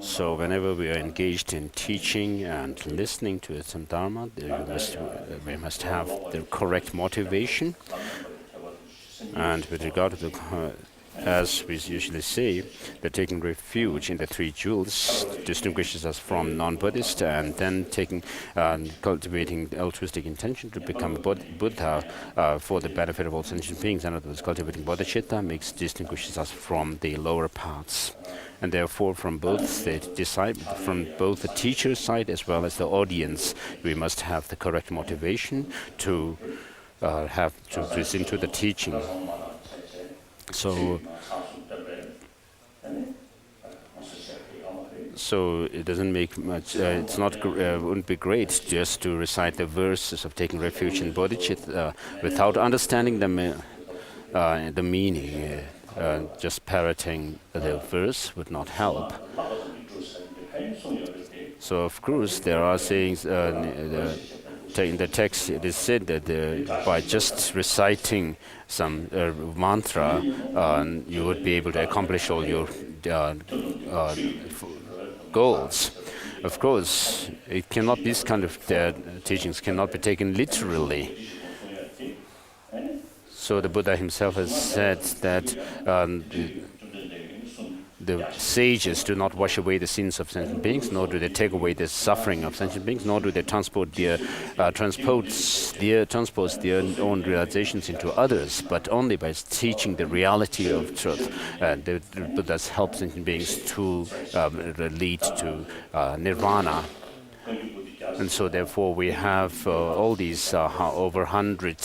So whenever we are engaged in teaching and listening to some Dharma, we must have the correct motivation. And with regard to the, as we usually say, the taking refuge in the three jewels distinguishes us from non-Buddhist, and then cultivating altruistic intention to become Buddha for the benefit of all sentient beings, and others cultivating Bodhichitta distinguishes us from the lower paths. And therefore, from both the teacher's side as well as the audience, we must have the correct motivation to listen to the teaching. So it doesn't make much. It's not. Wouldn't be great just to recite the verses of taking refuge in Bodhichitta without understanding the meaning. Just parroting the verse would not help. So of course there are sayings in the text. It is said that by just reciting some mantra, you would be able to accomplish all your goals. Of course, it cannot. These kind of teachings cannot be taken literally. So the Buddha himself has said that the sages do not wash away the sins of sentient beings, nor do they take away the suffering of sentient beings, nor do they transpose their own realizations into others, but only by teaching the reality of truth. The Buddhas help sentient beings to lead to nirvana. And so therefore we have all these over 100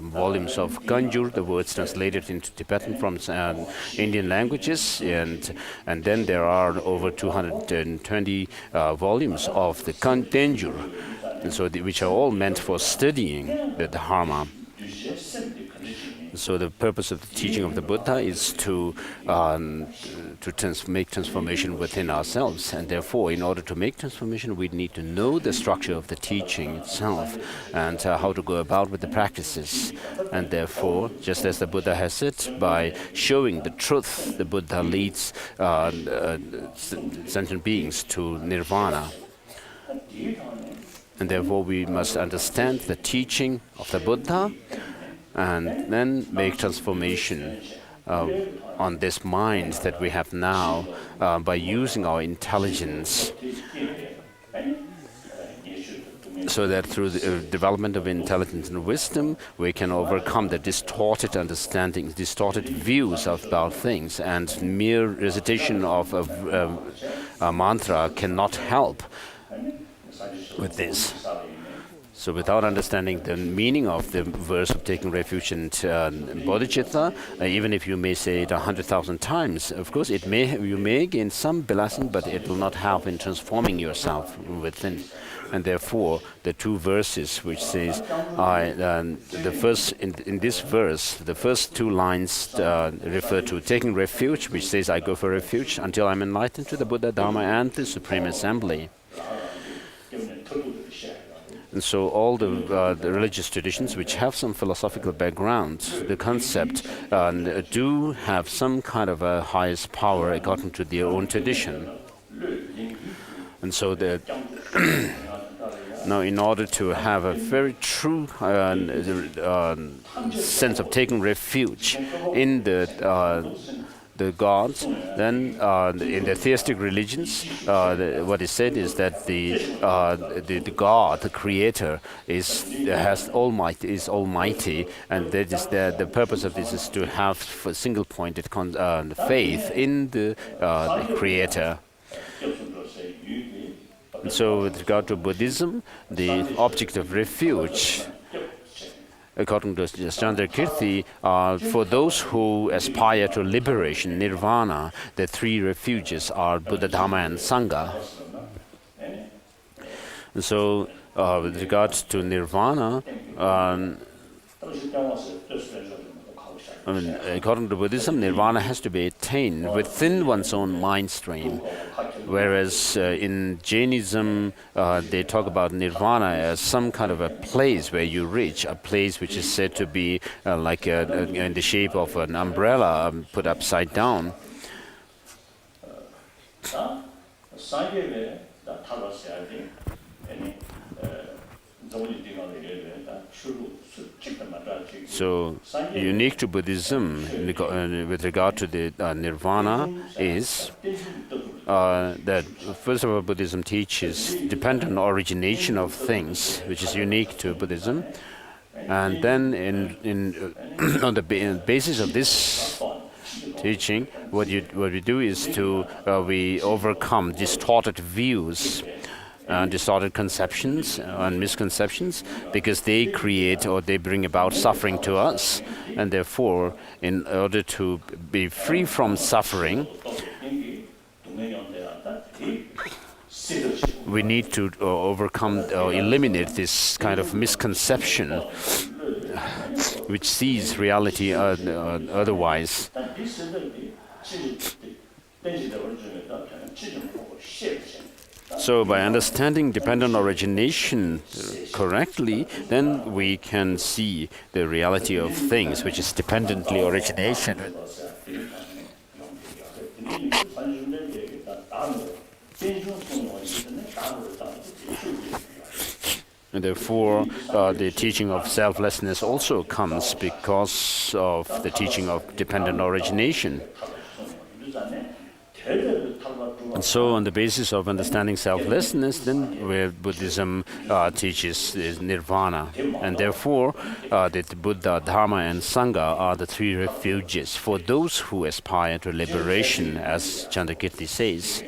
volumes of Kanjur, the words translated into Tibetan from Indian languages, and then there are over 220 volumes of the Tenjur, and so which are all meant for studying the Dharma. So the purpose of the teaching of the Buddha is to make transformation within ourselves, and therefore, in order to make transformation, we need to know the structure of the teaching itself and how to go about with the practices. And therefore, just as the Buddha has said, by showing the truth, the Buddha leads sentient beings to nirvana. And therefore, we must understand the teaching of the Buddha and then make transformation on this mind that we have now by using our intelligence, so that through the development of intelligence and wisdom, we can overcome the distorted understandings, distorted views about things, and mere recitation of a mantra cannot help with this. So without understanding the meaning of the verse of taking refuge in Bodhichitta, even if you may say it 100,000 times, of course you may gain some blessing, but it will not help in transforming yourself within. And therefore, the two verses which says, the first in this verse, the first two lines refer to taking refuge, which says, I go for refuge until I'm enlightened to the Buddha, Dharma, and the Supreme Assembly. And so all the religious traditions which have some philosophical background, the concept do have some kind of a highest power according to their own tradition. And so now in order to have a very true sense of taking refuge in the gods, then in the theistic religions, what is said is that the God, the Creator, is almighty, and that is the purpose of this is to have a single-pointed faith in the Creator. And so, with regard to Buddhism, the object of refuge according to Chandrakirti, for those who aspire to liberation, nirvana, the three refuges are Buddha, Dharma, and Sangha. And so, with regard to nirvana, according to Buddhism, nirvana has to be attained within one's own mind stream, whereas in Jainism, they talk about nirvana as some kind of a place where you reach, a place which is said to be like in the shape of an umbrella put upside down. So, unique to Buddhism with regard to the nirvana is that, first of all, Buddhism teaches dependent origination of things, which is unique to Buddhism. And then on the basis of this teaching, what we do is we overcome distorted views, distorted conceptions and misconceptions, because they create or they bring about suffering to us. And therefore, in order to be free from suffering, we need to overcome or eliminate this kind of misconception which sees reality otherwise. So by understanding dependent origination correctly, then we can see the reality of things, which is dependently origination. And therefore, the teaching of selflessness also comes because of the teaching of dependent origination. And so, on the basis of understanding selflessness, then where Buddhism teaches is nirvana. And therefore, the Buddha, Dharma, and Sangha are the three refuges for those who aspire to liberation, as Chandrakirti says.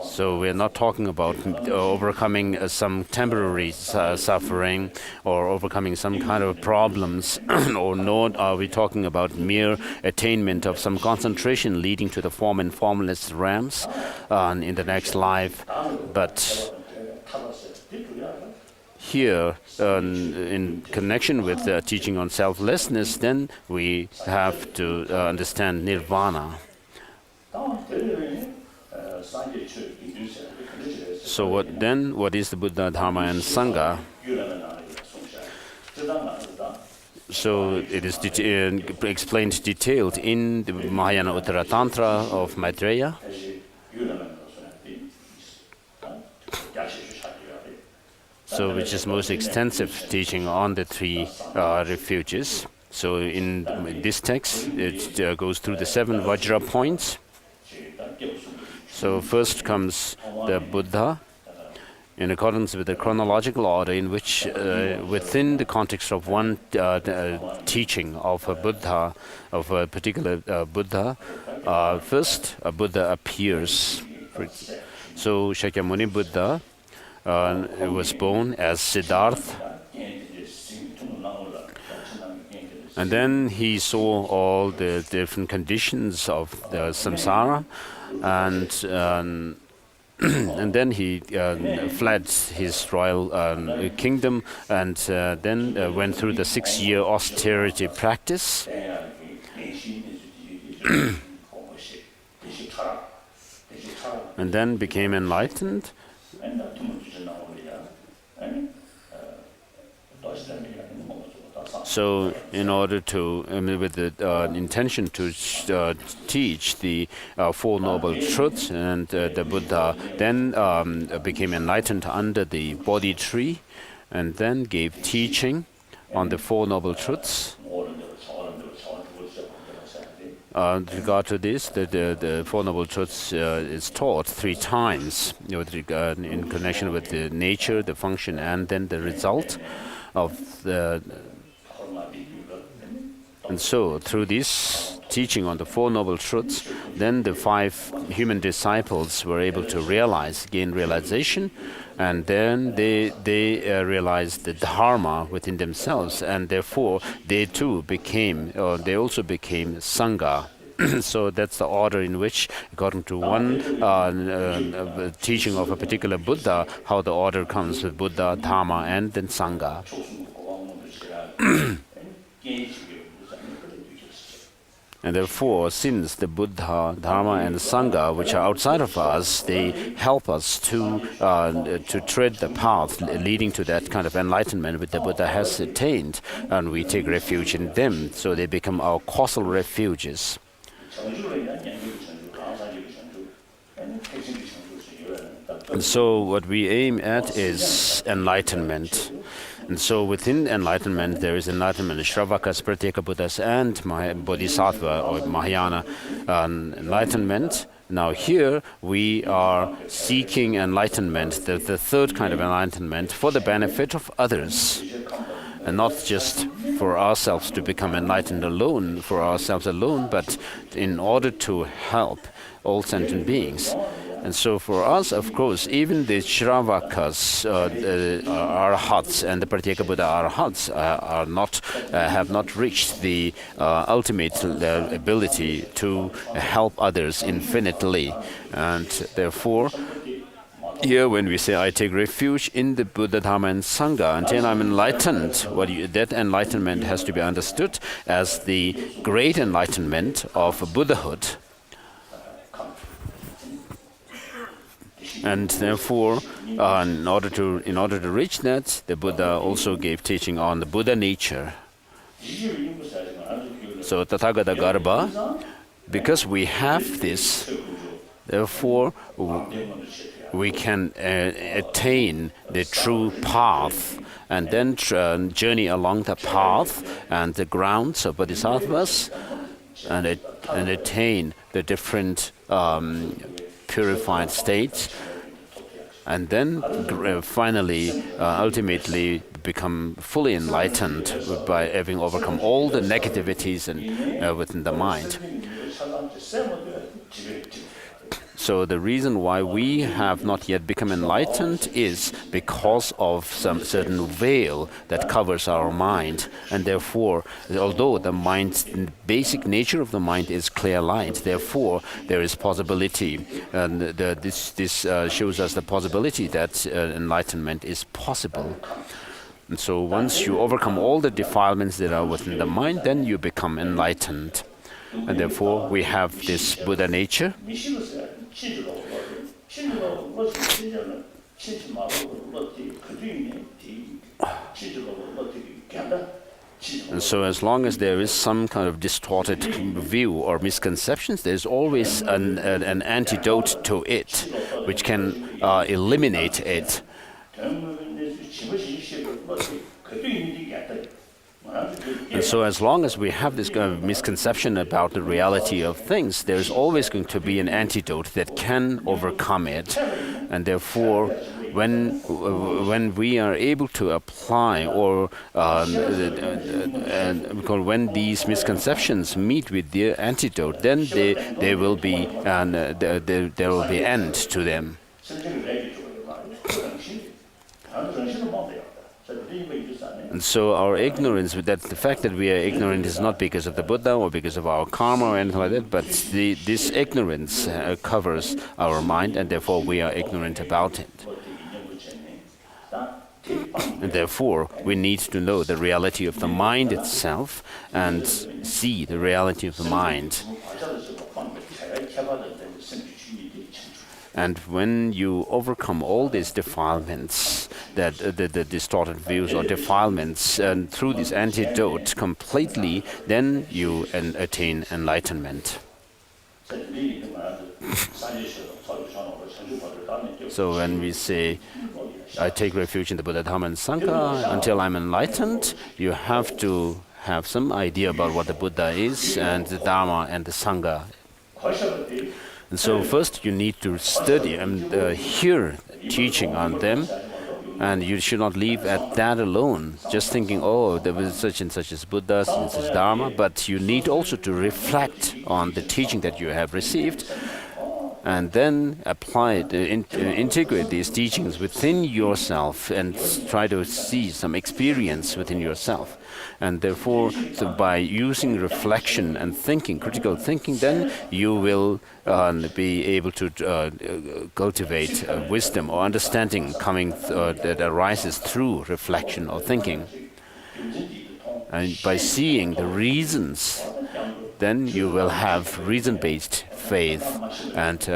So we're not talking about overcoming some temporary suffering or overcoming some kind of problems, or nor are we talking about mere attainment of some concentration leading to the form and formless realms in the next life. But here, in connection with the teaching on selflessness, then we have to understand nirvana. So what is the Buddha, Dharma, and Sangha? So it is explained detailed in the Mahayana Uttara Tantra of Maitreya. So which is most extensive teaching on the three refuges. So in this text, it goes through the 7 vajra points. So first comes the Buddha, in accordance with the chronological order in which, within the context of one teaching of a Buddha, of a particular Buddha, first a Buddha appears. So Shakyamuni Buddha was born as Siddhartha. And then he saw all the different conditions of the samsara, and then he fled his royal kingdom, and then went through the 6-year austerity practice. And then became enlightened. So, in order to, with the intention to teach the Four Noble Truths, and the Buddha then became enlightened under the Bodhi tree, and then gave teaching on the Four Noble Truths. With regard to this, the Four Noble Truths is taught 3 times in connection with the nature, the function, and then the result of the. And so, through this teaching on the Four Noble Truths, then the 5 human disciples were able to gain realization, and then they realized the Dharma within themselves, and therefore they also became Sangha. So that's the order in which, according to one teaching of a particular Buddha, how the order comes with Buddha, Dharma, and then Sangha. And therefore, since the Buddha, Dharma, and the Sangha, which are outside of us, they help us to tread the path leading to that kind of enlightenment which the Buddha has attained, and we take refuge in them, so they become our causal refuges. And so what we aim at is enlightenment. And so within enlightenment, there is enlightenment, Shravakas, Pratyeka Buddhas, and Bodhisattva or Mahayana enlightenment. Now here we are seeking enlightenment, the third kind of enlightenment, for the benefit of others. And not just for ourselves to become enlightened alone, but in order to help all sentient beings. And so for us, of course, even the Shravakas, Arhats, and the Pratyeka Buddha Arhats have not reached the ultimate ability to help others infinitely. And therefore, here, when we say, I take refuge in the Buddha, Dharma, and Sangha until I'm enlightened, that enlightenment has to be understood as the great enlightenment of Buddhahood. And therefore, in order to reach that, the Buddha also gave teaching on the Buddha nature. So, Tathagata Garbha, because we have this, therefore, we can attain the true path and then journey along the path and the grounds of bodhisattvas and attain the different purified states, and then finally, ultimately become fully enlightened by having overcome all the negativities within the mind. So the reason why we have not yet become enlightened is because of some certain veil that covers our mind. And therefore, although the basic nature of the mind is clear light, therefore there is possibility. And this shows us the possibility that enlightenment is possible. And so once you overcome all the defilements that are within the mind, then you become enlightened. And therefore, we have this Buddha nature. And so as long as there is some kind of distorted view or misconceptions, there's always an antidote to it, which can eliminate it. And so as long as we have this kind of misconception about the reality of things, there's always going to be an antidote that can overcome it. And therefore, when we are able to apply or when these misconceptions meet with their antidote, then there will be end to them. And so our ignorance, the fact that we are ignorant is not because of the Buddha or because of our karma or anything like that, but this ignorance covers our mind, and therefore we are ignorant about it. And therefore, we need to know the reality of the mind itself and see the reality of the mind. And when you overcome all these defilements, that the distorted views or defilements, and through this antidote completely, then you attain enlightenment. So when we say, I take refuge in the Buddha, Dharma, and Sangha until I'm enlightened, you have to have some idea about what the Buddha is and the Dharma and the Sangha. And so first you need to study and hear teaching on them, And you should not leave at that alone, just thinking, oh, there was such and such as Buddha, such and such Dharma, but you need also to reflect on the teaching that you have received and then apply it, integrate these teachings within yourself and try to see some experience within yourself. And therefore, so by using reflection and thinking, critical thinking, then you will be able to cultivate wisdom or understanding coming that arises through reflection or thinking. And by seeing the reasons, then you will have reason-based faith. And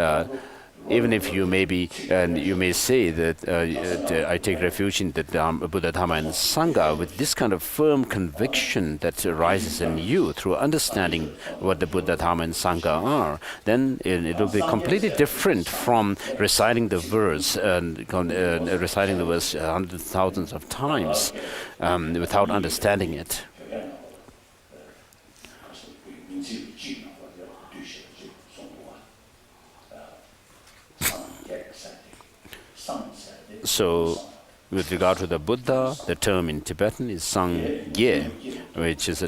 even if you may be, and you may say that I take refuge in the Buddha, Dharma, and Sangha, with this kind of firm conviction that arises in you through understanding what the Buddha, Dharma, and Sangha are, then it will be completely different from reciting the verse hundreds, thousands of times without understanding it. So, with regard to the Buddha, the term in Tibetan is Sangye, which is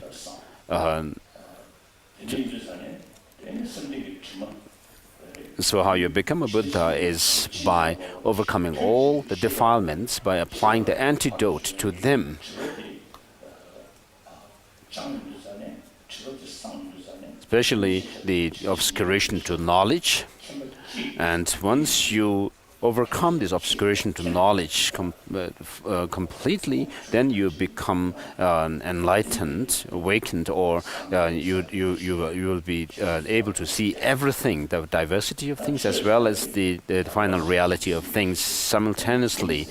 so how you become a Buddha is by overcoming all the defilements, by applying the antidote to them. Especially the obscuration to knowledge. And once you overcome this obscuration to knowledge completely, then you become enlightened, awakened, or you will be able to see everything, the diversity of things as well as the final reality of things simultaneously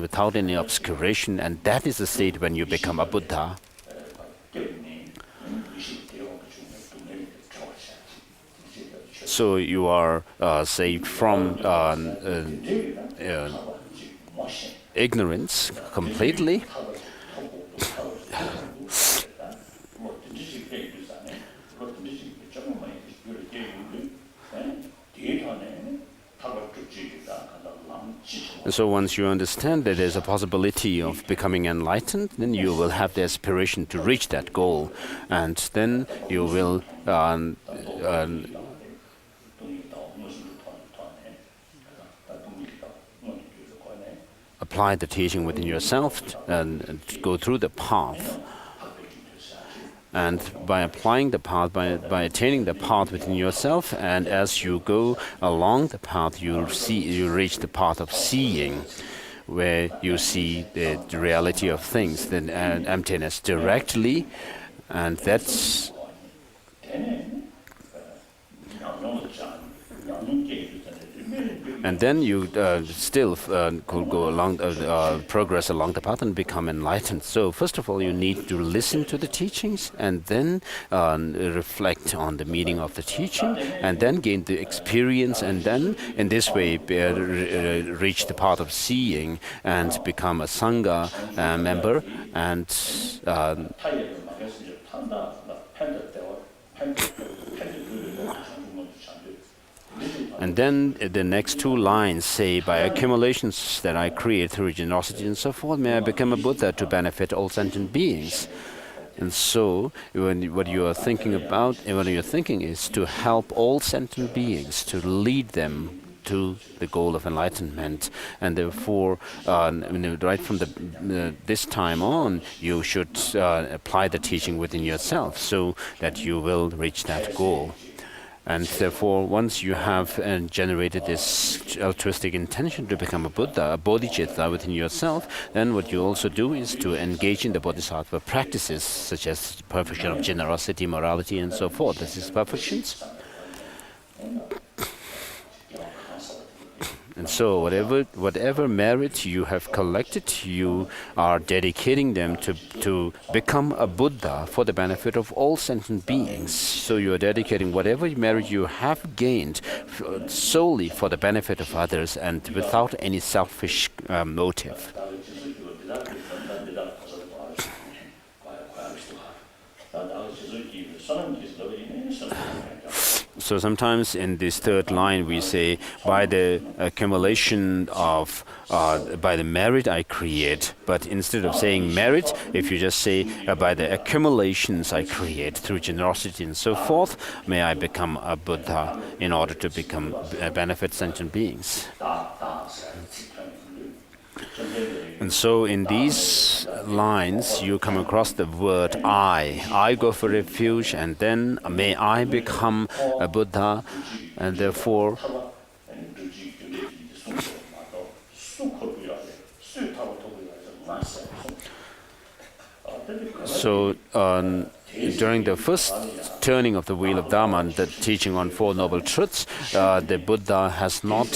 without any obscuration. And that is the state when you become a Buddha. So you are saved from ignorance completely. So once you understand that there's a possibility of becoming enlightened, then you will have the aspiration to reach that goal. And then you will apply the teaching within yourself and go through the path. And by applying the path, by attaining the path within yourself, and as you go along the path, you reach the path of seeing, where you see the reality of things, the emptiness directly, and that's. And then you still could go along, progress along the path and become enlightened. So first of all, you need to listen to the teachings and then reflect on the meaning of the teaching and then gain the experience and then in this way reach the path of seeing and become a Sangha member and and then the next two lines say, by accumulations that I create through generosity and so forth, may I become a Buddha to benefit all sentient beings. And so, what you are thinking about, what you're thinking is to help all sentient beings, to lead them to the goal of enlightenment. And therefore, right from this time on, you should apply the teaching within yourself so that you will reach that goal. And therefore, once you have generated this altruistic intention to become a Buddha, a Bodhichitta within yourself, then what you also do is to engage in the Bodhisattva practices, such as perfection of generosity, morality, and so forth. This is perfections. And so whatever merit you have collected, you are dedicating them to become a Buddha for the benefit of all sentient beings. So you are dedicating whatever merit you have gained solely for the benefit of others and without any selfish motive. So sometimes in this third line we say, by the accumulation of, by the merit I create. But instead of saying merit, if you just say, by the accumulations I create through generosity and so forth, may I become a Buddha in order to become benefit sentient beings. And so in these lines, you come across the word I. I go for refuge, and then may I become a Buddha, and therefore so during the first turning of the wheel of Dharma, the teaching on Four Noble Truths, the Buddha has not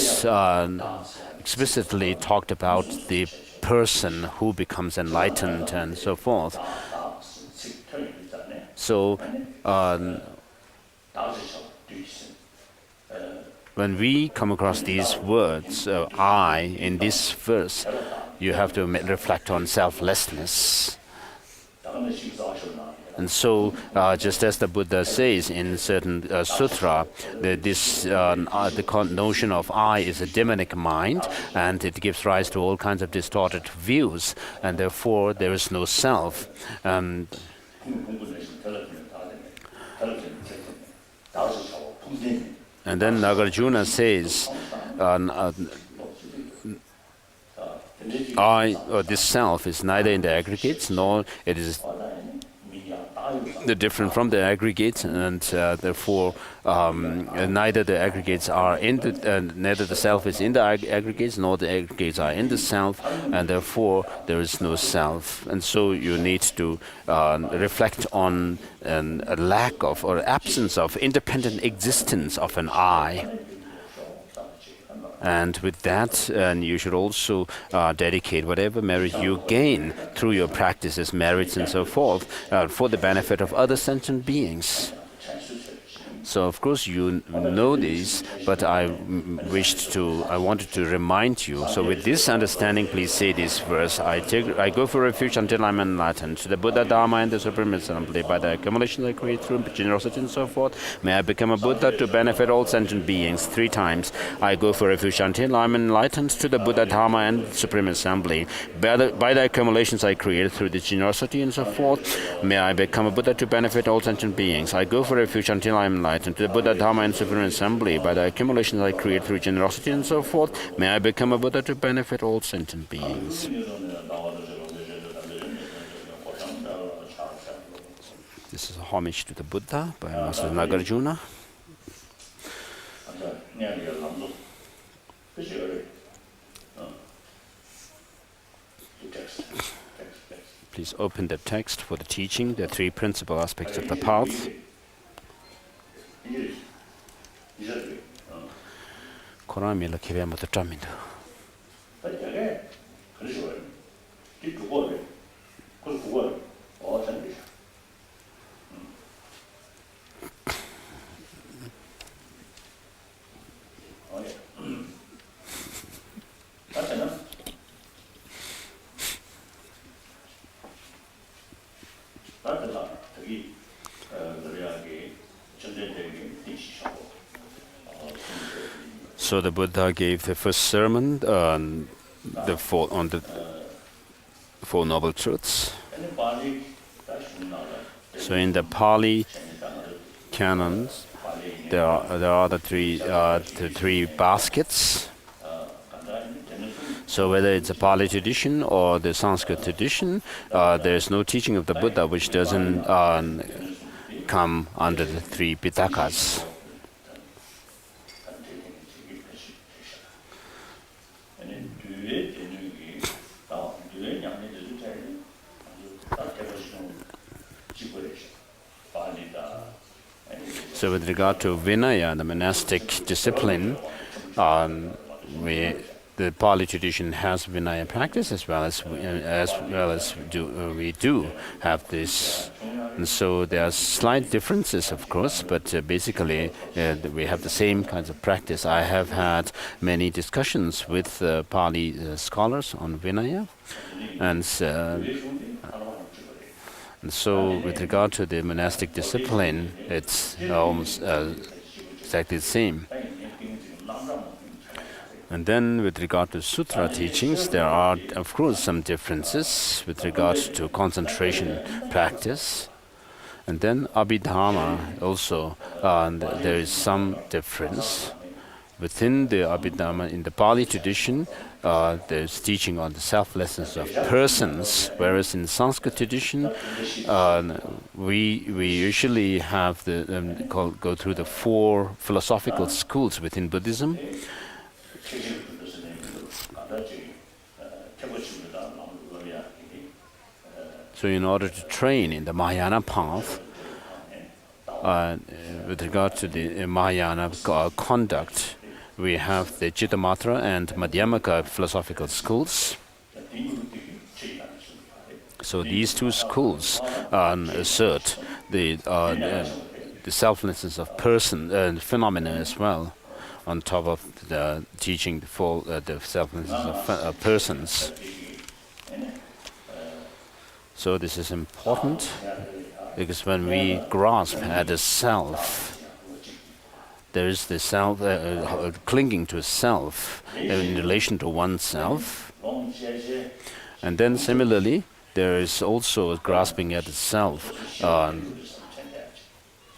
explicitly talked about the person who becomes enlightened and so forth. So when we come across these words, I, in this verse, you have to reflect on selflessness. And so, just as the Buddha says in certain sutra, that this the notion of I is a demonic mind, and it gives rise to all kinds of distorted views, and therefore there is no self. And then Nagarjuna says, I, or this self, is neither in the aggregates nor it is different from the aggregates, and therefore neither the aggregates are in the neither the self is in the aggregates nor the aggregates are in the self, and therefore there is no self. And so you need to reflect on a lack of or absence of independent existence of an I. And with that, you should also dedicate whatever merit you gain through your practices, merits and so forth, for the benefit of other sentient beings. So of course you know this, but I wanted to remind you. So with this understanding, please say this verse: I go for refuge until I'm enlightened. To the Buddha, Dharma, and the Supreme Assembly, by the accumulation I create through generosity and so forth, may I become a Buddha to benefit all sentient beings. 3 times. I go for refuge until I'm enlightened. To the Buddha, Dharma, and Supreme Assembly, by the accumulations I create through the generosity and so forth, may I become a Buddha to benefit all sentient beings. I go for refuge until I'm enlightened. To the Buddha, Dharma, and Supreme Assembly, by the accumulations I create through generosity and so forth, may I become a Buddha to benefit all sentient beings. This is a homage to the Buddha by Master Nagarjuna. Please open the text for the teaching, the 3 principal aspects of the path. Koramila kivema to tamindo. So the Buddha gave the first sermon on the Four Noble Truths. So in the Pali canons, there are the three baskets. So whether it's a Pali tradition or the Sanskrit tradition, there is no teaching of the Buddha which doesn't come under the 3 Pitakas. So with regard to Vinaya, the monastic discipline, the Pali tradition has Vinaya practice as well as we do have this. And so there are slight differences, of course, but basically we have the same kinds of practice. I have had many discussions with Pali scholars on Vinaya, and so with regard to the monastic discipline, it's almost exactly the same. And then with regard to sutra teachings, there are, of course, some differences with regard to concentration practice. And then Abhidharma also, there is some difference. Within the Abhidharma, in the Pali tradition, there's teaching on the selflessness of persons, whereas in Sanskrit tradition, we usually have go through the 4 philosophical schools within Buddhism. So in order to train in the Mahayana path, with regard to the Mahayana conduct, we have the Chittamatra and Madhyamaka philosophical schools. So these 2 schools assert the selflessness of person and phenomena as well, on top of the teaching the selflessness of persons. So this is important, because when we grasp at the self, there is the self, clinging to self in relation to oneself. And then similarly, there is also grasping at the self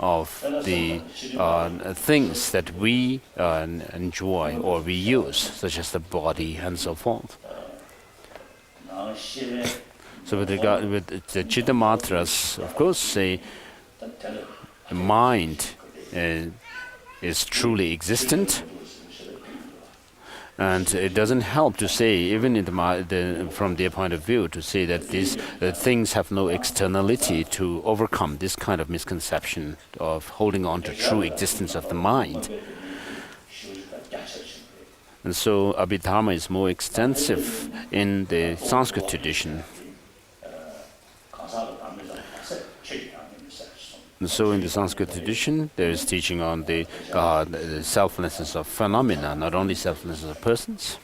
of the things that we enjoy or we use, such as the body and so forth. So with regard with the Chittamatras, of course, say the mind is truly existent, and it doesn't help to say, even in from their point of view, to say that these things have no externality to overcome this kind of misconception of holding on to true existence of the mind. And so Abhidharma is more extensive in the Sanskrit tradition. And so in the Sanskrit tradition, there is teaching on the selflessness of phenomena, not only selflessness of persons.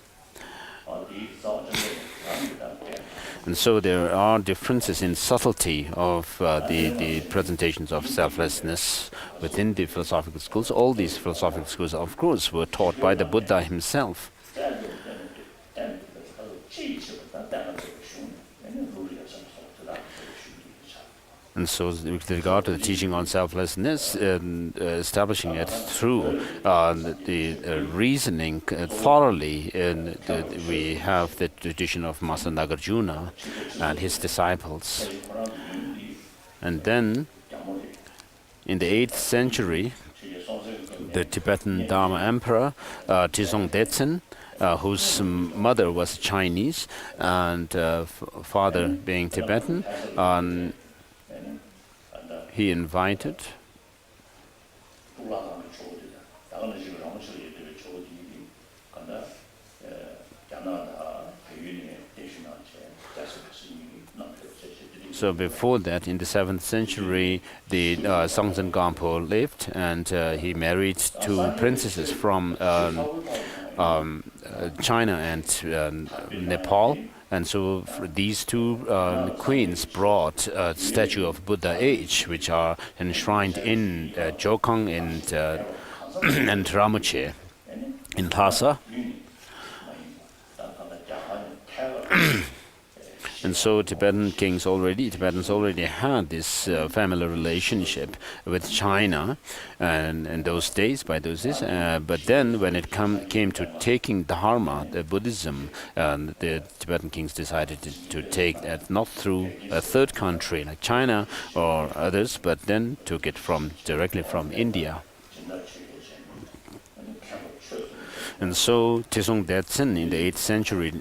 And so there are differences in subtlety of the presentations of selflessness within the philosophical schools. All these philosophical schools, of course, were taught by the Buddha himself. And so with regard to the teaching on selflessness, establishing it through the reasoning thoroughly, we have the tradition of Master Nagarjuna and his disciples. And then, in the 8th century, the Tibetan Dharma Emperor, Tsongkhapa, whose mother was Chinese and father being Tibetan, he invited So before that, in the 7th century, the Tsongkhapa lived, and he married 2 princesses from China and Nepal. And so these 2 queens brought a statue of Buddha age, which are enshrined in Jokang and Ramuche in Lhasa. And so Tibetans already had this family relationship with China, and in those days, but then when it came to taking Dharma, the Buddhism, the Tibetan kings decided to take that not through a third country like China or others, but then took it directly from India. And so Tsongkhapa in the 8th century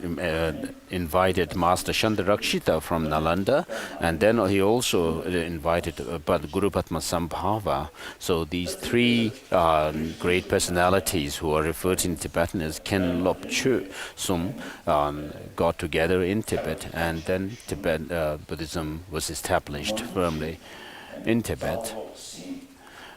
invited Master Chandarakshita from Nalanda, and then he also invited Guru Padmasambhava. So these 3 great personalities, who are referred in Tibetan as Ken Lop Chu Sum, got together in Tibet, and then Buddhism was established firmly in Tibet.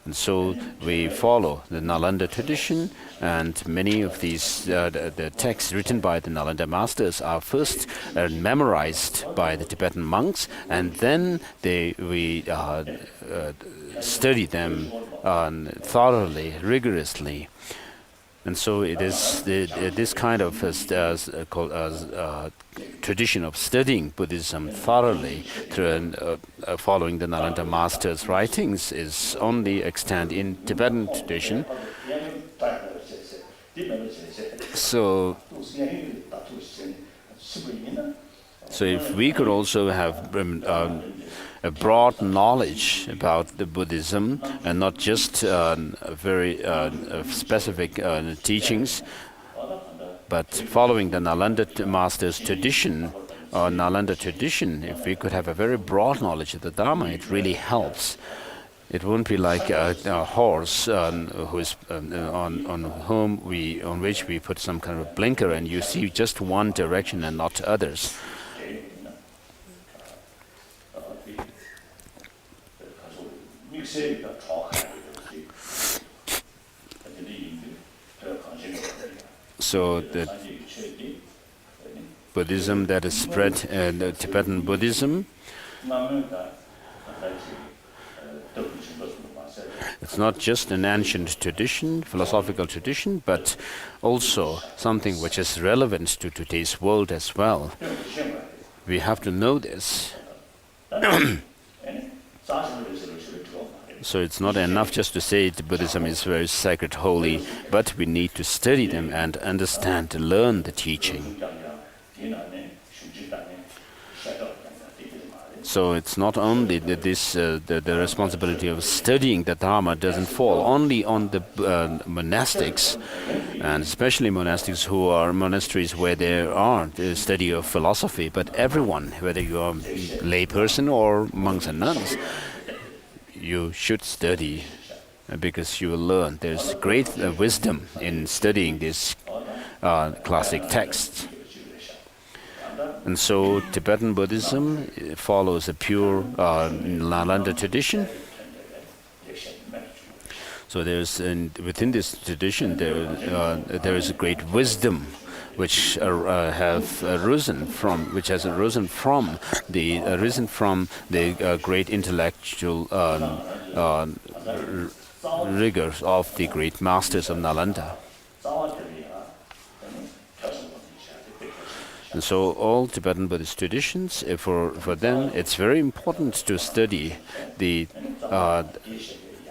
And so we follow the Nalanda tradition, and many of these the texts written by the Nalanda masters are first memorized by the Tibetan monks, and then we study them thoroughly, rigorously. And so it is this kind of tradition of studying Buddhism thoroughly through following the Nalanda masters' writings is only extant in Tibetan tradition. So if we could also have a broad knowledge about the Buddhism and not just very specific teachings, but following the Nalanda master's tradition or Nalanda tradition, if we could have a very broad knowledge of the Dharma, it really helps. It won't be like a horse who's on which we put some kind of blinker and you see just one direction and not others. So the Buddhism that is spread, the Tibetan Buddhism, it's not just an ancient tradition, philosophical tradition, but also something which is relevant to today's world as well. We have to know this. So it's not enough just to say that Buddhism is very sacred, holy, but we need to study them and understand, learn the teaching. So it's not only that the responsibility of studying the Dharma doesn't fall only on the monastics, and especially monastics who are monasteries where there are the study of philosophy, but everyone, whether you are a lay person or monks and nuns, you should study because you will learn. There's great wisdom in studying these classic texts. And so Tibetan Buddhism follows a pure Nalanda tradition. So there's within this tradition there is a great wisdom which has arisen from the great intellectual rigors of the great masters of Nalanda. And so all Tibetan Buddhist traditions, for them, it's very important to study the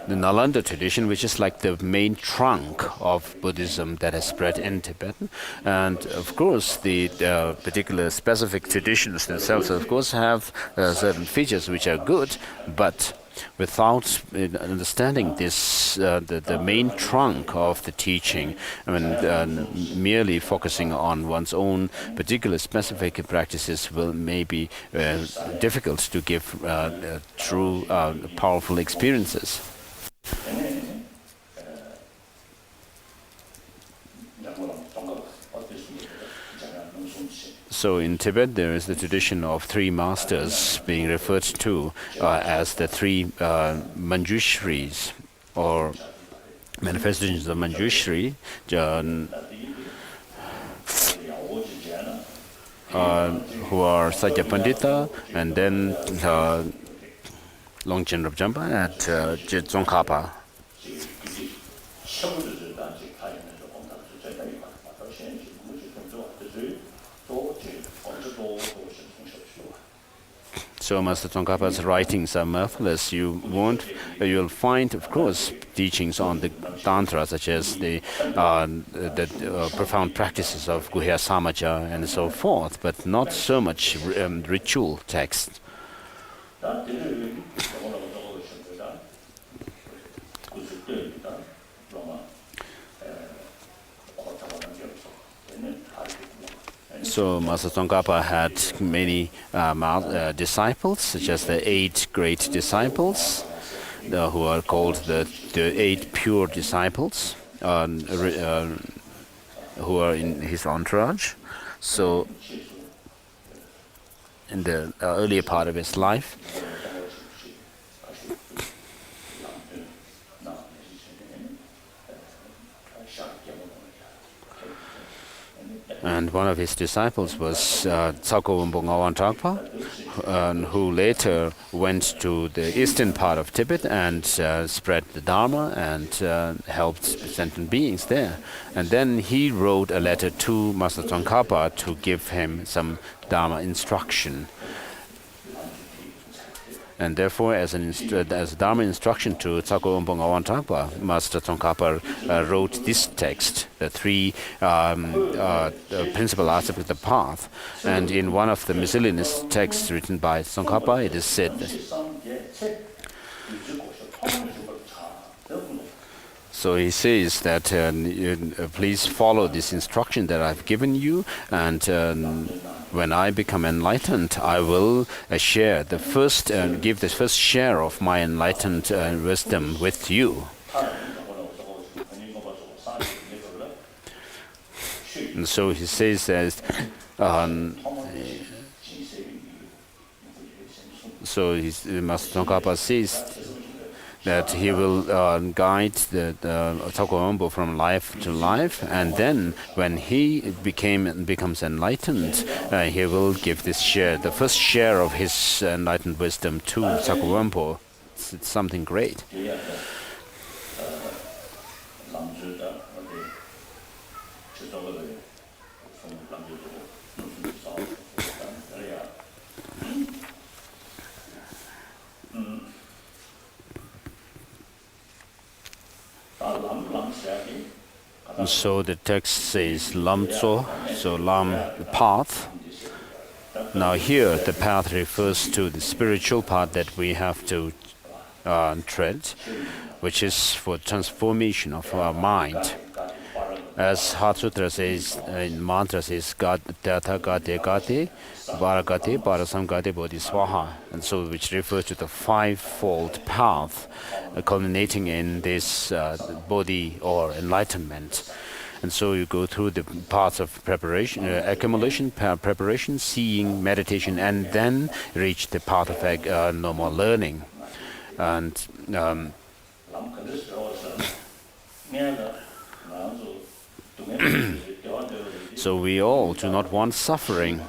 Nalanda tradition, which is like the main trunk of Buddhism that has spread in Tibet. And of course, the particular specific traditions themselves, of course, have certain features which are good, but without understanding this, the main trunk of the teaching, merely focusing on one's own particular specific practices may be difficult to give true powerful experiences. So in Tibet, there is the tradition of three masters being referred to as the three Manjushris, or manifestations of Manjushri, who are Satya Pandita, and then Longchen Rabjamba at Tsongkhapa. So Master Tsongkhapa's writings are marvelous. You'll find, of course, teachings on the Tantra, such as the profound practices of Guhya Samaja and so forth, but not so much ritual text. So Master Tsongkhapa had many disciples, such as the 8 great disciples, who are called the 8 pure disciples, who are in his entourage. So in the earlier part of his life, And one of his disciples was who later went to the eastern part of Tibet and spread the Dharma and helped sentient beings there. And then he wrote a letter to Master Tsongkhapa to give him some Dharma instruction. And therefore, as a Dharma instruction to Tsako Umbong Awan Thakpa, Master Tsongkhapa wrote this text, the three principal aspects of the path. And in one of the miscellaneous texts written by Tsongkhapa, it is said that. So he says that please follow this instruction that I've given you, and when I become enlightened, I will share the first, give the first share of my enlightened wisdom with you. And so he says that. Master Tsongkhapa says that he will guide the Tsako from life to life, and then when he becomes enlightened, he will give this share, the first share of his enlightened wisdom to Tsako. It's something great. So the text says Lam Tso, so Lam, the path. Now here the path refers to the spiritual path that we have to tread, which is for transformation of our mind. As Heart Sutra says, in mantra says, Gate Gate, Varagate, Parasamgate, Bodhiswaha, and so which refers to the fivefold path culminating in this Bodhi or enlightenment. And so you go through the paths of preparation, accumulation, preparation, seeing, meditation, and then reach the path of no more learning. And so we all do not want suffering,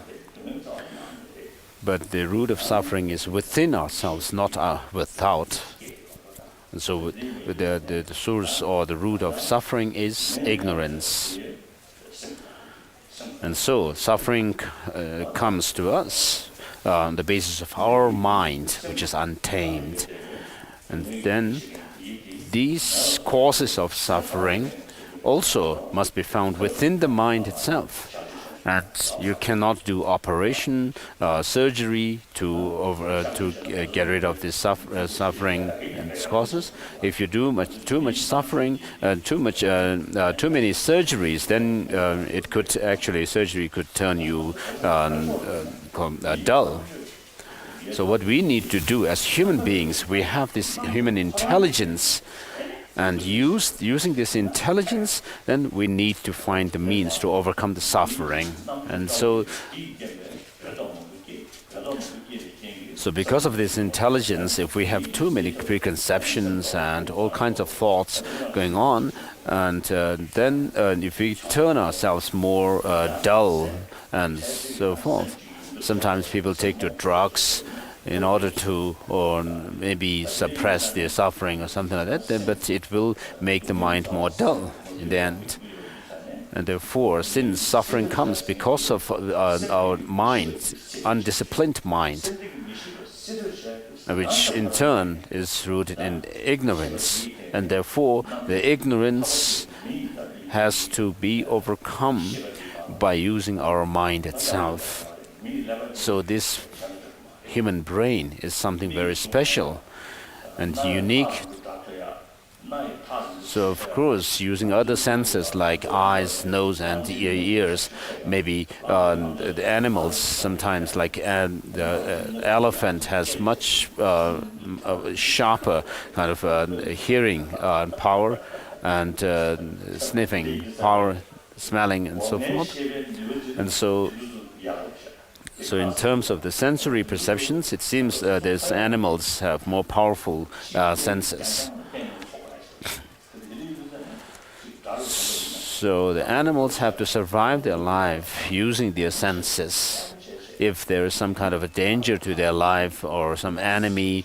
but the root of suffering is within ourselves, not without. And so the source or the root of suffering is ignorance. And so suffering comes to us on the basis of our mind, which is untamed. And then these causes of suffering also must be found within the mind itself. And you cannot do operation, surgery to get rid of this suffering and its causes. If you do too much suffering, too many surgeries, then it could actually surgery could turn you dull. So what we need to do as human beings, we have this human intelligence. And using this intelligence, then we need to find the means to overcome the suffering. And so because of this intelligence, if we have too many preconceptions and all kinds of thoughts going on, and then if we turn ourselves more dull and so forth, sometimes people take to drugs in order to, or maybe suppress their suffering or something like that, but it will make the mind more dull in the end. And therefore, since suffering comes because of our mind, undisciplined mind, which in turn is rooted in ignorance, and therefore the ignorance has to be overcome by using our mind itself. So this human brain is something very special and unique. So of course, using other senses like eyes, nose, and ears, maybe the animals sometimes, like the elephant has much sharper kind of hearing power and sniffing power, smelling, and so forth. And so in terms of the sensory perceptions, it seems these animals have more powerful senses. So the animals have to survive their life using their senses. If there is some kind of a danger to their life or some enemy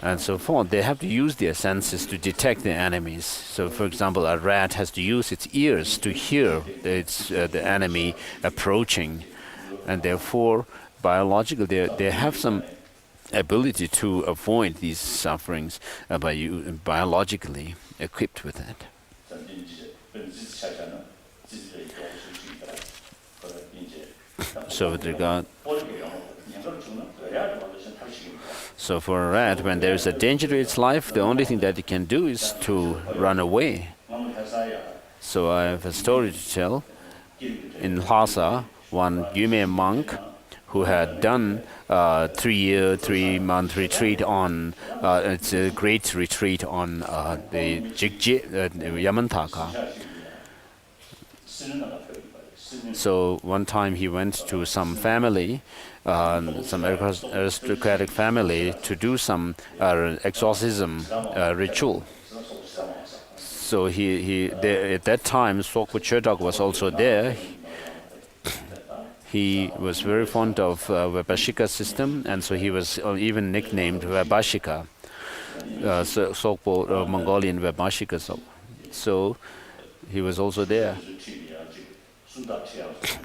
and so forth, they have to use their senses to detect the enemies. So, for example, a rat has to use its ears to hear the enemy approaching, and therefore, biologically, they have some ability to avoid these sufferings biologically equipped with that. So with regard, so for a rat, when there is a danger to its life, the only thing that it can do is to run away. So I have a story to tell. In Lhasa, one Yume monk who had done 3-month retreat on, it's a great retreat on the Jigje, Yamantaka. So one time he went to some family, some aristocratic family, to do some exorcism ritual. So at that time, Sokpo Chödok was also there. He was very fond of Vaibhashika system, and so he was even nicknamed Vaibhashika, Sokpo Mongolian Vaibhashika. So he was also there.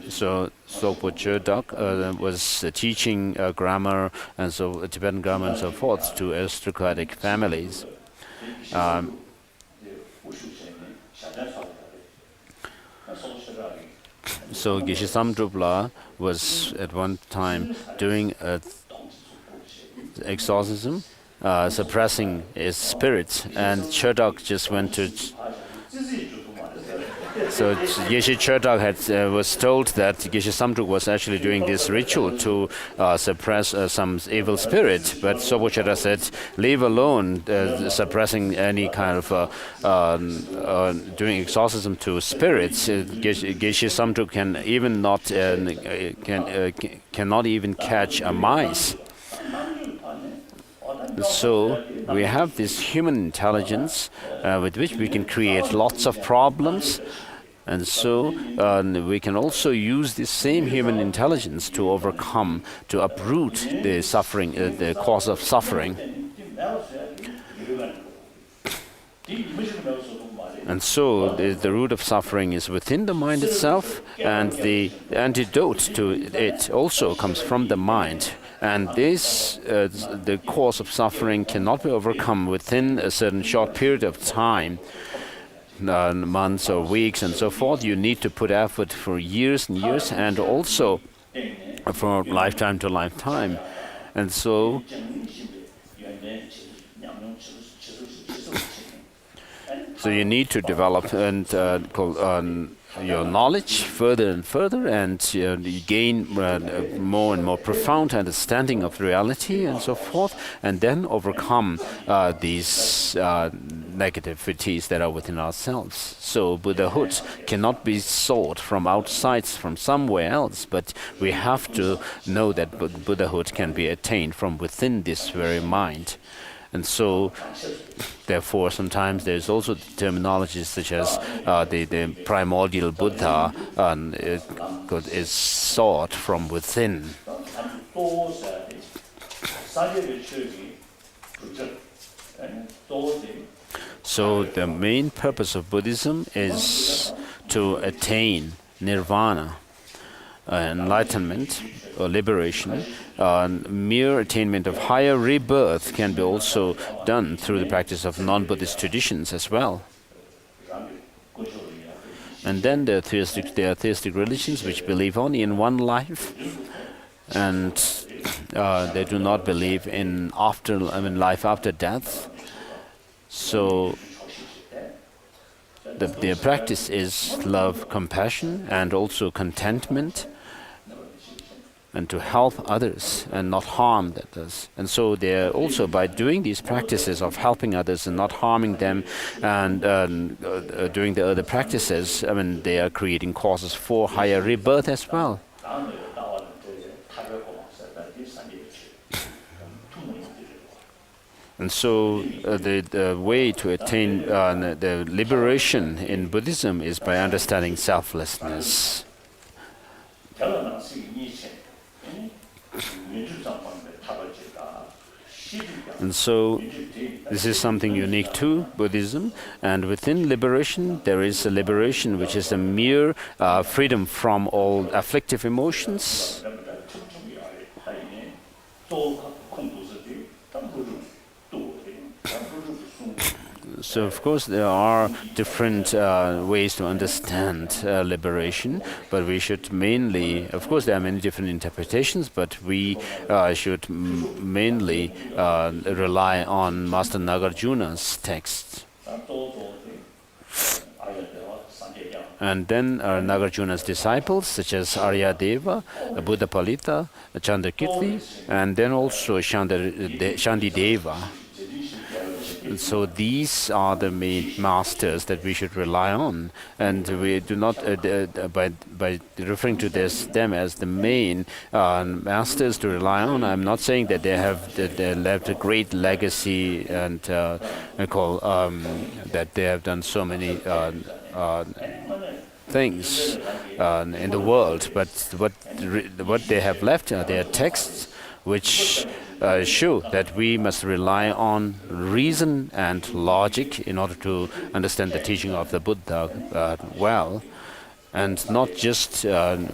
So Sokpo Chödok was teaching grammar and so Tibetan grammar and so forth to aristocratic families. So Geshe Samdrupla was at one time doing exorcism, suppressing his spirits, and Chödok just went to. So Geshe Chödok was told that Geshe Samdruk was actually doing this ritual to suppress some evil spirit, but Sokpo Chödok said, leave alone suppressing any kind of doing exorcism to spirits. Geshe Samdruk cannot even catch a mice. So we have this human intelligence with which we can create lots of problems. And so we can also use this same human intelligence to overcome, to uproot the suffering, the cause of suffering. And so the root of suffering is within the mind itself, and the antidote to it also comes from the mind. And this, the cause of suffering cannot be overcome within a certain short period of time. Months or weeks and so forth. You need to put effort for years and years, and also for lifetime to lifetime. And so you need to develop and your knowledge further and further, and you gain more and more profound understanding of reality and so forth, and then overcome these negativities that are within ourselves. So Buddhahood cannot be sought from outside, from somewhere else, but we have to know that Buddhahood can be attained from within this very mind. And so, therefore, sometimes there's also terminologies such as the primordial Buddha is sought from within. So the main purpose of Buddhism is to attain nirvana, enlightenment or liberation. Mere attainment of higher rebirth can be also done through the practice of non-Buddhist traditions as well. And then there are theistic religions which believe only in one life, and they do not believe in life after death. So their practice is love, compassion, and also contentment, and to help others and not harm others. And so they're also, by doing these practices of helping others and not harming them, and doing the other practices, they are creating causes for higher rebirth as well. And so the way to attain the liberation in Buddhism is by understanding selflessness. And so this is something unique to Buddhism, and within liberation there is a liberation which is a mere freedom from all afflictive emotions. So, of course, there are different ways to understand liberation, but we should mainly, of course, there are many different interpretations, but we should mainly rely on Master Nagarjuna's text. And then Nagarjuna's disciples, such as Aryadeva, Buddhapalita, Chandrakirti, and then also Shandideva. So these are the main masters that we should rely on, and we do not, by referring to them as the main masters to rely on, I'm not saying that they left a great legacy and that they have done so many things in the world, but what they have left are their texts, which show that we must rely on reason and logic in order to understand the teaching of the Buddha well, and not just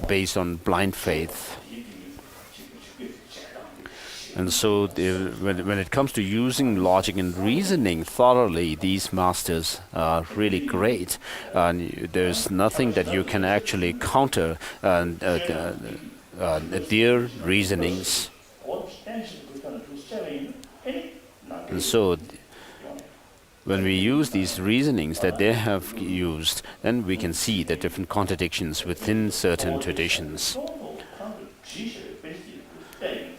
based on blind faith. And so when it comes to using logic and reasoning thoroughly, these masters are really great. There's nothing that you can actually counter their reasonings. And so when we use these reasonings that they have used, then we can see the different contradictions within certain traditions.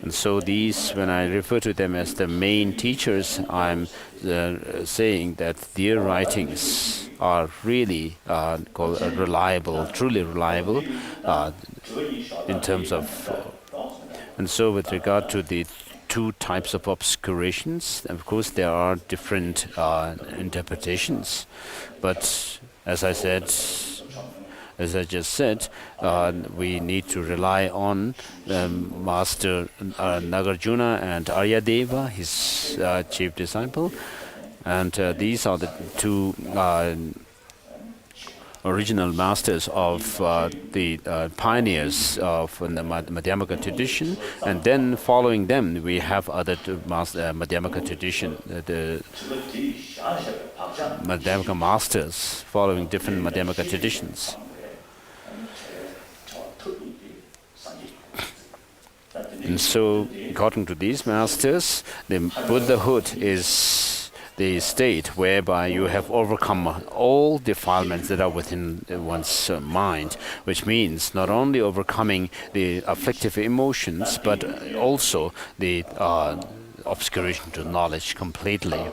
And so these, when I refer to them as the main teachers, I'm saying that their writings are really called reliable, truly reliable in terms of... And so with regard to the two types of obscurations, of course there are different interpretations. But as I just said, we need to rely on Master Nagarjuna and Aryadeva, his chief disciple. And these are the two original masters of the pioneers of the Madhyamaka tradition, and then following them we have other Madhyamaka tradition, the Madhyamaka masters following different Madhyamaka traditions. And so, according to these masters, the Buddhahood is the state whereby you have overcome all defilements that are within one's mind, which means not only overcoming the afflictive emotions, but also the obscuration to knowledge completely.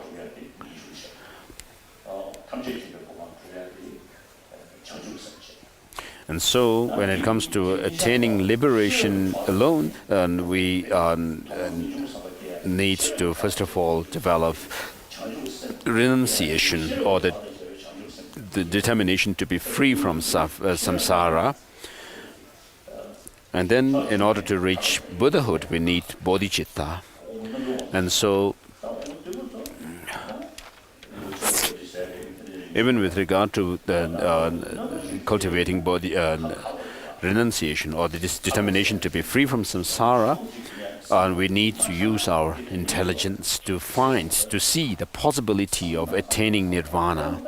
And so, when it comes to attaining liberation alone, we need to, first of all, develop renunciation, or the determination to be free from samsara. And then, in order to reach Buddhahood, we need Bodhichitta. And so, even with regard to the cultivating renunciation, or the determination to be free from samsara, we need to use our intelligence to see the possibility of attaining nirvana.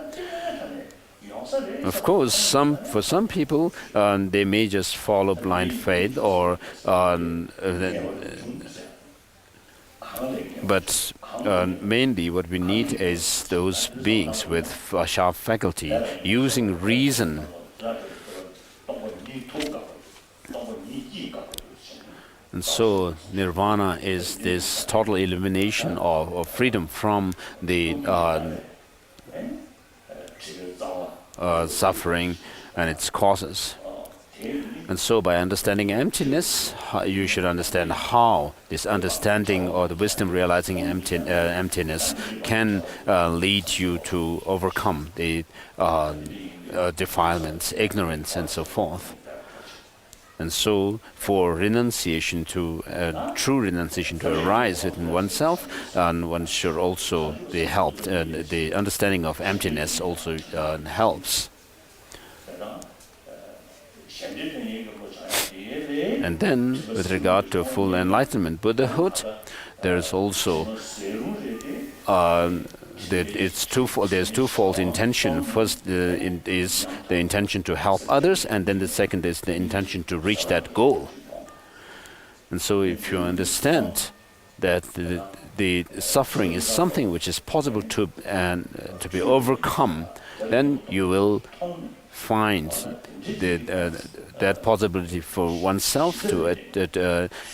Of course, for some people, they may just follow blind faith, or but mainly what we need is those beings with a sharp faculty, using reason. And so nirvana is this total elimination of freedom from the suffering and its causes. And so by understanding emptiness, you should understand how this understanding or the wisdom realizing emptiness can lead you to overcome the defilements, ignorance, and so forth. And so for renunciation to, true renunciation to arise within oneself, one should also be helped, the understanding of emptiness also helps. And then, with regard to full enlightenment, Buddhahood, there is also there's twofold intention. First is the intention to help others, and then the second is the intention to reach that goal. And so, if you understand that the suffering is something which is possible to be overcome, then you will find that possibility for oneself to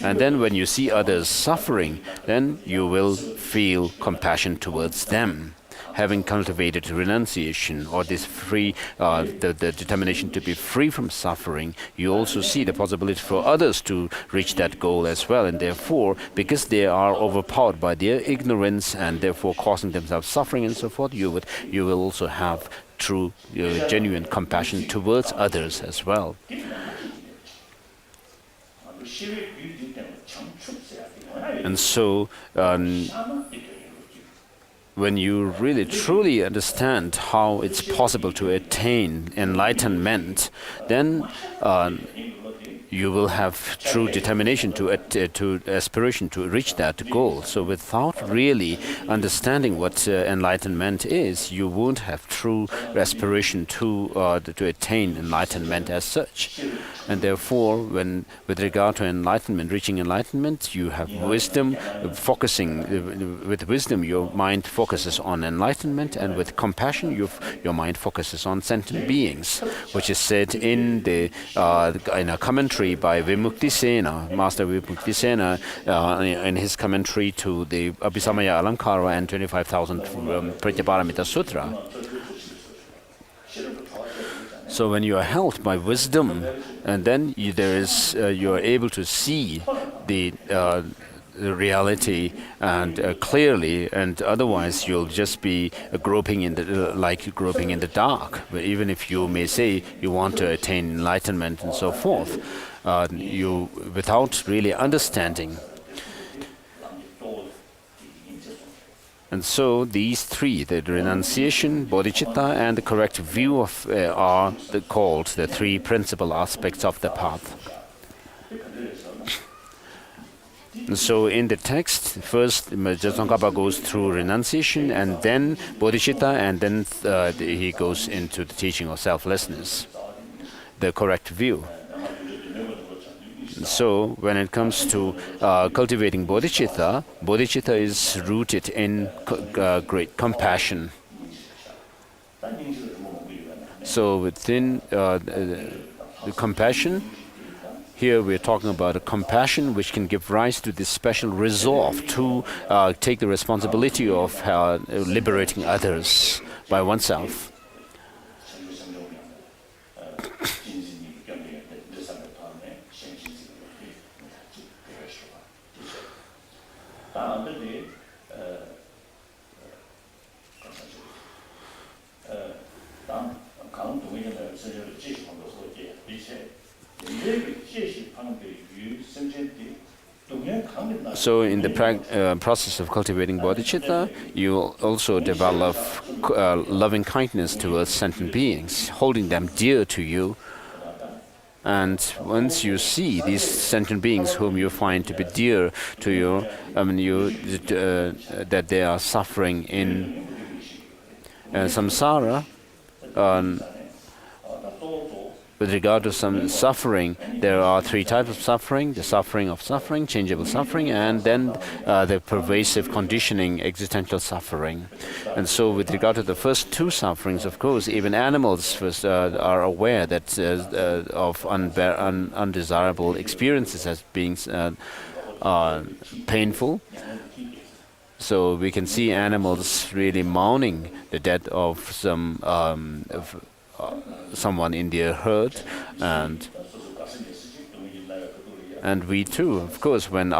and then when you see others suffering, then you will feel compassion towards them. Having cultivated renunciation or this free, the determination to be free from suffering, you also see the possibility for others to reach that goal as well. And therefore, because they are overpowered by their ignorance and therefore causing themselves suffering and so forth, you will also have true, genuine compassion towards others as well. And so, when you really truly understand how it's possible to attain enlightenment, then you will have true determination to aspiration to reach that goal. So without really understanding what enlightenment is, you won't have true aspiration to attain enlightenment as such. And therefore, with regard to enlightenment, reaching enlightenment, you have wisdom, focusing. With wisdom, your mind focuses on enlightenment, and with compassion, your mind focuses on sentient beings, which is said in a commentary by Vimuktisena, Master Vimuktisena, in his commentary to the Abhisamaya Alamkara and 25,000 Pratyaparamita Sutra. So when you are held by wisdom, and then you are able to see the reality and clearly, and otherwise you'll just be groping in the dark. But even if you may say you want to attain enlightenment and so forth, without really understanding. And so these three, the renunciation, bodhicitta, and the correct view are called the three principal aspects of the path. And so in the text, first Tsongkhapa goes through renunciation, and then bodhicitta, and then he goes into the teaching of selflessness, the correct view. So when it comes to cultivating bodhicitta, bodhicitta is rooted in great compassion. So within the compassion, here we're talking about a compassion which can give rise to this special resolve to take the responsibility of liberating others by oneself. So in the process of cultivating bodhicitta, you will also develop loving kindness towards sentient beings, holding them dear to you. And once you see these sentient beings whom you find to be dear to you, that they are suffering in samsara, with regard to some suffering, there are three types of suffering: the suffering of suffering, changeable suffering, and then the pervasive conditioning, existential suffering. And so with regard to the first two sufferings, of course, even animals first, are aware that of undesirable experiences as being painful. So we can see animals really mourning the death of someone in their herd, and And we too, of course, when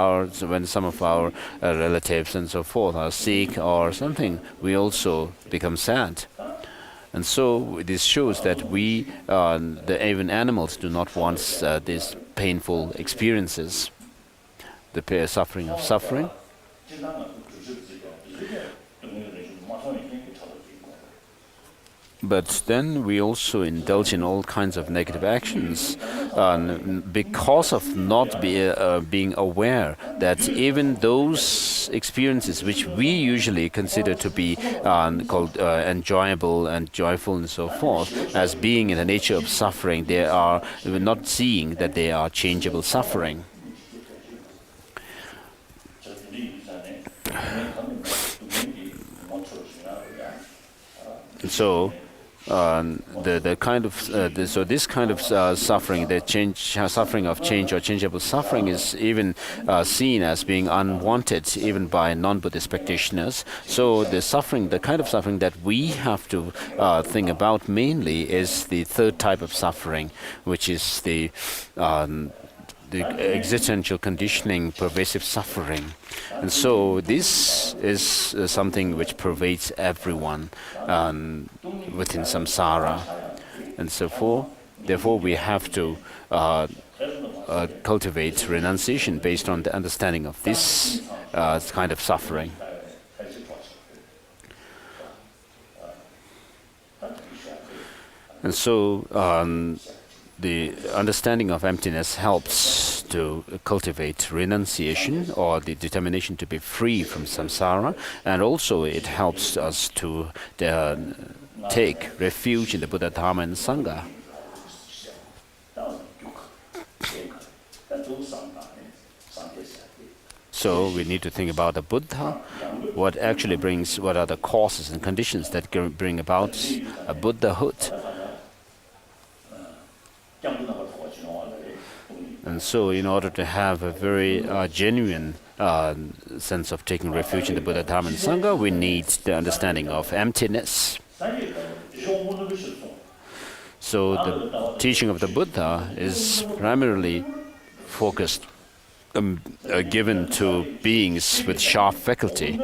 some of our relatives and so forth are sick or something, we also become sad. And so this shows that even animals do not want these painful experiences, the suffering of suffering. But then we also indulge in all kinds of negative actions because of not being aware that even those experiences which we usually consider to be called enjoyable and joyful and so forth, as being in the nature of suffering, we're not seeing that they are changeable suffering. So this kind of suffering, suffering of change or changeable suffering, is even seen as being unwanted even by non-Buddhist practitioners. So the kind of suffering that we have to think about mainly is the third type of suffering, which is the existential conditioning, pervasive suffering. And so this is something which pervades everyone within samsara. And so therefore we have to cultivate renunciation based on the understanding of this kind of suffering. And so the understanding of emptiness helps to cultivate renunciation, or the determination to be free from samsara, and also it helps us to take refuge in the Buddha, Dharma, and Sangha. So we need to think about the Buddha, what are the causes and conditions that bring about a Buddhahood. And so in order to have a very genuine sense of taking refuge in the Buddha, Dharma, and Sangha, we need the understanding of emptiness. So the teaching of the Buddha is primarily focused, given to beings with sharp faculty.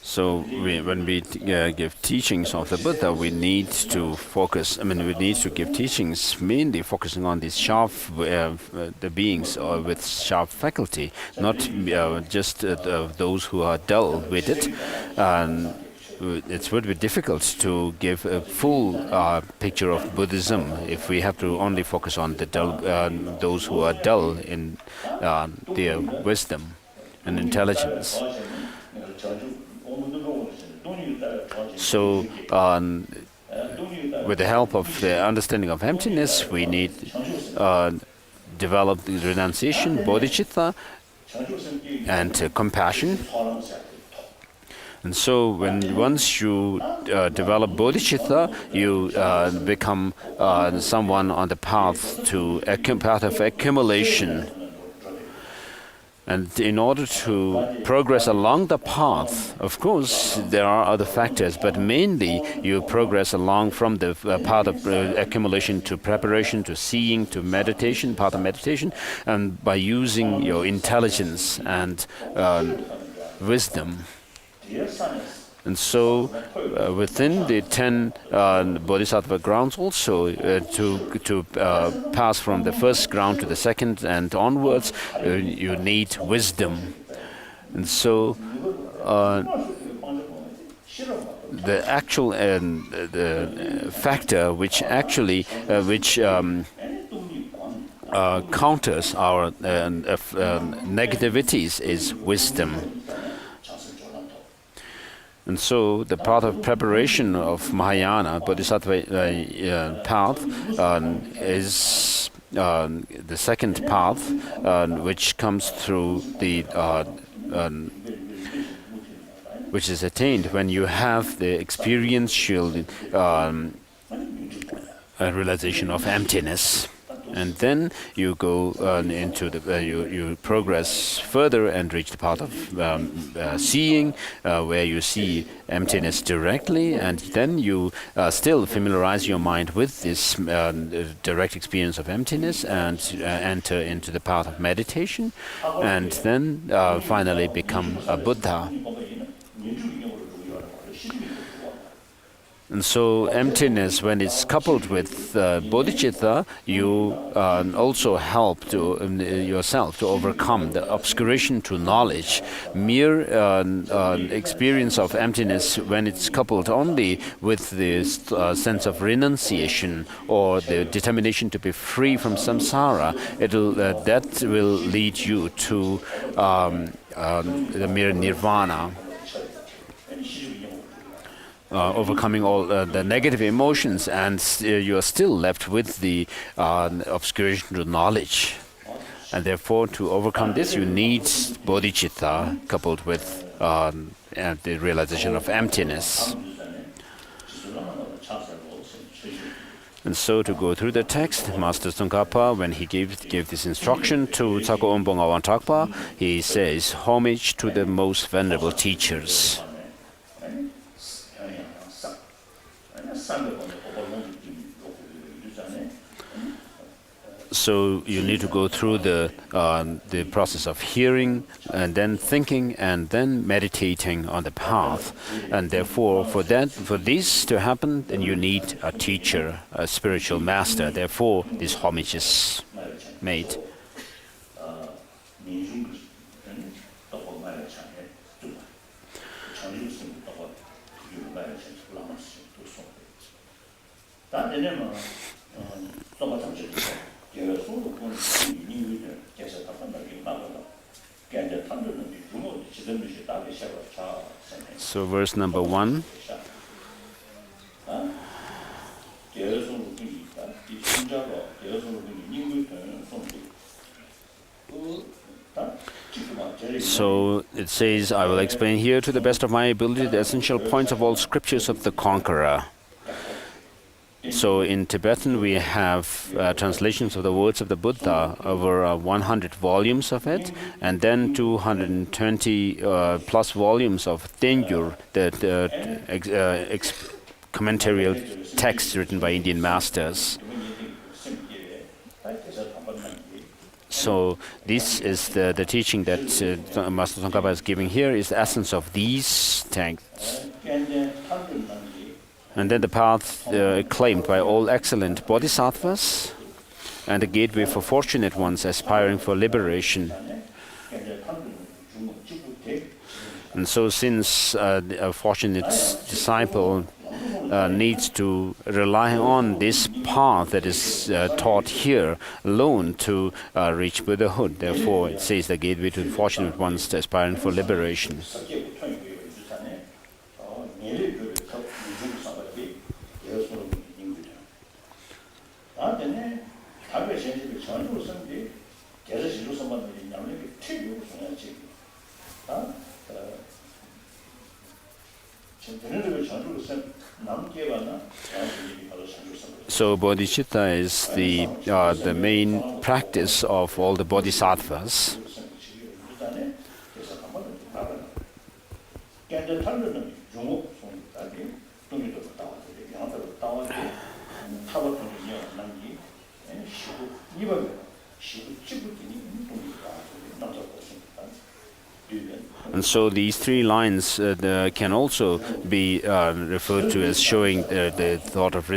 So when we give teachings of the Buddha, we need to focus. We need to give teachings mainly focusing on these sharp, the beings with sharp faculty, not just those who are dull with it. It would be difficult to give a full picture of Buddhism if we have to only focus on those who are dull in their wisdom and intelligence. So, with the help of the understanding of emptiness, we need develop the renunciation, bodhicitta, and compassion. And so, once you develop bodhicitta, you become someone on the path of accumulation. And in order to progress along the path, of course, there are other factors, but mainly you progress along from the path of accumulation to preparation, to seeing, to meditation, path of meditation, and by using your intelligence and wisdom. And so, within the 10 bodhisattva grounds, also to pass from the first ground to the second and onwards, you need wisdom. And so, the actual the factor which actually counters our negativities is wisdom. And so the path of preparation of Mahayana, Bodhisattva path, is the second path, which comes through which is attained when you have the experiential realization of emptiness. And then you go into the you progress further and reach the part of seeing, where you see emptiness directly, and then you still familiarize your mind with this direct experience of emptiness and enter into the path of meditation, and then finally become a Buddha. And so emptiness, when it's coupled with bodhicitta, you also help to yourself to overcome the obscuration to knowledge. Mere experience of emptiness, when it's coupled only with this sense of renunciation or the determination to be free from samsara, that will lead you to the mere nirvana. Overcoming all the negative emotions, and you are still left with the obscuration to knowledge. And therefore, to overcome this, you need bodhicitta coupled with the realization of emptiness. And so, to go through the text, Master Tsongkhapa, when he gave this instruction to Tsako Umbong Awan Thakpa, he says, "Homage to the most venerable teachers." So you need to go through the process of hearing, and then thinking, and then meditating on the path. And therefore, for this to happen, then you need a teacher, a spiritual master. Therefore, this homage is made. So verse number 1. So it says, "I will explain here to the best of my ability the essential points of all scriptures of the conqueror." So in Tibetan we have translations of the words of the Buddha, over 100 volumes of it, and then 220 plus volumes of Tengyur, the commentarial texts written by Indian masters. So this is the teaching that Master Tsongkhapa is giving here, is the essence of these texts. And then the path claimed by all excellent bodhisattvas, and the gateway for fortunate ones aspiring for liberation. And so since a fortunate disciple needs to rely on this path that is taught here alone to reach Buddhahood, therefore it says the gateway to the fortunate ones aspiring for liberation. So bodhicitta is the main practice of all the bodhisattvas. And so these three lines can also be referred to as showing the thought of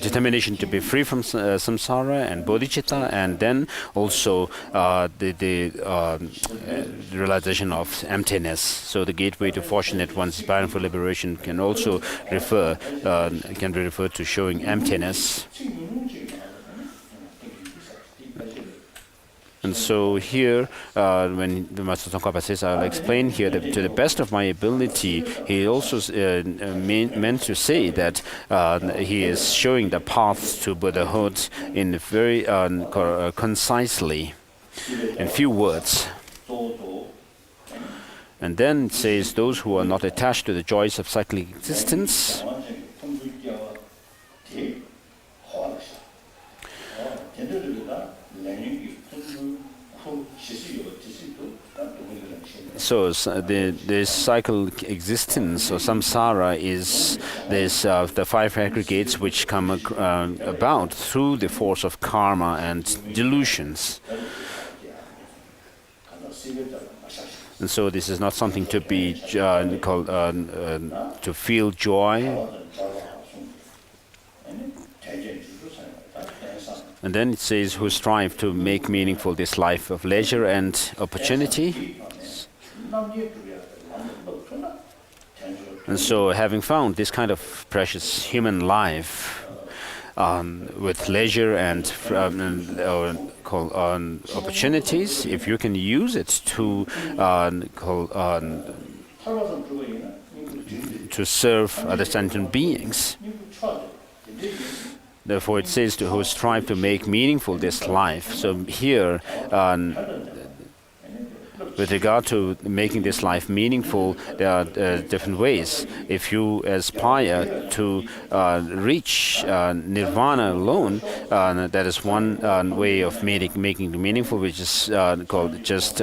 determination to be free from samsara and bodhicitta, and then also the realization of emptiness. So the gateway to fortunate ones aspiring for liberation can also be referred to showing emptiness. And so here, when the Master Tsongkhapa says, "I'll explain here to the best of my ability," he also meant to say that he is showing the path to Buddhahood in very concisely, in few words. And then it says, "Those who are not attached to the joys of cyclic existence the cyclic existence or samsara is this the five aggregates which come about through the force of karma and delusions. And so this is not something to be called to feel joy. And then it says, who strive to make meaningful this life of leisure and opportunity. And so having found this kind of precious human life with leisure and opportunities, if you can use it to serve other sentient beings. Therefore, it says to who strive to make meaningful this life. So here, with regard to making this life meaningful, there are different ways. If you aspire to reach nirvana alone, that is one way of making it meaningful, which is called just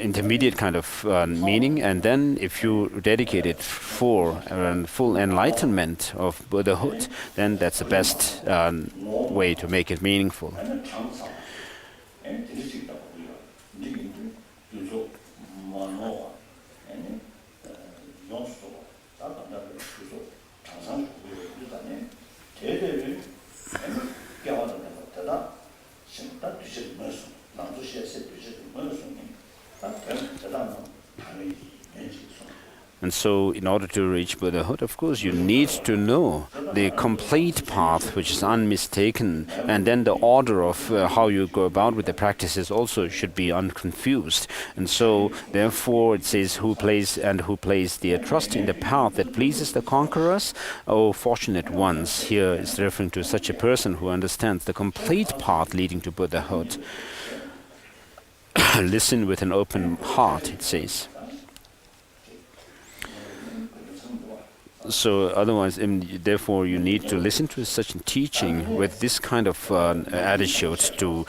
intermediate kind of meaning. And then if you dedicate it for full enlightenment of Buddhahood, then that's the best way to make it meaningful. And so in order to reach Buddhahood, of course, you need to know the complete path, which is unmistaken, and then the order of how you go about with the practices also should be unconfused. And so, therefore, it says, who place their trust in the path that pleases the conquerors? Oh, fortunate ones. Here is referring to such a person who understands the complete path leading to Buddhahood. Listen with an open heart, it says. So otherwise, therefore, you need to listen to such a teaching with this kind of attitude to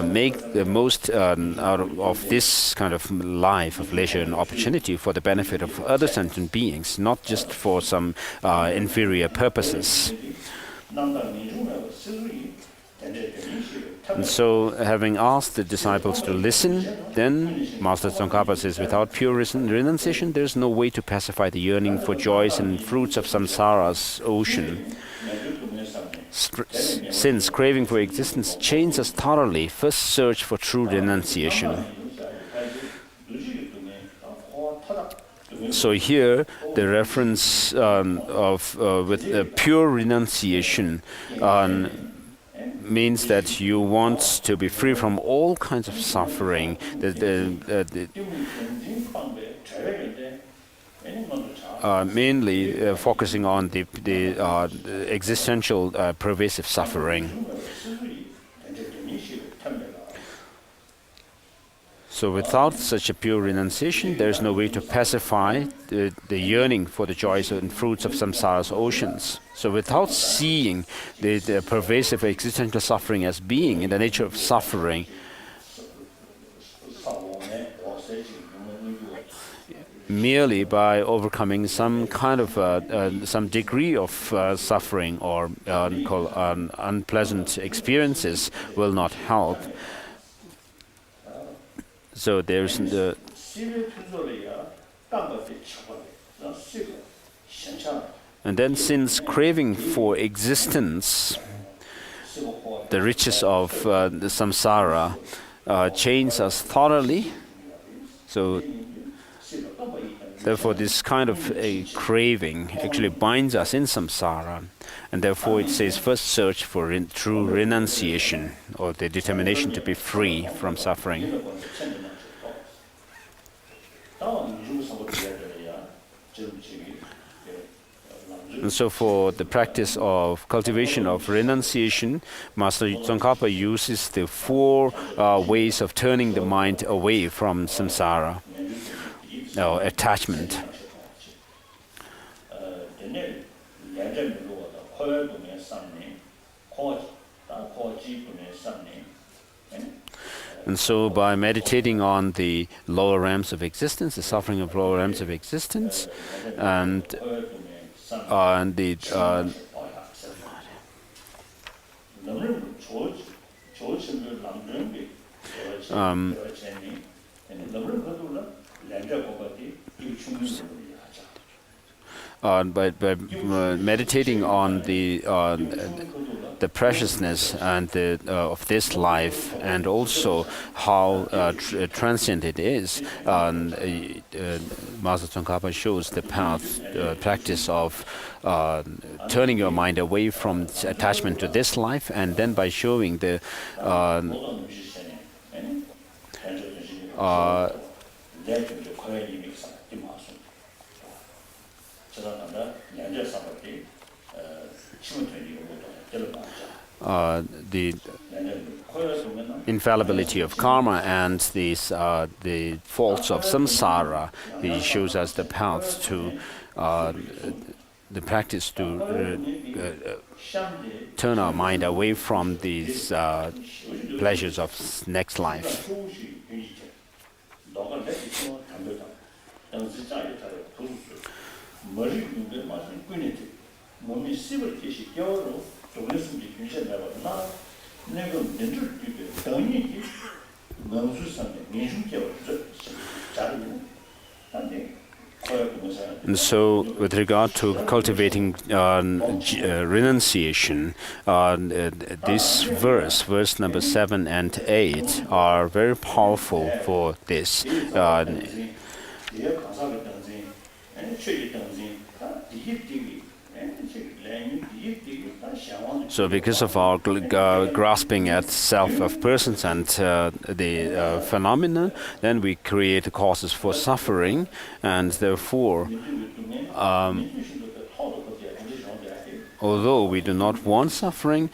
make the most out of this kind of life of leisure and opportunity for the benefit of other sentient beings, not just for some inferior purposes. And so, having asked the disciples to listen, then Master Tsongkhapa says, without pure renunciation, there is no way to pacify the yearning for joys and fruits of samsara's ocean. Since craving for existence chains us thoroughly, first search for true renunciation. So here, the reference with pure renunciation means that you want to be free from all kinds of suffering. Mainly focusing on the existential pervasive suffering. So without such a pure renunciation, there is no way to pacify the yearning for the joys and fruits of samsara's oceans. So without seeing the pervasive existential suffering as being in the nature of suffering, merely by overcoming some kind of some degree of suffering or unpleasant experiences will not help. So there's the and then, since craving for existence, the riches of the samsara chains us thoroughly. So therefore, this kind of a craving actually binds us in samsara, and therefore it says first search for true renunciation, or the determination to be free from suffering. And so for the practice of cultivation of renunciation, Master Tsongkhapa uses the 4 ways of turning the mind away from samsara, or attachment. And so by meditating on the lower realms of existence, the suffering of lower realms of existence, and the by meditating on the preciousness and of this life, and also how transient it is, Master Tsongkhapa shows the path, practice of turning your mind away from attachment to this life, and then by showing the the infallibility of karma and the faults of samsara. He shows us the path to the practice to turn our mind away from these pleasures of next life. And so, with regard to cultivating renunciation, this verse number 7 and 8, are very powerful for this. So because of our grasping at self of persons and the phenomena, then we create causes for suffering, and therefore, although we do not want suffering,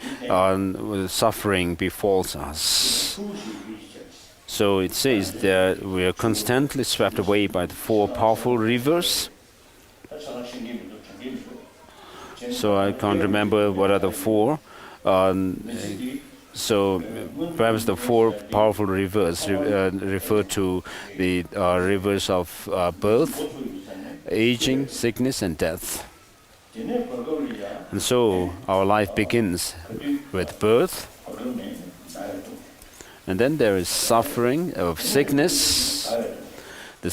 suffering befalls us. So it says that we are constantly swept away by the 4 powerful rivers. So I can't remember what are the 4. So perhaps the 4 powerful rivers refer to the rivers of birth, aging, sickness, and death. And so our life begins with birth, and then there is suffering of sickness,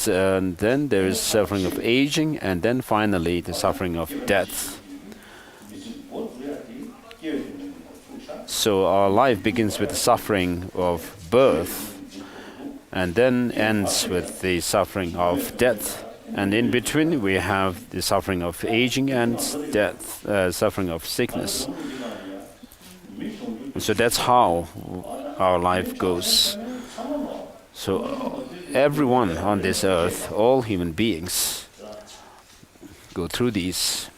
and then there is suffering of aging, and then finally the suffering of death. So our life begins with the suffering of birth, and then ends with the suffering of death. And in between we have the suffering of aging and death, suffering of sickness. So that's how our life goes. So everyone on this earth, all human beings, go through these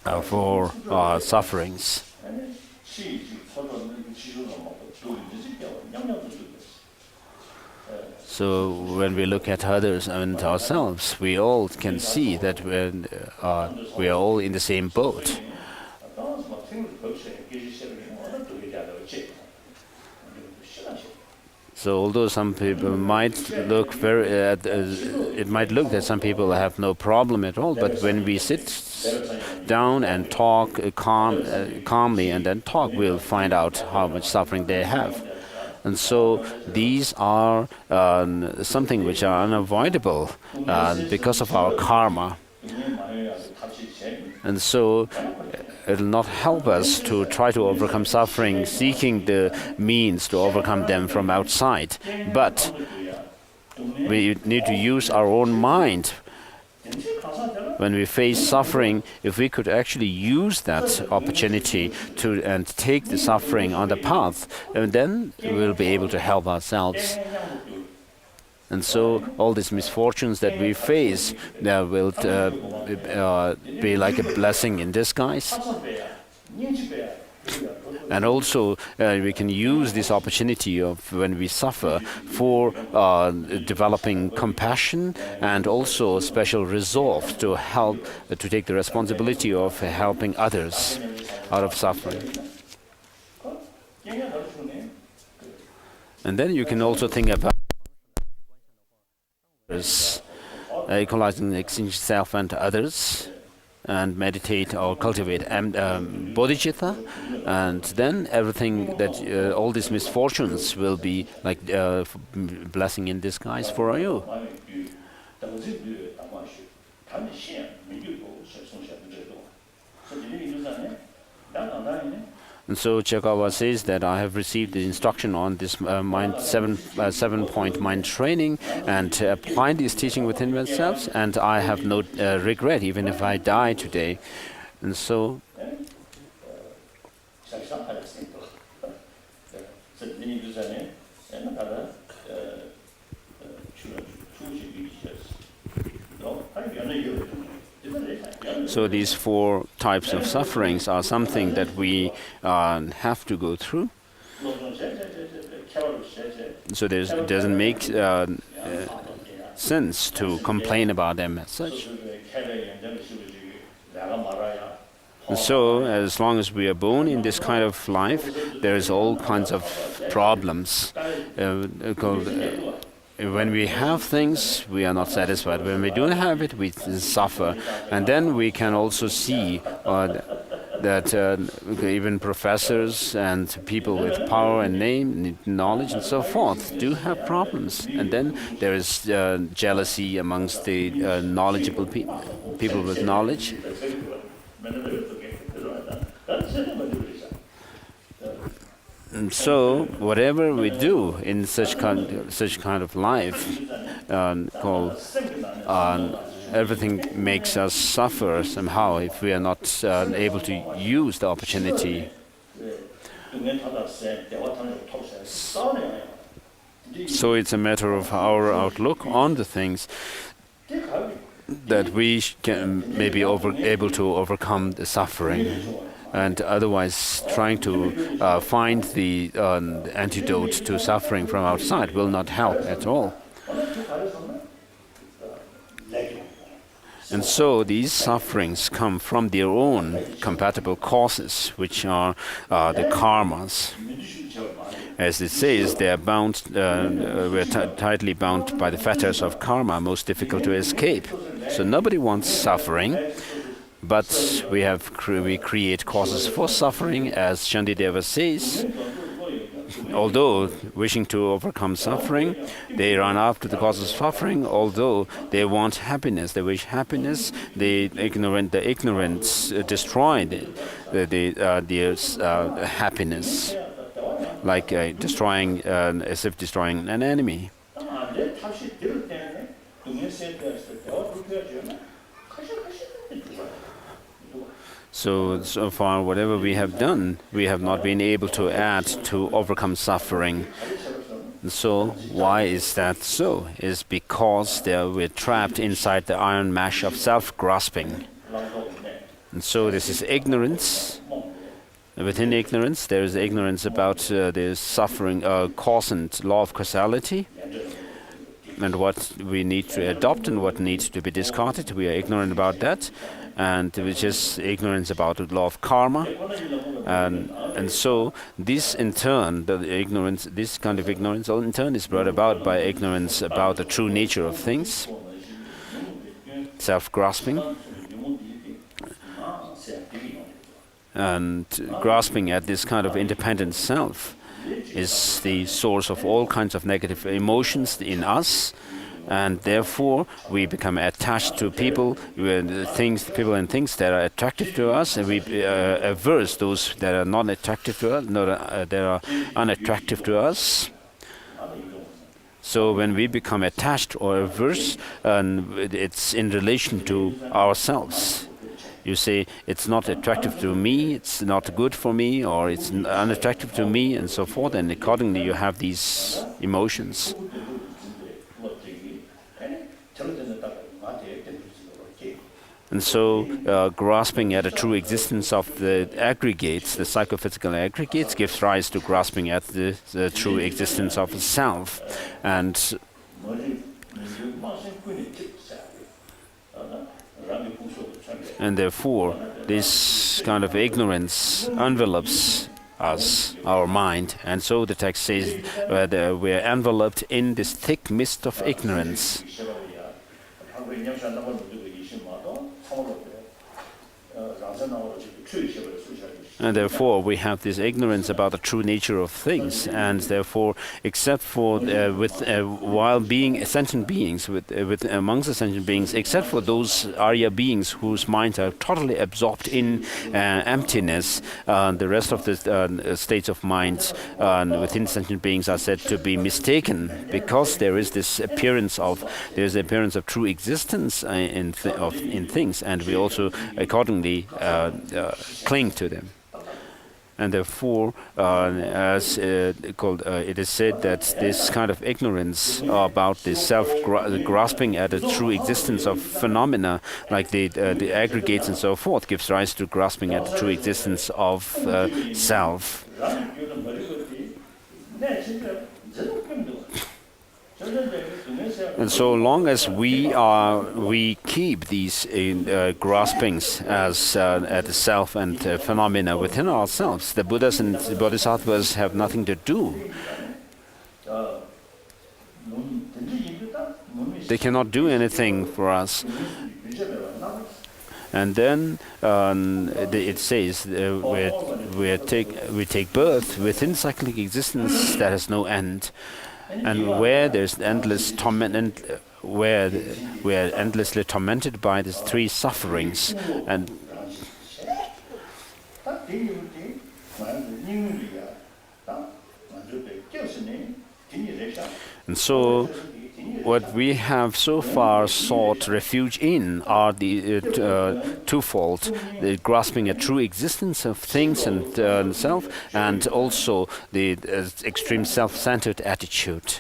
4 sufferings. So when we look at others and ourselves, we all can see that we are all in the same boat. So although some people might look it might look that some people have no problem at all, but when we sit down and talk calmly and then talk, we'll find out how much suffering they have. And so these are something which are unavoidable because of our karma. And so it will not help us to try to overcome suffering, seeking the means to overcome them from outside. But we need to use our own mind. When we face suffering, if we could actually use that opportunity and take the suffering on the path, then we'll be able to help ourselves. And so all these misfortunes that we face will be like a blessing in disguise. And also we can use this opportunity of when we suffer for developing compassion and also special resolve to help, to take the responsibility of helping others out of suffering. And then you can also think about others, equalizing the exchange self and others, and meditate or cultivate bodhicitta, and then everything that all these misfortunes will be like blessing in disguise for you. And so Tsongkhapa says that I have received the instruction on this seven-point mind training and applied this teaching within myself, and I have no regret even if I die today. And so these four types of sufferings are something that we have to go through. So it doesn't make sense to complain about them as such. And so as long as we are born in this kind of life, there's all kinds of problems. When we have things, we are not satisfied. When we don't have it, we suffer. And then we can also see that even professors and people with power and name, knowledge and so forth do have problems. And then there is jealousy amongst the knowledgeable people with knowledge. And so whatever we do in such kind of life, everything makes us suffer somehow if we are not able to use the opportunity. So it's a matter of our outlook on the things that we can maybe able to overcome the suffering. And otherwise, trying to find the antidote to suffering from outside will not help at all. And so these sufferings come from their own compatible causes, which are the karmas. As it says, they are bound. We're tightly bound by the fetters of karma, most difficult to escape. So nobody wants suffering. But we create causes for suffering, as Shantideva says. Although wishing to overcome suffering, they run after the causes of suffering. Although they want happiness, they wish happiness. The ignorant destroy their happiness, like destroying as if destroying an enemy. So far, whatever we have done, we have not been able to add to overcome suffering. So why is that so? It's because we're trapped inside the iron mesh of self-grasping. And so this is ignorance. Within ignorance, there is ignorance about the suffering, cause and law of causality, and what we need to adopt and what needs to be discarded. We are ignorant about that. And which is ignorance about the law of karma, and so this in turn, this kind of ignorance, in turn, is brought about by ignorance about the true nature of things, self-grasping, and grasping at this kind of independent self is the source of all kinds of negative emotions in us. And therefore, we become attached to people and things that are attractive to us, and we averse those that are not attractive to us, that are unattractive to us. So when we become attached or averse, it's in relation to ourselves. You say, it's not attractive to me, it's not good for me, or it's unattractive to me, and so forth, and accordingly you have these emotions. And so grasping at the true existence of the aggregates, the psychophysical aggregates, gives rise to grasping at the true existence of the self. And therefore, this kind of ignorance envelops us, our mind. And so the text says we are enveloped in this thick mist of ignorance. And therefore, we have this ignorance about the true nature of things, and therefore, except for while being sentient beings, amongst the sentient beings, except for those Arya beings whose minds are totally absorbed in emptiness, the rest of the states of minds within sentient beings are said to be mistaken, because there is this appearance of true existence in things, and we also accordingly cling to them. And therefore, as it is said that this kind of ignorance about the self-grasping at the true existence of phenomena, like the aggregates and so forth, gives rise to grasping at the true existence of self. And so long as we keep these graspings as at the self and phenomena within ourselves, the Buddhas and the Bodhisattvas have nothing to do. They cannot do anything for us. And then it says we take birth within cyclic existence that has no end. And where there's endless torment, and where we are endlessly tormented by these three sufferings, and so what we have so far sought refuge in are the twofold: the grasping a true existence of things and self, and also the extreme self-centered attitude.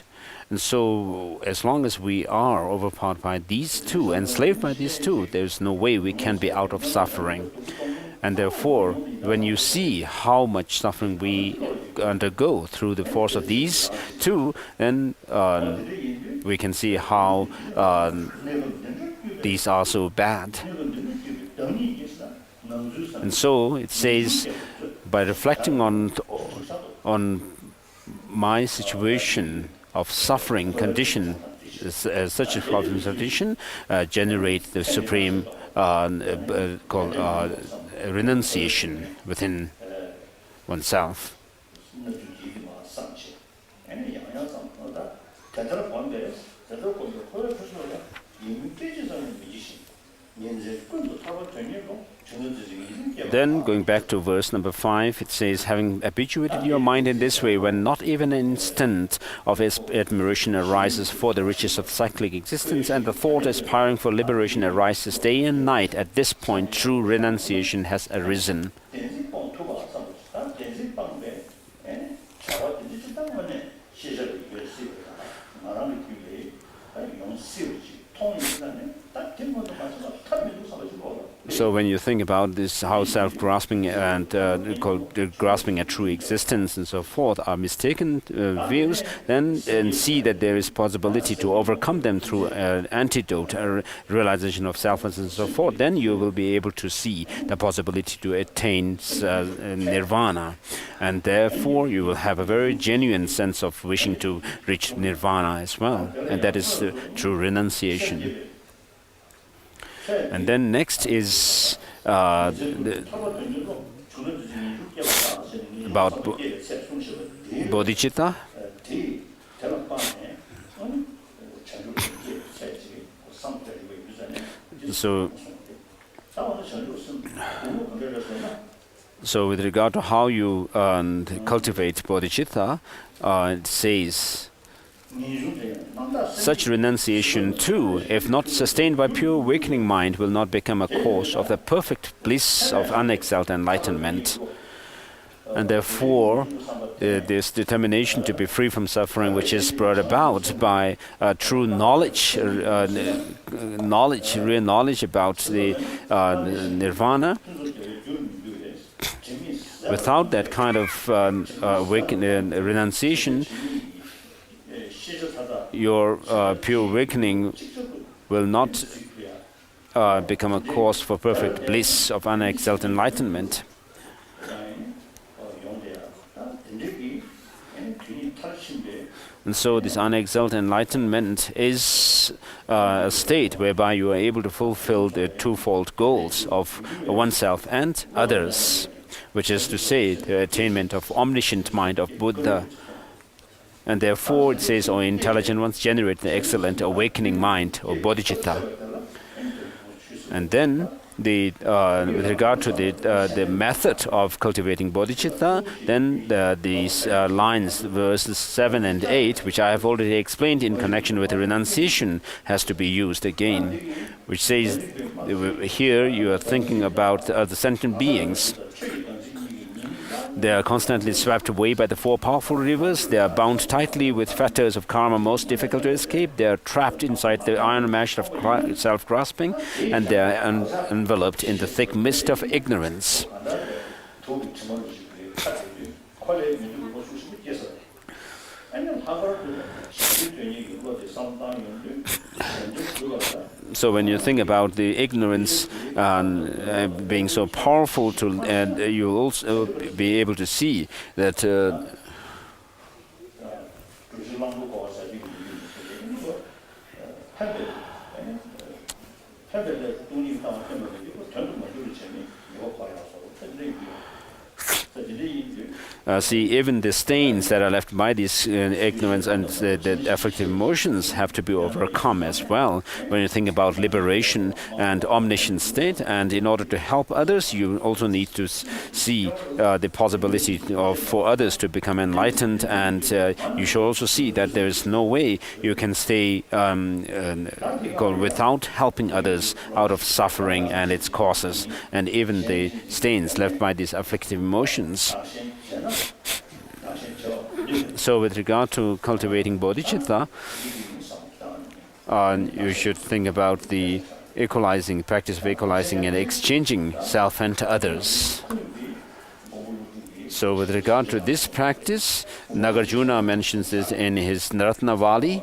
And so, as long as we are overpowered by these two, enslaved by these two, there's no way we can be out of suffering. And therefore, when you see how much suffering we undergo through the force of these two, then we can see how these are so bad. And so it says, by reflecting on my situation of suffering condition, such a problem condition, generate the supreme called renunciation within oneself. Then, going back to verse number 5, it says, having habituated your mind in this way, when not even an instant of admiration arises for the riches of cyclic existence, and the thought aspiring for liberation arises day and night, at this point true renunciation has arisen. So when you think about this, how self-grasping and grasping at true existence and so forth are mistaken views, then see that there is possibility to overcome them through an antidote, a realization of selfness and so forth, then you will be able to see the possibility to attain nirvana. And therefore you will have a very genuine sense of wishing to reach nirvana as well. And that is true renunciation. And then next is about Bodhichitta. So with regard to how you cultivate Bodhichitta, it says, such renunciation too, if not sustained by pure awakening mind, will not become a cause of the perfect bliss of unexcelled enlightenment. And therefore, this determination to be free from suffering, which is brought about by true knowledge, real knowledge about the nirvana, without that kind of renunciation, your pure awakening will not become a cause for perfect bliss of unexcelled enlightenment. And so this unexalted enlightenment is a state whereby you are able to fulfill the twofold goals of oneself and others, which is to say the attainment of omniscient mind of Buddha. And therefore it says, O intelligent ones, generate the excellent awakening mind or Bodhichitta. And then with regard to the method of cultivating bodhicitta, then these lines, verses 7 and 8, which I have already explained in connection with the renunciation, has to be used again, which says here you are thinking about the sentient beings. They are constantly swept away by the four powerful rivers. They are bound tightly with fetters of karma, most difficult to escape. They are trapped inside the iron mesh of self-grasping, and they are enveloped in the thick mist of ignorance. So when you think about the ignorance being so powerful, you'll also be able to see that see, even the stains that are left by this ignorance and the afflictive emotions have to be overcome as well. When you think about liberation and omniscient state, and in order to help others, you also need to see the possibility for others to become enlightened, and you should also see that there is no way you can stay go without helping others out of suffering and its causes, and even the stains left by these afflictive emotions. So with regard to cultivating bodhicitta, you should think about the practice of equalizing and exchanging self and others. So with regard to this practice, Nagarjuna mentions this in his Naratnavali.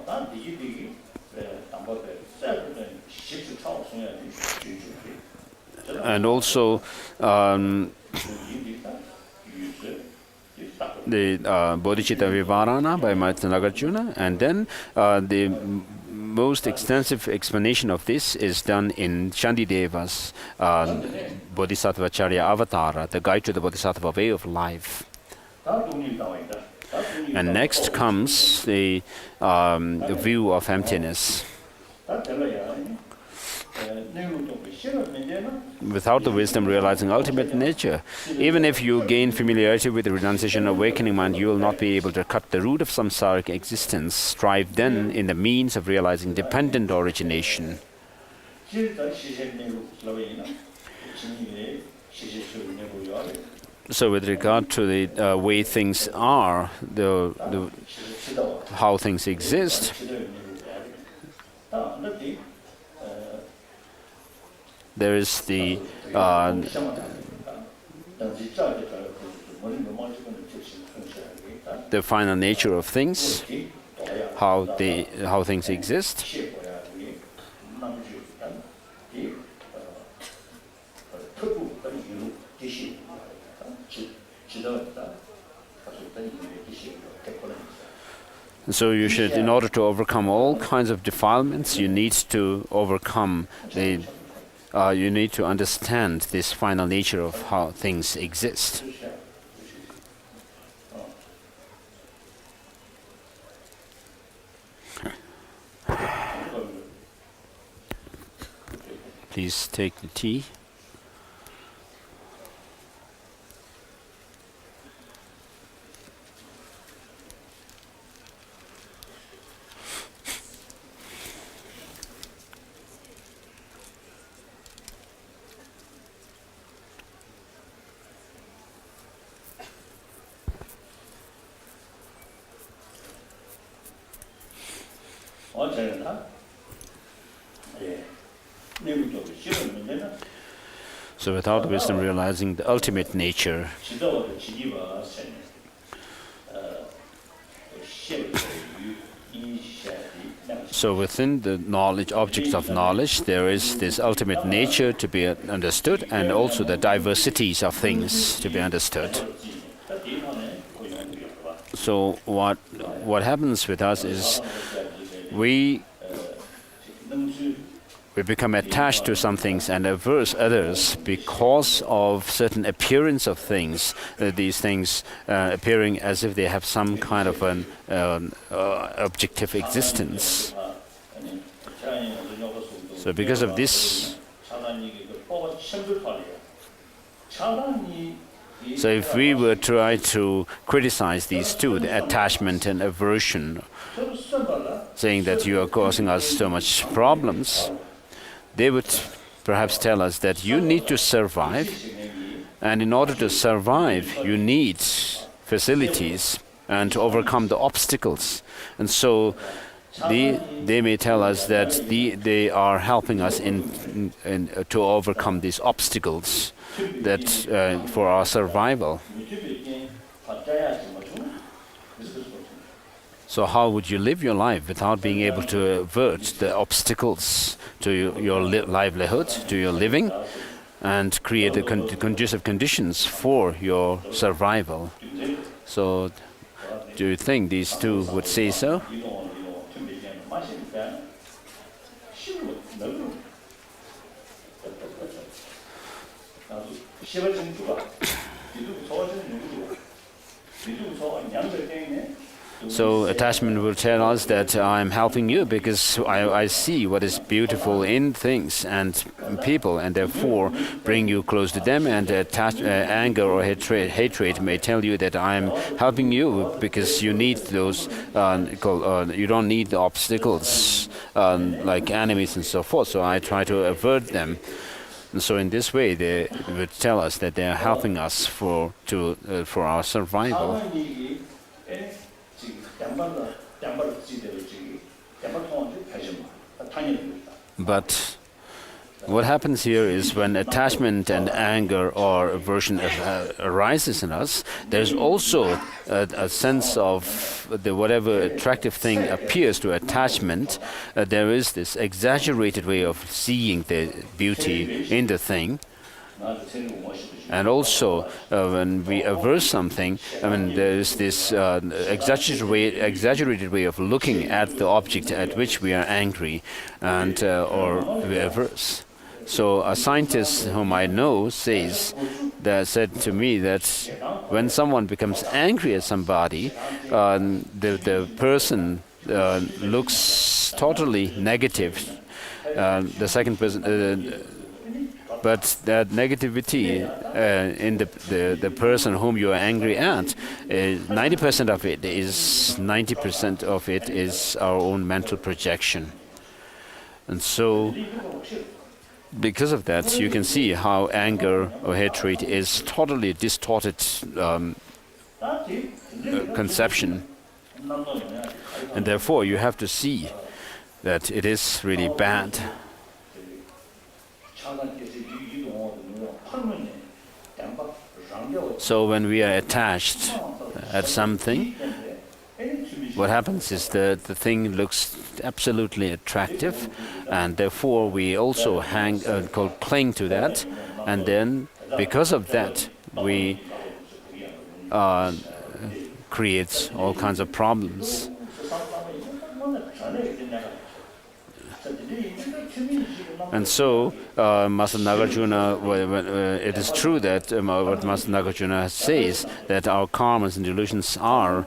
And also the Bodhicitta Vivarana by Maitreya Nagarjuna, and then the most extensive explanation of this is done in Shantideva's Bodhisattva Charya Avatara, the Guide to the Bodhisattva Way of Life. And next comes the view of emptiness. Without the wisdom realizing ultimate nature, even if you gain familiarity with the renunciation awakening mind, you will not be able to cut the root of samsaric existence. Strive then in the means of realizing dependent origination. So with regard to the way things are, how things exist, there is the final nature of things, how things exist. So you should, in order to overcome all kinds of defilements, you need to overcome you need to understand this final nature of how things exist. Please take the tea. So without wisdom realizing the ultimate nature, so within the knowledge, objects of knowledge, there is this ultimate nature to be understood, and also the diversities of things to be understood. So what happens with us is we become attached to some things and averse others because of certain appearance of things. These things appearing as if they have some kind of an objective existence. So because of this, so if we were to try to criticize these two, the attachment and aversion, saying that you are causing us so much problems, they would perhaps tell us that you need to survive, and in order to survive, you need facilities and to overcome the obstacles. And so they may tell us that they are helping us to overcome these obstacles that for our survival. So how would you live your life without being able to avert the obstacles to your livelihood, to your living, and create the conducive conditions for your survival? So do you think these two would say so? So attachment will tell us that I'm helping you because I see what is beautiful in things and people, and therefore bring you close to them. And anger or hatred may tell you that I'm helping you because you need those, you don't need the obstacles like enemies and so forth. So I try to avert them. And so in this way, they would tell us that they are helping us for our survival. But what happens here is when attachment and anger or aversion arises in us, there's also a sense of whatever attractive thing appears to attachment. There is this exaggerated way of seeing the beauty in the thing. And also, when we averse something, there is this exaggerated way of looking at the object at which we are angry and or we averse. So a scientist whom I know said to me that when someone becomes angry at somebody, the person looks totally negative. The second person. But that negativity in the person whom you are angry at, 90% of it is our own mental projection. And so, because of that, you can see how anger or hatred is totally distorted conception. And therefore, you have to see that it is really bad. So when we are attached at something, what happens is that the thing looks absolutely attractive, and therefore we also cling to that, and then because of that we create all kinds of problems. And so, Master Nagarjuna, it is true that what Master Nagarjuna says, that our karmas and delusions are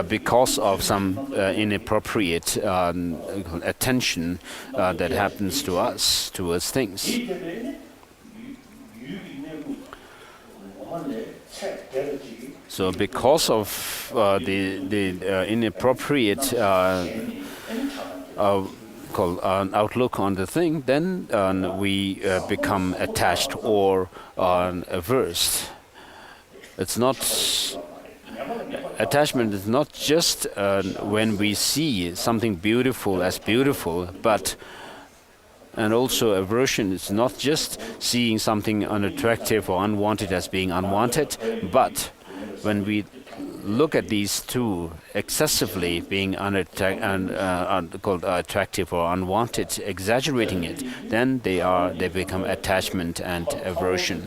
because of some inappropriate attention that happens to us towards things. So because of the inappropriate outlook on the thing, then we become attached or averse. Attachment is not just when we see something beautiful as beautiful, and also aversion is not just seeing something unattractive or unwanted as being unwanted, but when we look at these two excessively being called attractive or unwanted, exaggerating it, then they become attachment and aversion.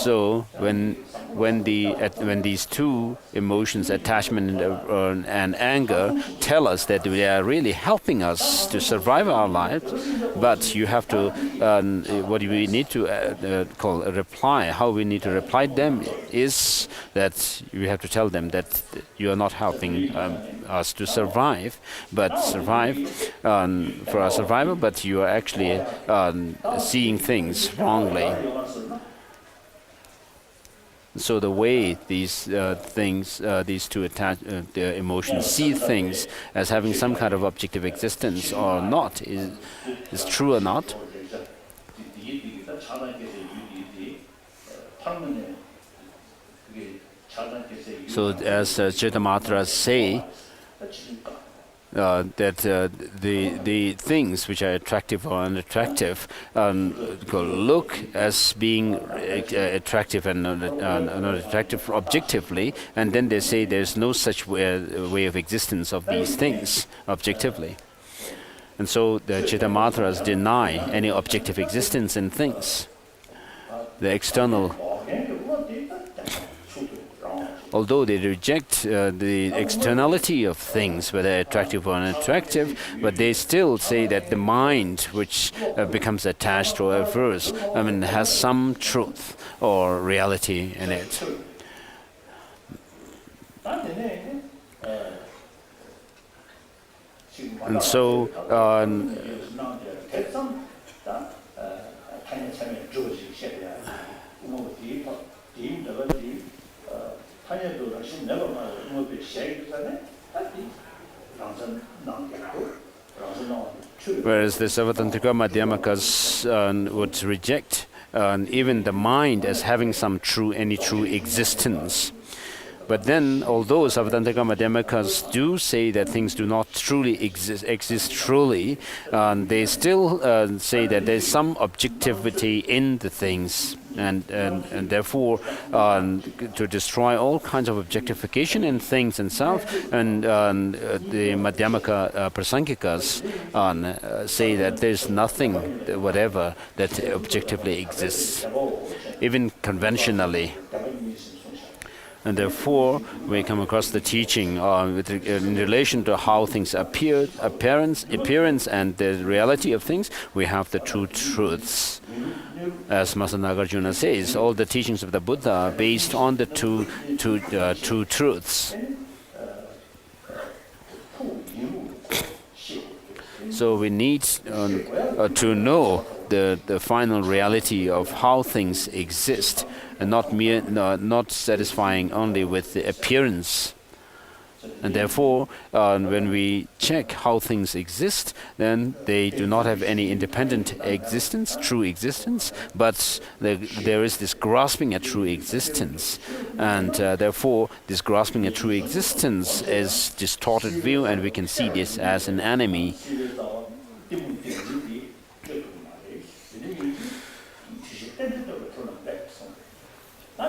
So when these two emotions, attachment and anger, tell us that they are really helping us to survive our lives, but you have to what we need to call a reply. How we need to reply to them is that we have to tell them that you are not helping us to survive, for our survival, but you are actually seeing things wrongly. So the way these these two the emotions see things as having some kind of objective existence or not is true or not. So as Chittamatra say, that the things which are attractive or unattractive look as being attractive and not attractive objectively, and then they say there's no such way of existence of these things objectively. And so the Chittamatras deny any objective existence in things. The external, although they reject the externality of things, whether attractive or unattractive, but they still say that the mind which becomes attached or averse, has some truth or reality in it. And so whereas the Savatantrika Madhyamakas would reject even the mind as having any true existence. But then, although Savatantrika Madhyamakas do say that things do not truly exist truly, they still say that there's some objectivity in the things, and therefore to destroy all kinds of objectification in things and self. And the Madhyamaka Prasangikas say that there's nothing whatever that objectively exists, even conventionally. And therefore, we come across the teaching in relation to how things appearance and the reality of things. We have the two truths. As Master Nagarjuna says, all the teachings of the Buddha are based on the two truths. So we need to know the final reality of how things exist, and not satisfying only with the appearance. And therefore, when we check how things exist, then they do not have any independent existence, true existence, but there is this grasping at true existence. And therefore, this grasping at true existence is distorted view, and we can see this as an enemy.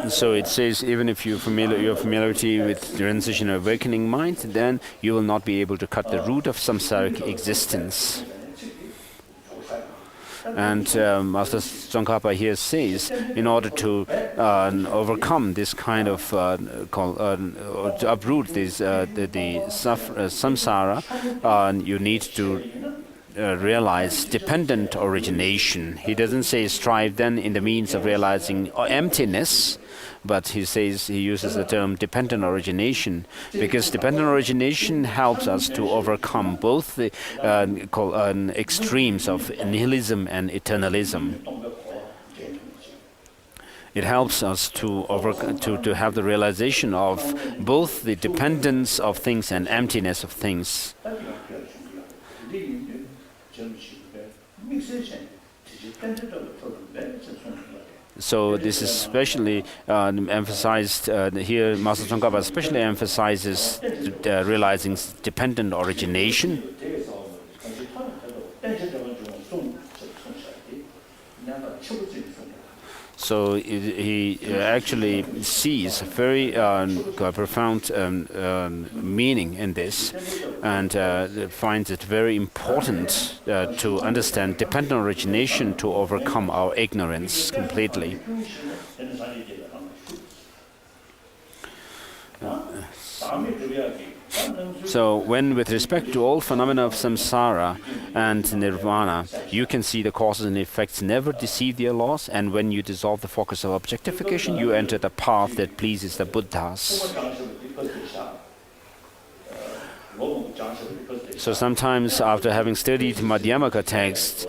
So it says, even if your familiarity with renunciation or awakening mind, then you will not be able to cut the root of samsaric existence. And Master Tsongkhapa here says, in order to overcome this kind of, to uproot this, the samsara, you need to realize dependent origination. He doesn't say strive then in the means of realizing emptiness, but he uses the term dependent origination, because dependent origination helps us to overcome both the extremes of nihilism and eternalism. It helps us to have the realization of both the dependence of things and emptiness of things. So this is especially emphasized here. Master Tsongkhapa especially emphasizes realizing dependent origination. So he actually sees a very profound meaning in this, and finds it very important to understand dependent origination to overcome our ignorance completely. So when with respect to all phenomena of samsara and nirvana, you can see the causes and effects never deceive their laws, and when you dissolve the focus of objectification, you enter the path that pleases the Buddhas. So sometimes after having studied Madhyamaka texts,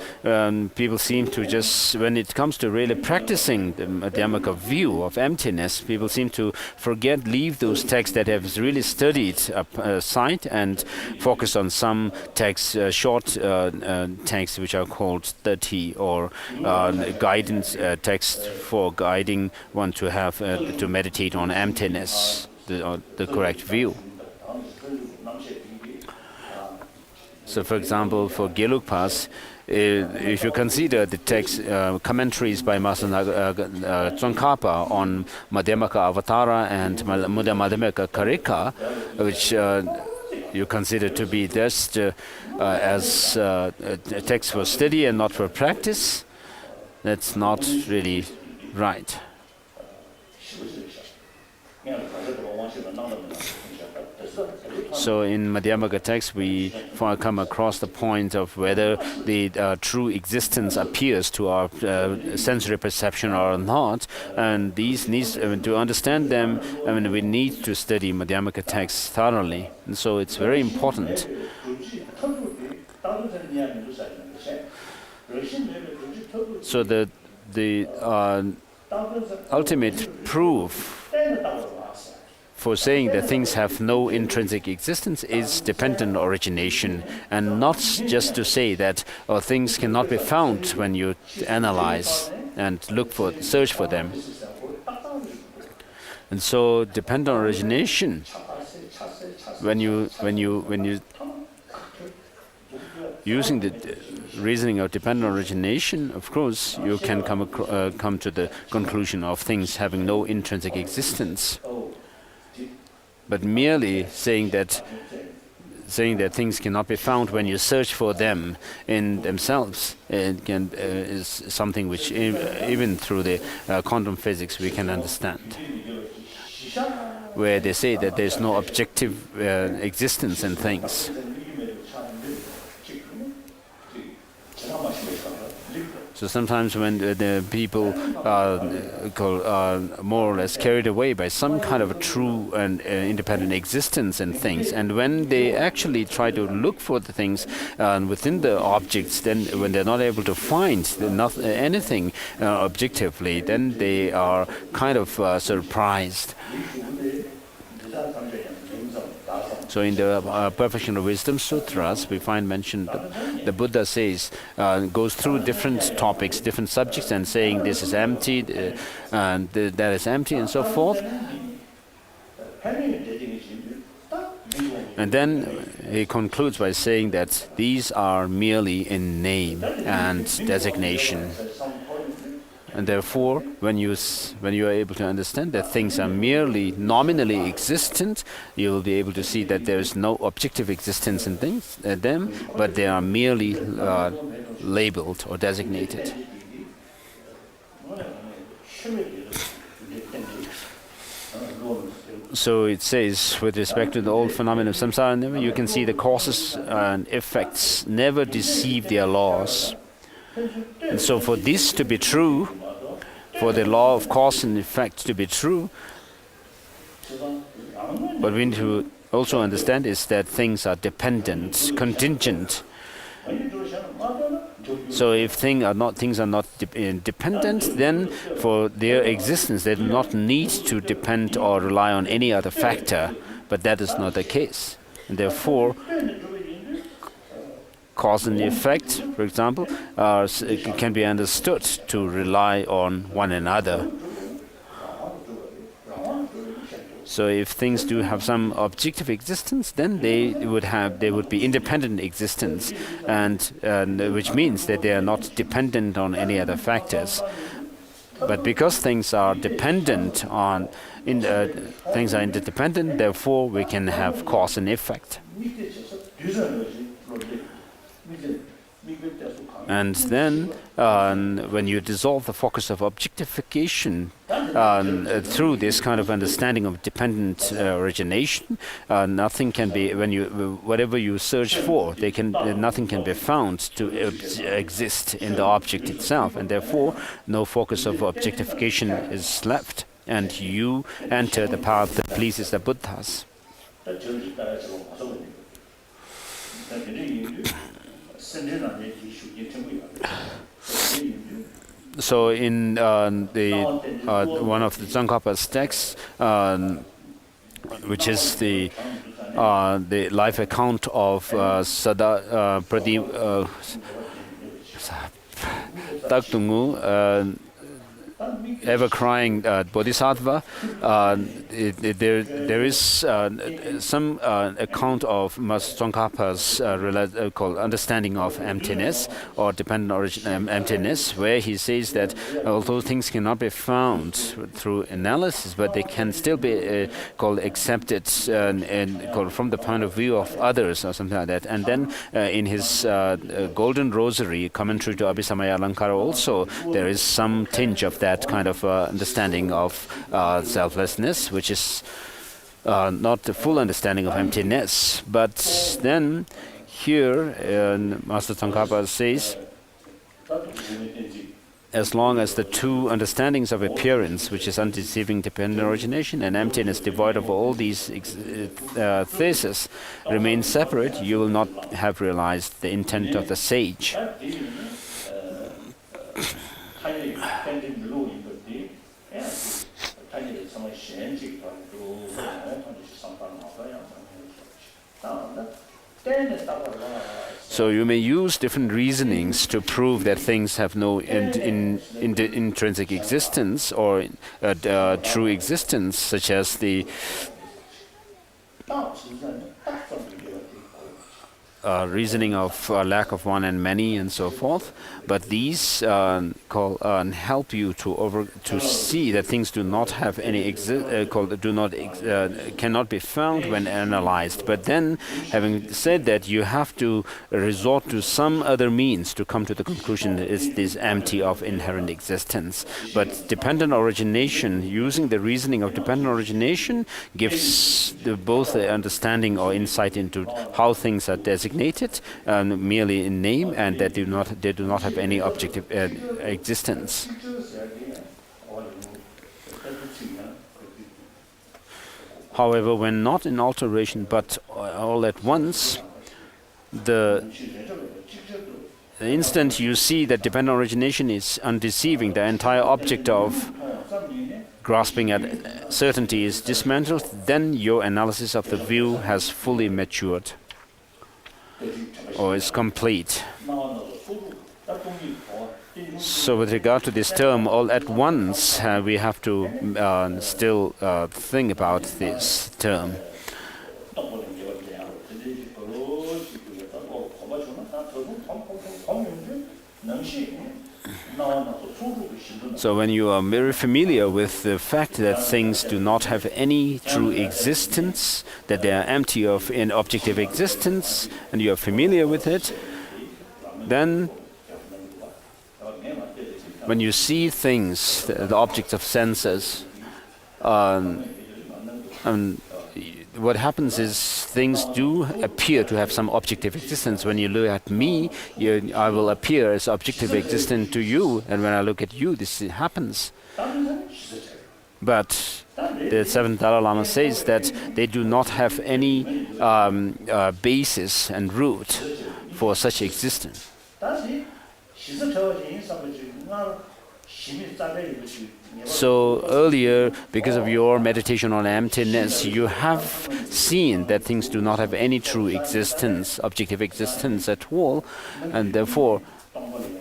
people seem to just, when it comes to really practicing the Madhyamaka view of emptiness, people seem to forget, leave those texts that have really studied aside and focus on some texts, short texts which are called 30 or guidance texts for guiding one to have to meditate on emptiness, the correct view. So, for example, for Gelugpas, if you consider the text commentaries by Master Tsongkhapa on Madhyamaka Avatara and Madhyamaka Karika, which you consider to be just as a text for study and not for practice, that's not really right. So in Madhyamaka text, we come across the point of whether the true existence appears to our sensory perception or not, and these needs to understand them. I mean, we need to study Madhyamaka texts thoroughly, and so it's very important. So the ultimate proof for saying that things have no intrinsic existence is dependent origination, and not just to say that things cannot be found when you analyze and search for them. And so dependent origination, when you using the reasoning of dependent origination, of course you can come to the conclusion of things having no intrinsic existence. But merely saying that things cannot be found when you search for them in themselves is something which even through the quantum physics we can understand, where they say that there's no objective existence in things. So sometimes when the people are more or less carried away by some kind of a true and independent existence in things, and when they actually try to look for the things within the objects, then when they're not able to find anything objectively, then they are kind of surprised. So in the Perfection of Wisdom Sutras, we find mentioned the Buddha says, goes through different topics, different subjects, and saying this is empty, and that is empty, and so forth. And then he concludes by saying that these are merely in name and designation. And therefore, when you are able to understand that things are merely nominally existent, you will be able to see that there is no objective existence in them, but they are merely labeled or designated. So it says, with respect to the old phenomenon of samsara, you can see the causes and effects never deceive their laws. And so for this to be true, for the law of cause and effect to be true, what we need to also understand is that things are dependent, contingent. So if things are not dependent, then for their existence they do not need to depend or rely on any other factor. But that is not the case. And therefore, cause and effect, for example, can be understood to rely on one another. So if things do have some objective existence, then they would be independent existence, and which means that they are not dependent on any other factors. But because things are dependent on, things are interdependent, therefore we can have cause and effect. And then when you dissolve the focus of objectification, through this kind of understanding of dependent origination, nothing can be, whatever you search for, nothing can be found to exist in the object itself, and therefore no focus of objectification is left, and you enter the path that pleases the Buddhas. So in one of the Tsongkhapa's texts, which is the life account of Taktungu, ever-crying bodhisattva, there is some account of Tsongkhapa's called understanding of emptiness or dependent origin emptiness, where he says that although things cannot be found through analysis, but they can still be called accepted and called from the point of view of others or something like that. And then in his Golden Rosary commentary to Abhisamaya Alankara also, there is some tinge of that kind of understanding of selflessness, which is not the full understanding of emptiness. But then here Master Tsongkhapa says, as long as the two understandings of appearance, which is undeceiving dependent origination, and emptiness devoid of all these theses, remain separate, you will not have realized the intent of the sage. So you may use different reasonings to prove that things have no intrinsic existence or true existence, such as the reasoning of lack of one and many and so forth, but these help you to see that things do not have any cannot be found when analyzed. But then, having said that, you have to resort to some other means to come to the conclusion that it is empty of inherent existence. But dependent origination, using the reasoning of dependent origination, gives both the understanding or insight into how things are designated merely in name, and that they do not have any objective existence. However, when not in alteration but all at once, the instant you see that dependent origination is undeceiving, the entire object of grasping at certainty is dismantled, then your analysis of the view has fully matured or is complete. So with regard to this term, all at once, we have to still think about this term. So when you are very familiar with the fact that things do not have any true existence, that they are empty of an objective existence, and you are familiar with it, then when you see things, the objects of senses, what happens is things do appear to have some objective existence. When you look at me, I will appear as objective existent to you, and when I look at you, this happens. But the seventh Dalai Lama says that they do not have any basis and root for such existence. So earlier, because of your meditation on emptiness, you have seen that things do not have any true existence, objective existence at all, and therefore,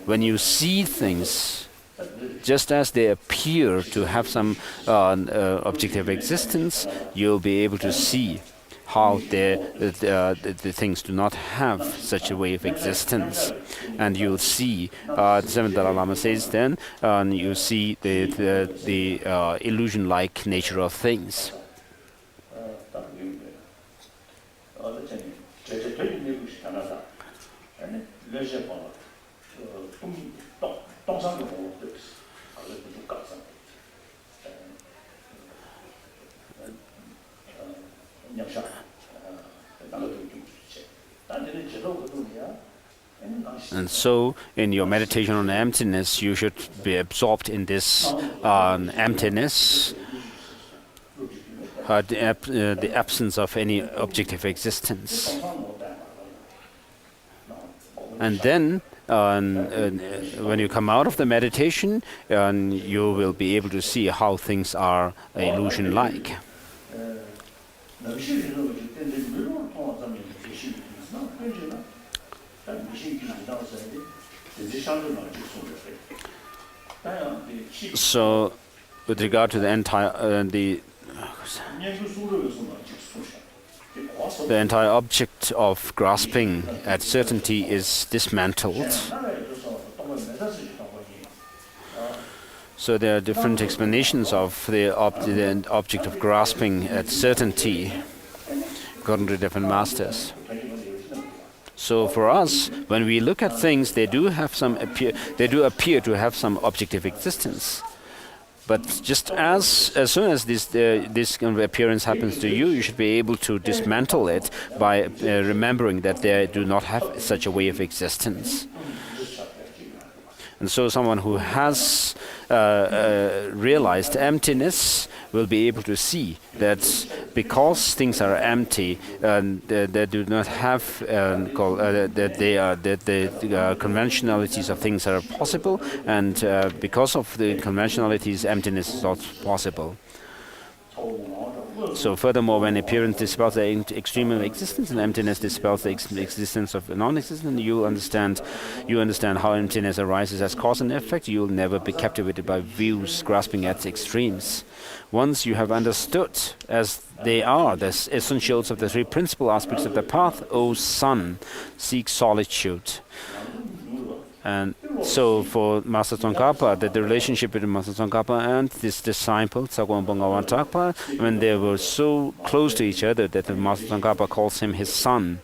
when you see things just as they appear to have some objective existence, you'll be able to see how the things do not have such a way of existence. And you'll see, the seventh Dalai Lama says then, you see the illusion-like nature of things. And so, in your meditation on emptiness, you should be absorbed in this emptiness, the absence of any objective existence. And then, when you come out of the meditation, you will be able to see how things are illusion-like. So, with regard to the entire object of grasping at certainty is dismantled. So there are different explanations of the object of grasping at certainty, according to different masters. So for us, when we look at things, they do appear to have some objective existence. But just as soon as this kind of appearance happens to you, you should be able to dismantle it by remembering that they do not have such a way of existence. And so someone who has realized emptiness will be able to see that because things are empty, they do not have that the conventionalities of things are possible, and because of the conventionalities, emptiness is not possible. So furthermore, when appearance dispels the extreme of existence and emptiness dispels the existence of non-existence, you understand how emptiness arises as cause and effect. You will never be captivated by views grasping at extremes. Once you have understood as they are the essentials of the three principal aspects of the path, O son, seek solitude. And so for Master Tsongkhapa, the relationship between Master Tsongkhapa and this disciple, Tsakwan Bongkawan Thakpa, when they were so close to each other that the Master Tsongkhapa calls him his son.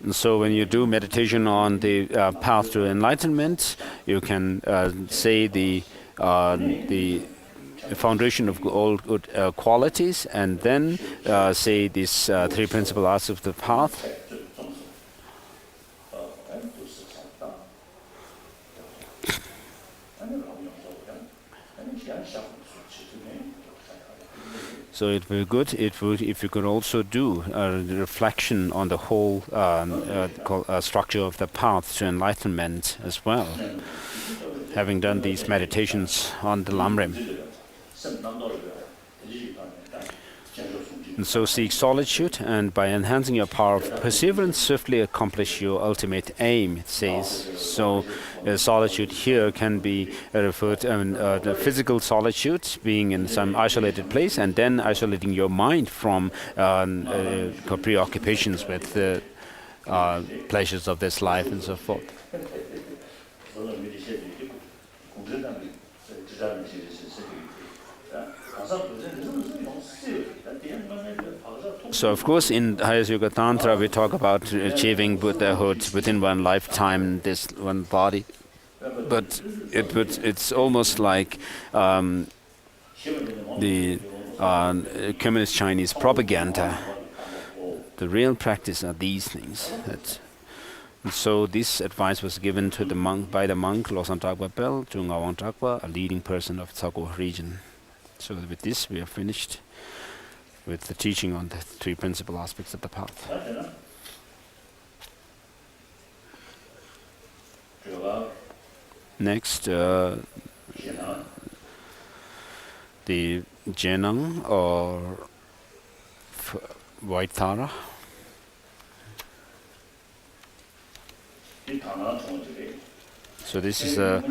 And so when you do meditation on the path to enlightenment, you can say the foundation of all good qualities, and then say these three principal aspects of the path. So it would be good if you could also do a reflection on the whole structure of the path to enlightenment as well, having done these meditations on the Lamrim. And so seek solitude, and by enhancing your power of perseverance, swiftly accomplish your ultimate aim, it says. So solitude here can be referred to the physical solitude, being in some isolated place, and then isolating your mind from preoccupations with the pleasures of this life and so forth. So of course in Highest Yoga Tantra we talk about achieving Buddhahood within one lifetime, this one body. But it's almost like the communist Chinese propaganda. The real practice are these things. And so this advice was given to the monk by the monk Losam Thakpa Pel, Chungawang Thakpa, a leading person of Tsako region. So with this we are finished with the teaching on the three principal aspects of the path. Next, the Jenang or White Thara. So this is a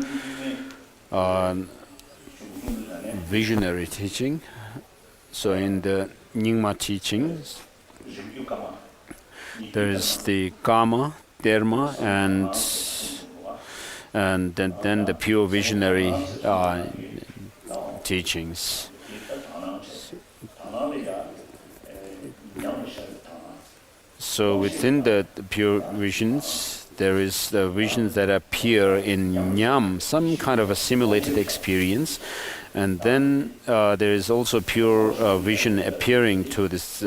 visionary teaching. So in the Nyingma teachings, there is the Karma, Dharma, and then the pure visionary teachings. So within the pure visions, there is the visions that appear in Nyam, some kind of a simulated experience. And then there is also pure vision appearing to this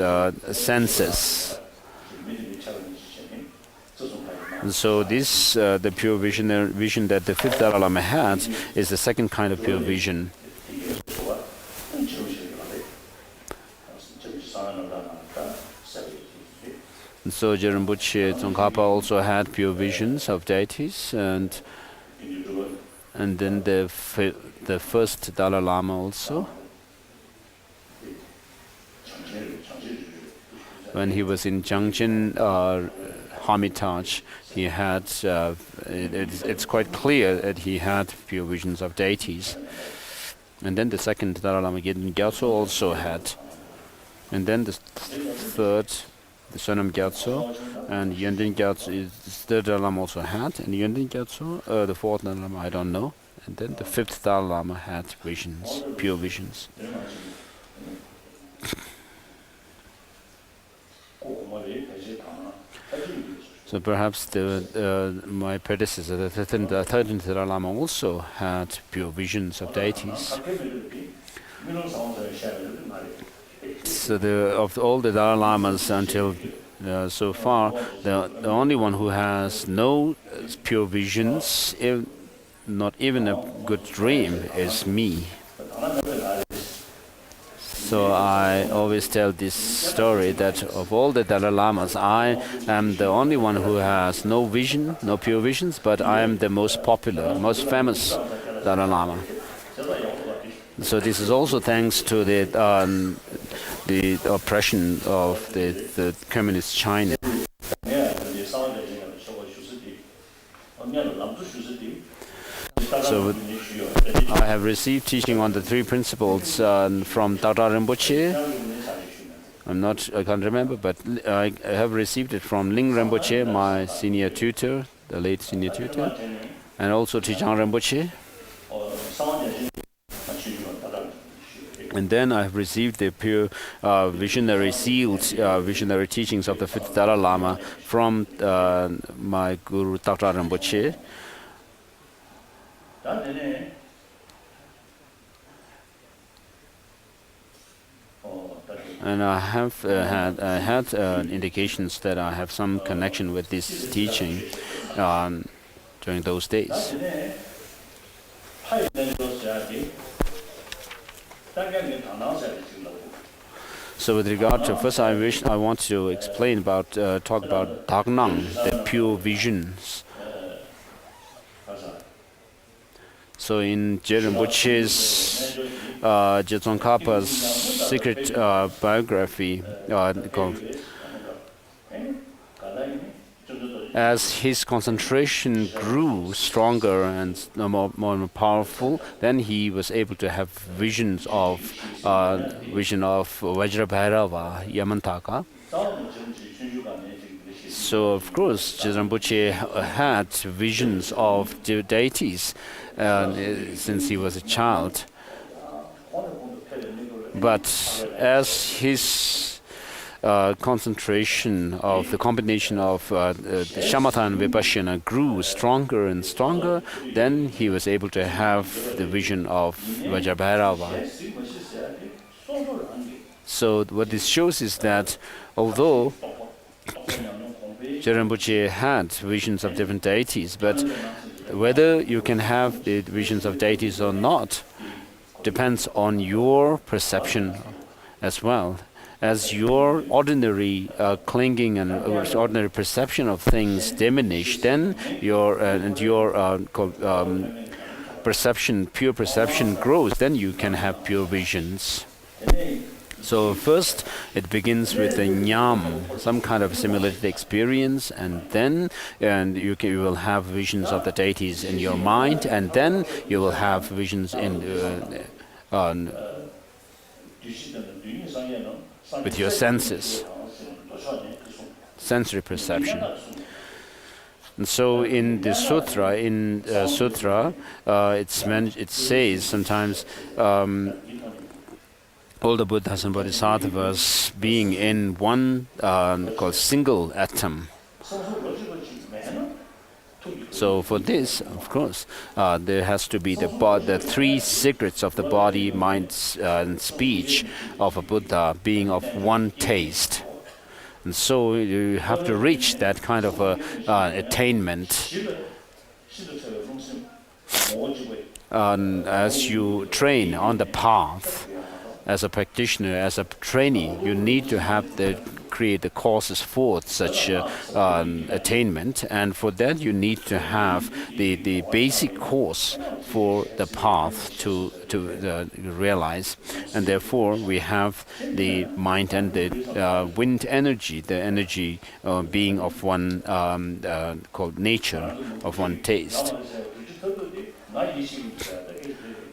senses. And so this, the pure vision that the fifth Dalai Lama had, is the second kind of pure vision. And so Rinpoche Tsongkhapa also had pure visions of deities, and then the first Dalai Lama also, when he was in Changchen Hermitage, he had it's quite clear that he had pure visions of deities. And then the second Dalai Lama, Yenden Gyatso, also had. And then the third, the Sonam Gyatso, and Yenden Gyatso is the third Dalai Lama also had, and Yenden Gyatso, the fourth Dalai Lama, I don't know. And then the fifth Dalai Lama had visions, pure visions. So perhaps my predecessor, the 13th Dalai Lama, also had pure visions of deities. So of all the Dalai Lamas until so far, the only one who has no pure visions, not even a good dream, is me. So I always tell this story that of all the Dalai Lamas, I am the only one who has no vision, no pure visions, but I am the most popular, most famous Dalai Lama. So this is also thanks to the oppression of the communist China. So I have received teaching on the three principles from Dr. Rinpoche. I can't remember, but I have received it from Ling Rinpoche, my senior tutor, the late senior tutor, and also Tijang Rinpoche. And then I have received the pure visionary sealed visionary teachings of the fifth Dalai Lama from my guru Dr. Rinpoche. And I have had indications that I have some connection with this teaching during those days. So with regard to first, I want to explain about talk about Dagnang, the pure visions. So in Rinpoche's Tsongkhapa's secret biography, as his concentration grew stronger and more powerful, then he was able to have visions of Vajra Bhairava, Yamantaka. So of course, Rinpoche had visions of deities since he was a child. But as his concentration of the combination of shamatha and vipassana grew stronger and stronger, then he was able to have the vision of Vajrabhairava. So what this shows is that although Rinpoche had visions of different deities, but whether you can have the visions of deities or not depends on your perception as well. As your ordinary clinging and ordinary perception of things diminish, then your perception, pure perception grows. Then you can have pure visions. So first, it begins with a nyam, some kind of simulated experience, and then you will have visions of the deities in your mind, and then you will have visions in with your senses, sensory perception. And so in the sutra, it says sometimes all the Buddhas and Bodhisattvas being in one called single atom. So for this, of course, there has to be the three secrets of the body, mind, and speech of a Buddha being of one taste. And so you have to reach that kind of attainment. As you train on the path, as a practitioner, as a trainee, you need to have create the courses for such attainment, and for that you need to have the basic course for the path to realize. And therefore we have the mind and the wind energy, the energy being of one called nature, of one taste.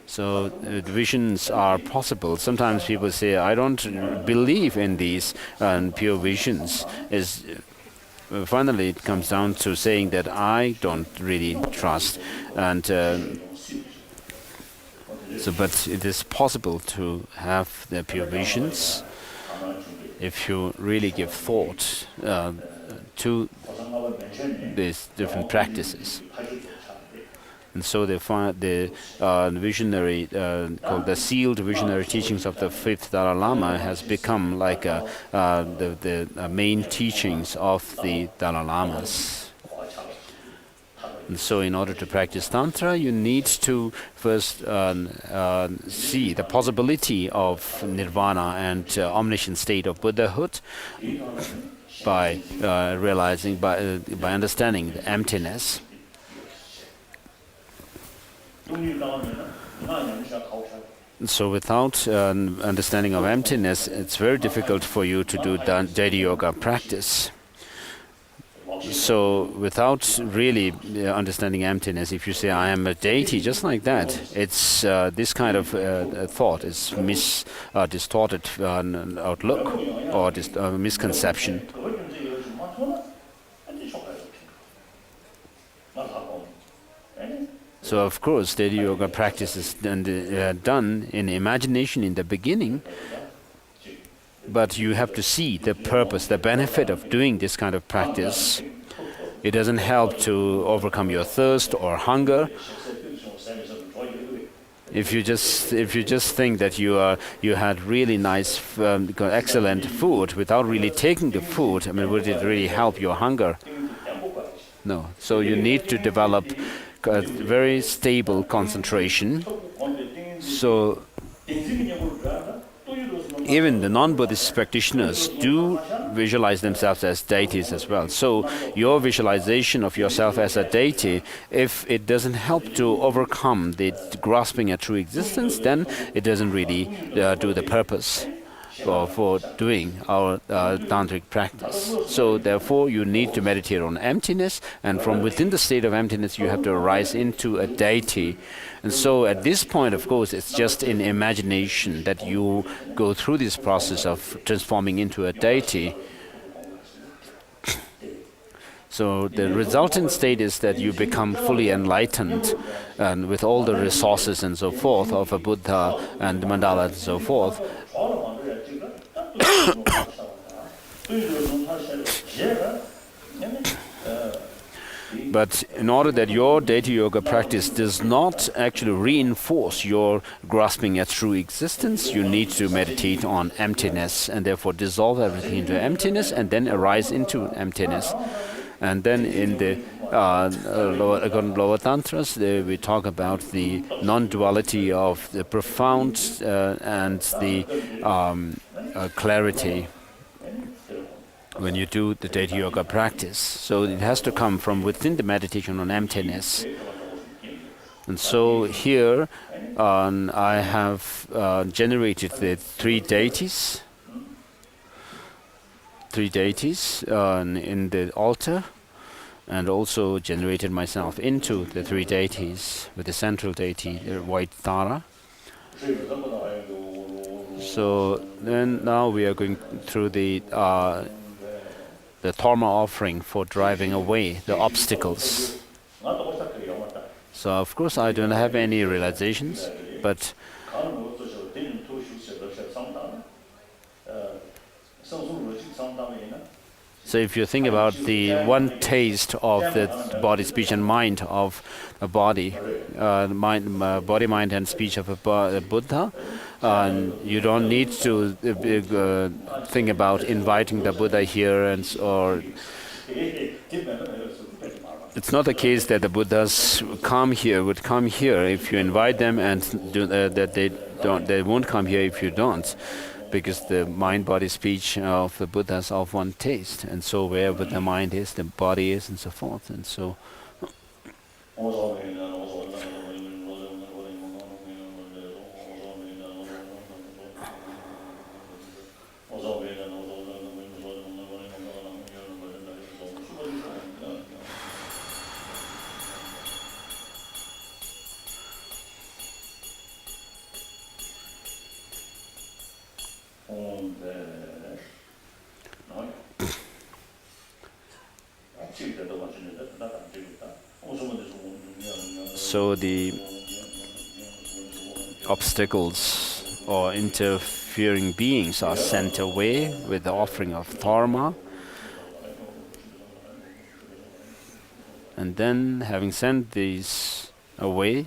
So visions are possible. Sometimes people say, I don't believe in these pure visions. Finally, it comes down to saying that I don't really trust. And but it is possible to have the pure visions if you really give thought to these different practices. And so they find the visionary, called the sealed visionary teachings of the fifth Dalai Lama has become like the main teachings of the Dalai Lamas. And so in order to practice Tantra, you need to first see the possibility of nirvana and omniscient state of Buddhahood by realizing, by understanding the emptiness. So without understanding of emptiness, it's very difficult for you to do deity yoga practice. So without really understanding emptiness, if you say, I am a deity, just like that, it's this kind of thought is distorted outlook or misconception. So of course, deity yoga practice is done in imagination in the beginning, but you have to see the purpose, the benefit of doing this kind of practice. It doesn't help to overcome your thirst or hunger. If you just think that you had really nice, excellent food without really taking the food, I mean, would it really help your hunger? No. So you need to develop a very stable concentration. So even the non-Buddhist practitioners do visualize themselves as deities as well. So your visualization of yourself as a deity, if it doesn't help to overcome the grasping at true existence, then it doesn't really do the purpose for doing our tantric practice. So therefore you need to meditate on emptiness, and from within the state of emptiness you have to arise into a deity. And so at this point, of course, it's just in imagination that you go through this process of transforming into a deity. So the resultant state is that you become fully enlightened, and with all the resources and so forth of a Buddha and the mandala and so forth. But in order that your deity yoga practice does not actually reinforce your grasping at true existence, you need to meditate on emptiness and therefore dissolve everything into emptiness and then arise into emptiness. And then in the lower tantras, we talk about the non-duality of the profound and the clarity when you do the deity yoga practice. So it has to come from within the meditation on emptiness. And so here I have generated the three deities in the altar, and also generated myself into the three deities with the central deity, the white Tara. So then now we are going through the Dharma offering for driving away the obstacles. So of course I don't have any realizations, but So if you think about the one taste of the body, speech, and mind of a body, body, mind, and speech of a Buddha, you don't need to think about inviting the Buddha here, or it's not the case that the Buddhas would come here if you invite them, and that they won't come here if you don't, because the mind, body, speech of the Buddhas are of one taste, and so wherever the mind is, the body is, and so forth, and so. So the obstacles or interfering beings are sent away with the offering of dharma, and then, having sent these away,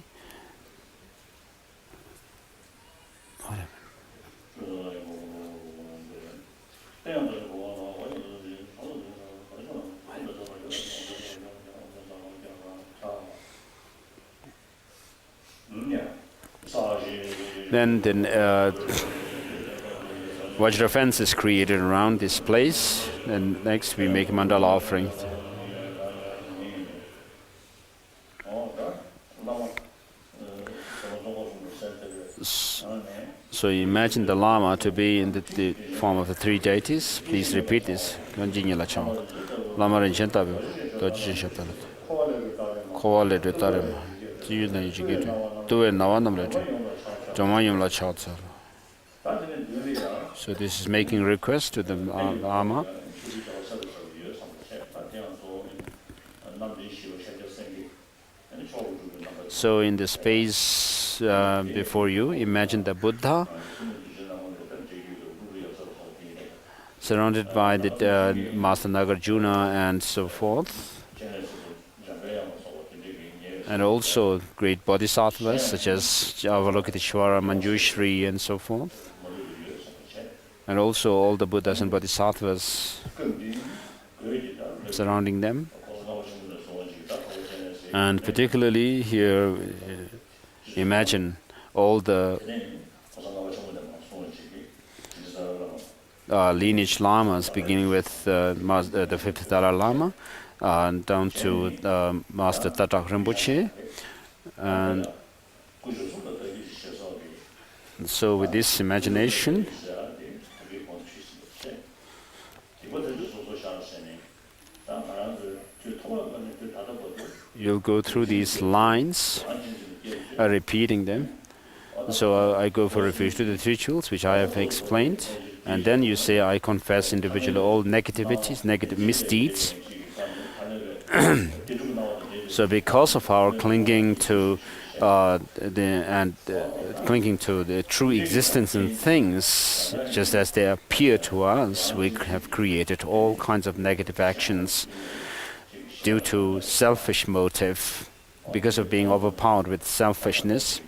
then the vajra fence is created around this place, and next we make mandala offering. So you imagine the Lama to be in the form of the three deities. Please repeat this. Lama Rinchentabu, Dojin Shatal. Koale de Tarim. You know, you get to it now. So this is making request to the Lama. So in the space before you, imagine the Buddha surrounded by the Master Nagarjuna and so forth, and also great bodhisattvas such as Avalokiteshvara, Manjushri, and so forth, and also all the Buddhas and bodhisattvas surrounding them. And particularly here, imagine all the lineage lamas, beginning with the fifth Dalai Lama, down to Master Tathagata Rinpoche. And so with this imagination, you'll go through these lines, repeating them. So I go for refuge to the rituals, which I have explained, and then you say, I confess individually all negativities, negative misdeeds. So because of our clinging to clinging to the true existence in things, just as they appear to us, we have created all kinds of negative actions due to selfish motive, because of being overpowered with selfishness.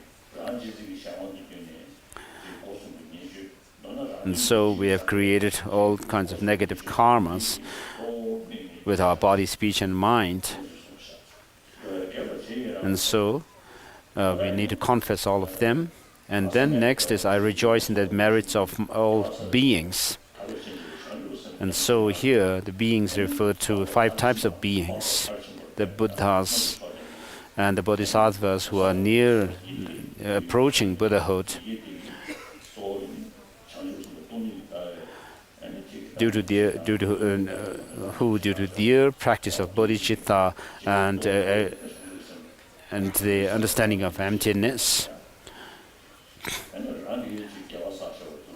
And so we have created all kinds of negative karmas with our body, speech, and mind. And so we need to confess all of them. And then next is, I rejoice in the merits of all beings. And so here the beings refer to 5 types of beings: the Buddhas and the Bodhisattvas who are near approaching Buddhahood, due to their practice of Bodhichitta and the understanding of emptiness,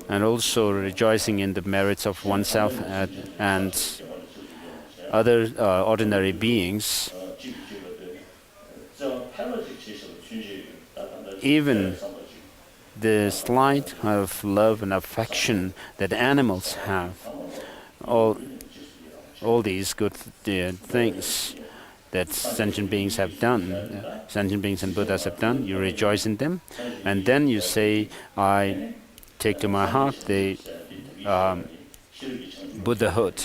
and also rejoicing in the merits of oneself and other ordinary beings. Even the slight kind of love and affection that animals have, all all these good things that sentient beings have done, sentient beings and Buddhas have done, you rejoice in them, and then you say, I take to my heart the Buddhahood.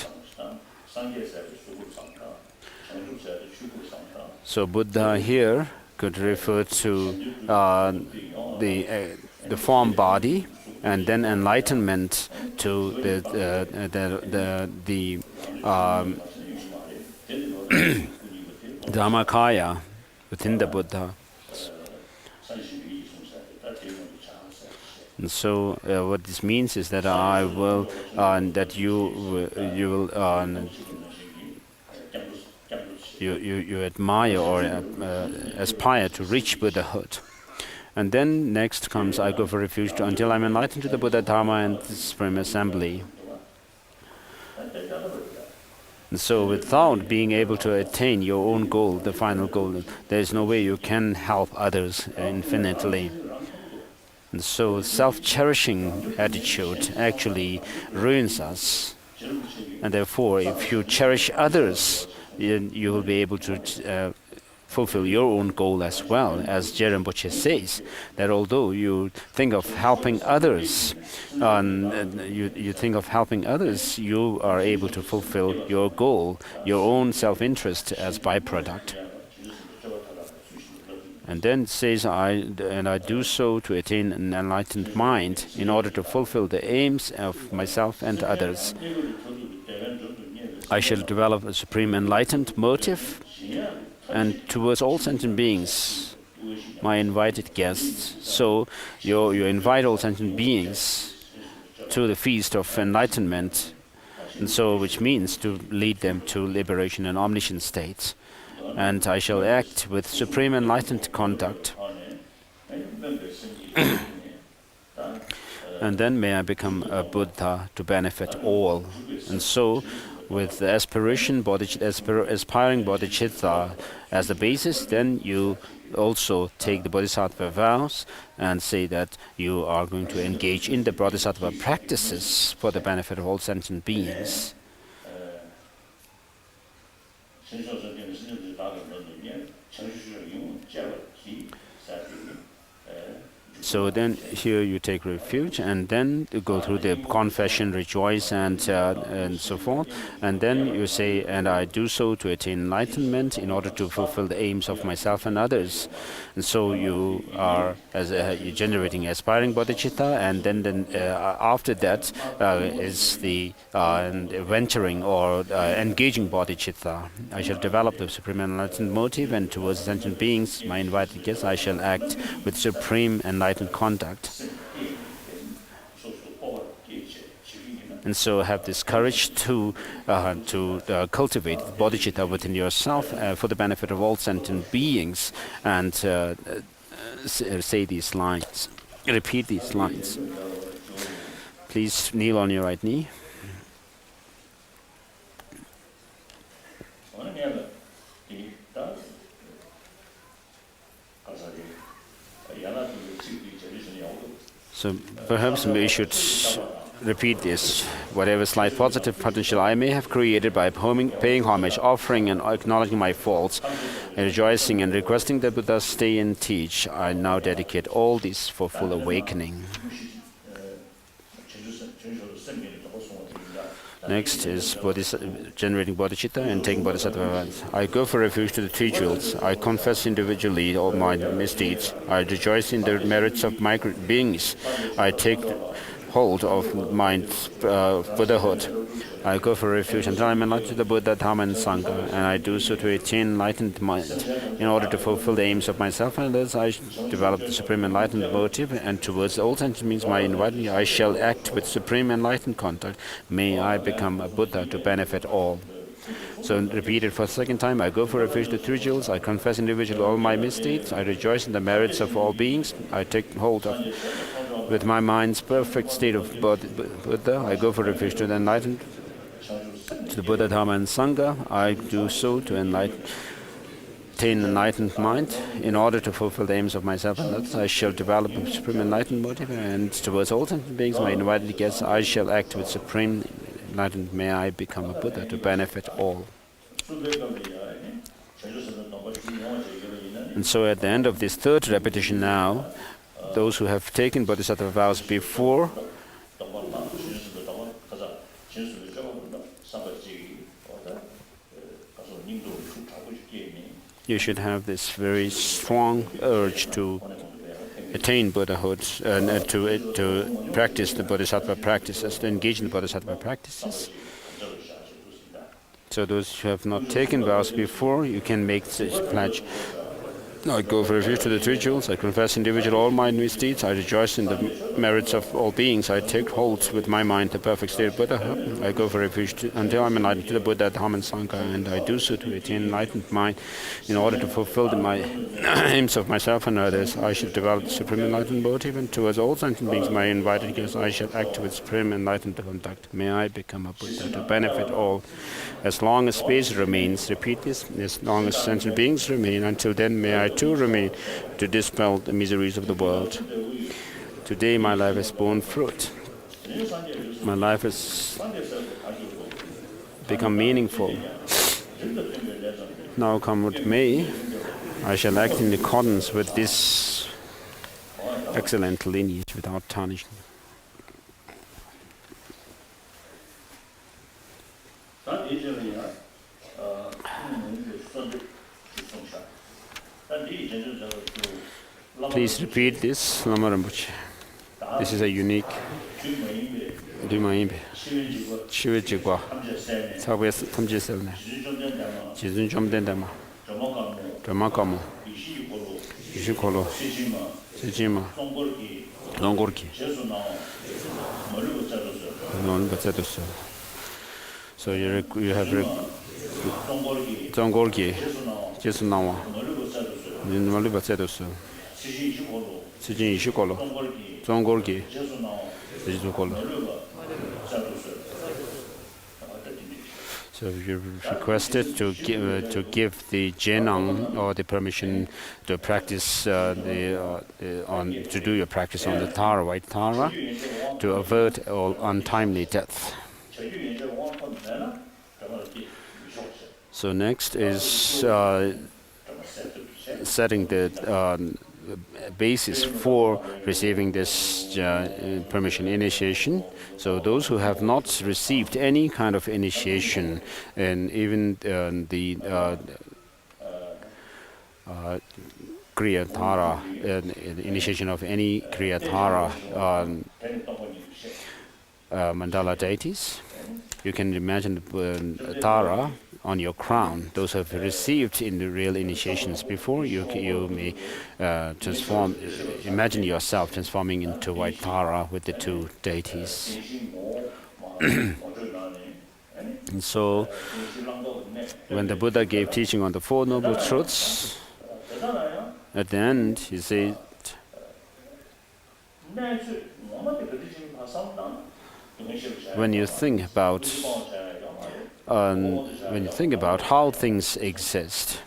So Buddha here could refer to the form body, and then enlightenment to the Dhammakaya within the Buddha. And so what this means is that I will, that you admire or aspire to reach Buddhahood. And then next comes, I go for refuge until I'm enlightened to the Buddha, Dharma, and the Supreme Assembly. And so without being able to attain your own goal, the final goal, there is no way you can help others infinitely. And so self-cherishing attitude actually ruins us. And therefore, if you cherish others, you will be able to fulfill your own goal as well. As Rinpoche says, that although you think of helping others, you are able to fulfill your goal, your own self-interest as byproduct. And then it says, I do so to attain an enlightened mind in order to fulfill the aims of myself and others. I shall develop a supreme enlightened motive, and towards all sentient beings, my invited guests. So you invite all sentient beings to the feast of enlightenment, and so which means to lead them to liberation and omniscient states. And I shall act with supreme enlightened conduct. And then may I become a Buddha to benefit all. And so, with the aspiring Bodhichitta as the basis, then you also take the Bodhisattva vows and say that you are going to engage in the Bodhisattva practices for the benefit of all sentient beings. So then here you take refuge, and then you go through the confession, rejoice, and so forth. And then you say, and I do so to attain enlightenment in order to fulfill the aims of myself and others. And so you are you're generating aspiring bodhicitta, and then after that is the venturing or engaging bodhicitta. I shall develop the supreme enlightened motive, and towards sentient beings, my invited guests, I shall act with supreme enlightened conduct. And so have this courage to cultivate bodhicitta within yourself for the benefit of all sentient beings, and say these lines, repeat these lines. Please kneel on your right knee. So perhaps we should repeat this. Whatever slight positive potential I may have created by paying homage, offering and acknowledging my faults, and rejoicing and requesting that Buddha stay and teach, I now dedicate all this for full awakening. Next is generating bodhicitta and taking bodhisattva. I go for refuge to the three jewels. I confess individually all my misdeeds. I rejoice in the merits of my beings. I take hold of my Buddhahood. I go for refuge until I am enlightened to the Buddha, Dharma, and Sangha, and I do so to attain enlightened mind. In order to fulfill the aims of myself and others, I develop the supreme enlightened motive, and towards all sentient beings, my inviting, I shall act with supreme enlightened conduct. May I become a Buddha to benefit all. So repeat it for the second time. I go for refuge to three jewels. I confess individually all my misdeeds. I rejoice in the merits of all beings. I take hold of, with my mind's perfect state of Buddha, I go for refuge to the enlightened, to the Buddha, Dharma, and Sangha. I do so to attain enlightened mind. In order to fulfill the aims of myself and others, I shall develop a supreme enlightened motive, and towards all sentient beings, my invited guests, I shall act with supreme enlightened, may I become a Buddha to benefit all. And so at the end of this third repetition now, those who have taken Bodhisattva vows before, you should have this very strong urge to attain Buddhahood and to practice the Bodhisattva practices, to engage in the Bodhisattva practices. So those who have not taken vows before, you can make such pledge. I go for refuge to the three jewels. I confess individual all my misdeeds. I rejoice in the merits of all beings. I take hold with my mind the perfect state of Buddha. I go for refuge until I'm enlightened to the Buddha, Dhamma, and Sangha, and I do so to attain enlightened mind. In order to fulfill my aims of myself and others, I should develop supreme enlightened motive, and towards all sentient beings, my invited guests, I shall act with supreme enlightened conduct. May I become a Buddha to benefit all. As long as space remains, repeat this, as long as sentient beings remain, until then may I too remain to dispel the miseries of the world. Today my life has borne fruit. My life has become meaningful. Now come what may, I shall act in accordance with this excellent lineage without tarnishing. Please repeat this, Lama Rinpoche. This is a unique Dumaimbe. Shiva Jigwa. Sawe Tamjiselne. Jizun Jomdendama. Dhamakamu. Ishikolo. Sejima. Longorki. Non-Batsadoso. So you have Zongorki. Jesunawa. Malubatsadoso. Sijin Ishikolo, Zongorgi, Zizukolo. So you're requested to give the Jenang or the permission to practice to do your practice on the Tara, white Tara, to avert all untimely death. So next is setting the basis for receiving this permission initiation. So those who have not received any kind of initiation, and even the Kriya Tara, initiation of any Kriya Tara mandala deities, you can imagine the Tara on your crown. Those who have received in the real initiations before, you may imagine yourself transforming into white Tara with the two deities. And so, when the Buddha gave teaching on the Four Noble Truths, at the end he said, when you think about how things exist,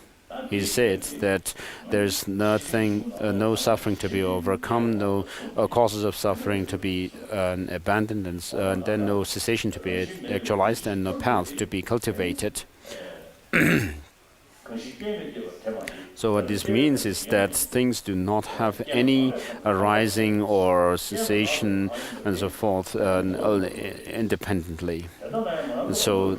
he said that there's nothing, no suffering to be overcome, no causes of suffering to be abandoned, and then no cessation to be actualized, and no path to be cultivated. So what this means is that things do not have any arising or cessation and so forth independently. And so,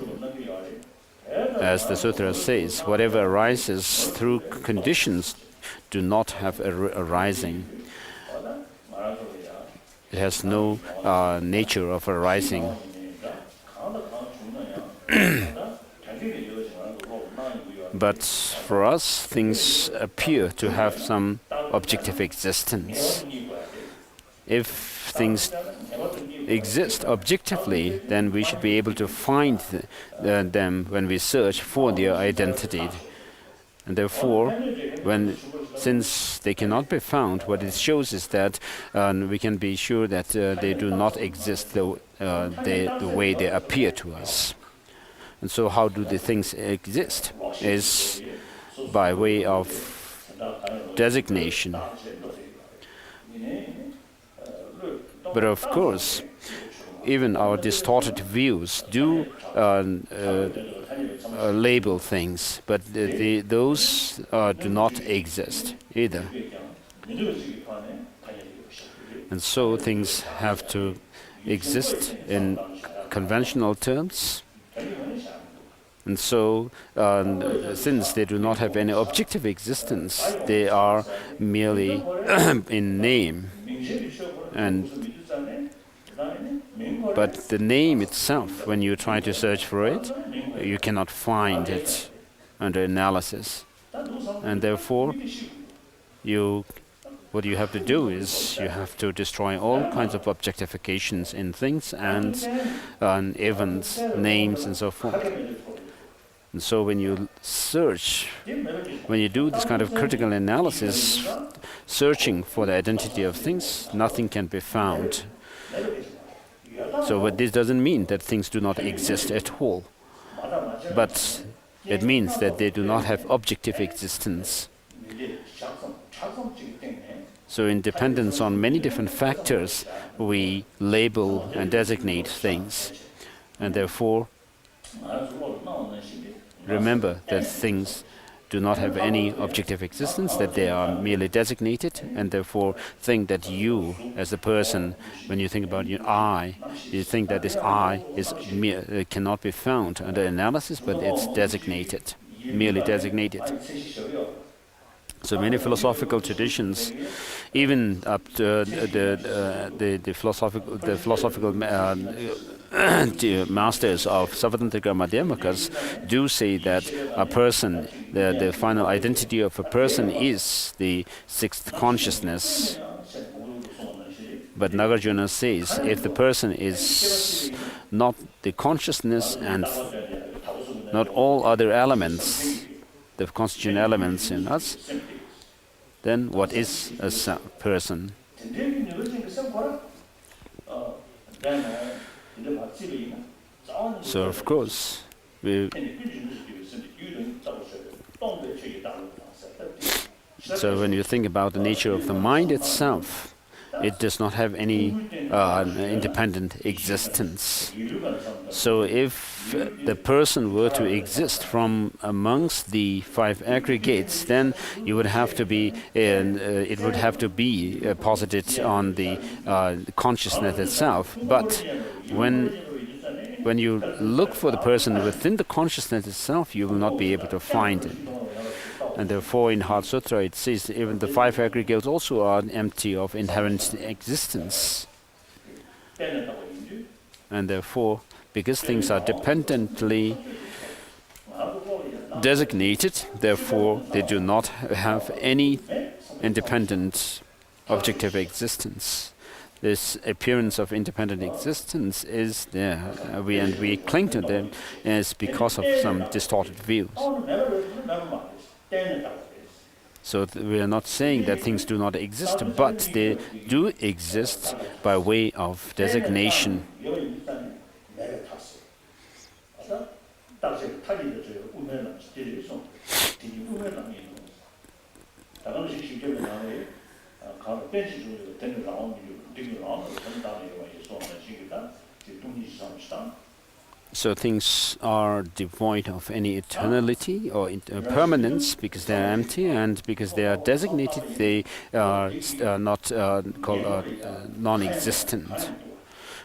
as the sutra says, whatever arises through conditions do not have arising. It has no nature of arising. But for us, things appear to have some objective existence. If things exist objectively, then we should be able to find them when we search for their identity. And therefore, since they cannot be found, what it shows is that we can be sure that they do not exist the way they appear to us. And so how do the things exist? Is by way of designation. But of course, even our distorted views do label things, but those do not exist either. And so things have to exist in conventional terms. And so, since they do not have any objective existence, they are merely in name. But the name itself, when you try to search for it, you cannot find it under analysis. And therefore, what you have to do is you have to destroy all kinds of objectifications in things and events, names, and so forth. And so when you search, when you do this kind of critical analysis, searching for the identity of things, nothing can be found. So but this doesn't mean that things do not exist at all. But it means that they do not have objective existence. So in dependence on many different factors, we label and designate things. And therefore, remember that things do not have any objective existence, that they are merely designated, and therefore think that you, as a person, when you think about your I, you think that this I is cannot be found under analysis, but it's designated, merely designated. So many philosophical traditions, even up to the philosophical masters of Savatantrika Madhyamakas do say that a person, the final identity of a person is the sixth consciousness. But Nagarjuna says, if the person is not the consciousness and not all other elements, the constituent elements in us, then what is a person? So of course, so when you think about the nature of the mind itself, it does not have any independent existence. So if the person were to exist from amongst the five aggregates, then you would have to be, it would have to be posited on the consciousness itself. But when you look for the person within the consciousness itself, you will not be able to find it. And therefore, in Heart Sutra, it says even the five aggregates also are empty of inherent existence. And therefore, because things are dependently designated, therefore they do not have any independent objective existence. This appearance of independent existence is there, and we cling to them as because of some distorted views. So we are not saying that things do not exist, but they do exist by way of designation. So things are devoid of any eternality or permanence because they are empty, and because they are designated, they are not called non-existent.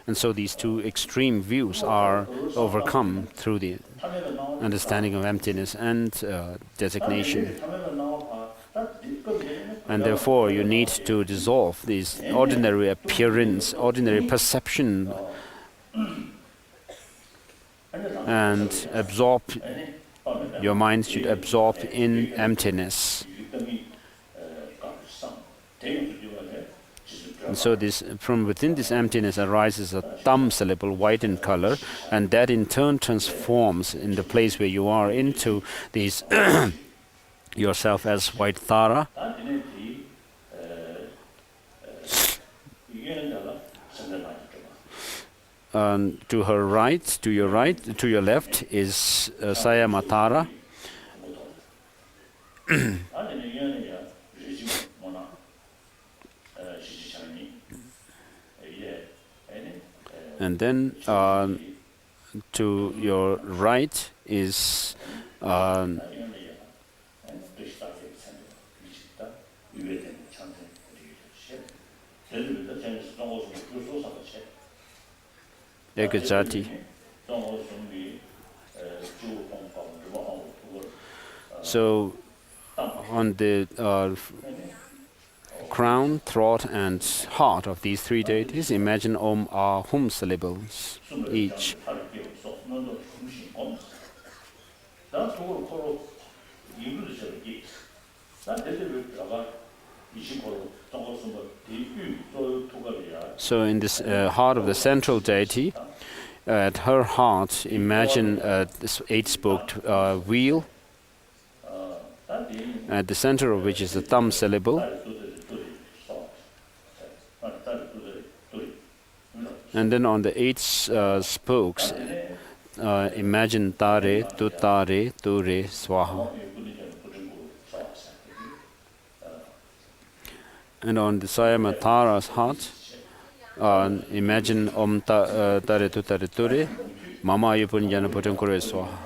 And so these two extreme views are overcome through the understanding of emptiness and designation. And therefore, you need to dissolve this ordinary appearance, ordinary perception, and absorb, your mind should absorb in emptiness. And so this, from within this emptiness arises a thumb syllable, white in color, and that in turn transforms in the place where you are into these yourself as white thara. To her right, to your right, to your left is Sayamatara. And then to your right is Ekajati. So on the crown, throat, and heart of these three deities, imagine Om are hum syllables each. So in this heart of the central deity, at her heart, imagine this eight-spoked wheel, at the center of which is the thumb syllable. And then on the eight spokes, imagine Tare, Tutare, Ture, Swaha. And on the Sayamatara's heart, imagine Om Tare, Tutare, Ture, Mama Yupunjana Potenkure, Swaha.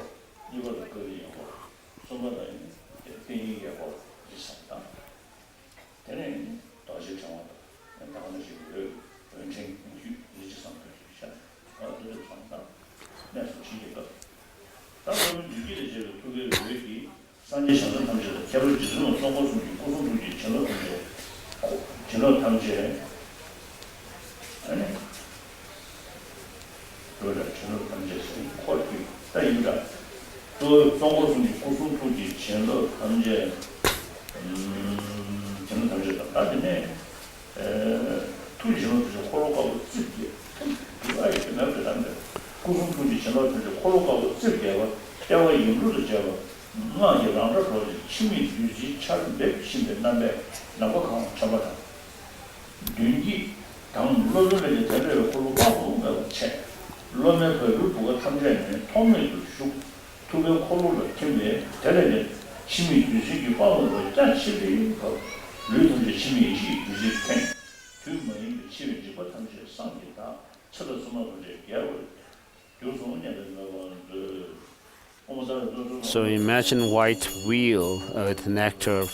So imagine white wheel with nectar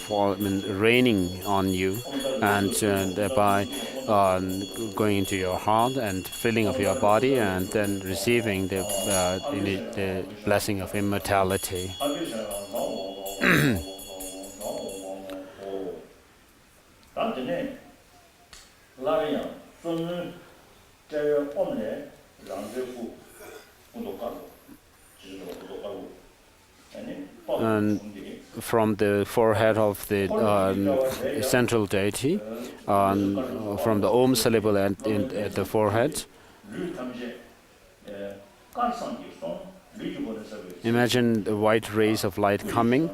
raining on you, and thereby going into your heart and filling of your body, and then receiving the blessing of immortality. And from the forehead of the central deity, from the Om syllable at the forehead, imagine the white rays of light coming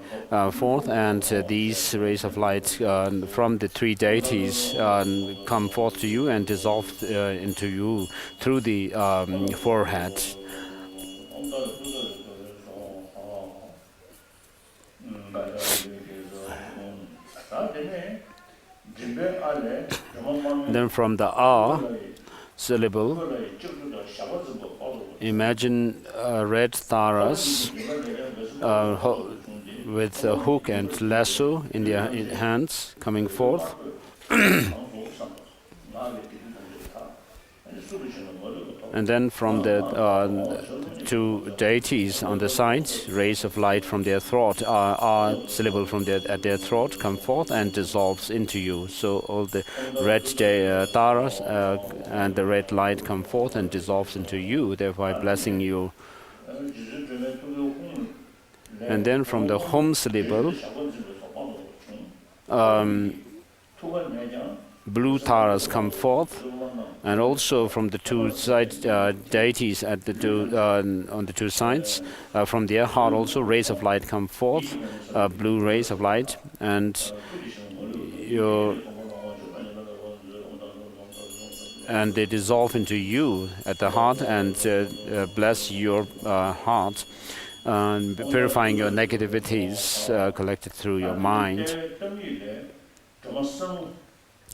forth, and these rays of light from the three deities come forth to you and dissolve into you through the forehead. Then from the A syllable, imagine red taras with a hook and lasso in their hands coming forth. And then from the two deities on the sides, rays of light from their throat, R syllable from at their throat come forth and dissolves into you. So all the red taras and the red light come forth and dissolves into you, thereby blessing you. And then from the Hum syllable, blue taras come forth, and also from the two side deities at the on the two sides, from their heart also rays of light come forth, blue rays of light, and they dissolve into you at the heart and bless your heart, purifying your negativities collected through your mind.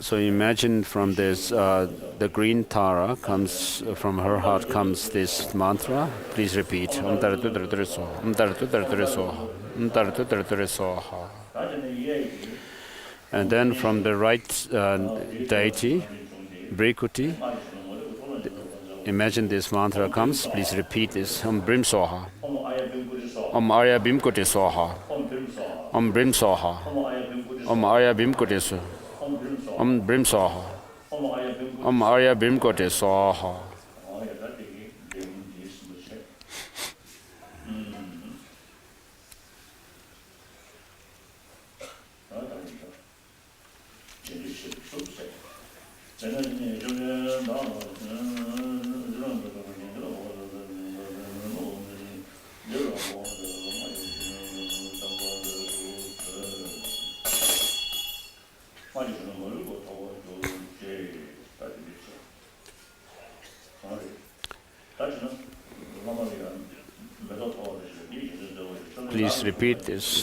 So imagine from this, the green Tara comes, from her heart comes this mantra. Please repeat. And then from the right deity, Brikuti, imagine this mantra comes. Please repeat this. Om Brim Soha. Om Arya Bimkuti Soha. Om Brim Soha. Om Arya Bimkuti Soha. Om Brim Soha. Om Arya Bimkuti Soha. Please repeat this.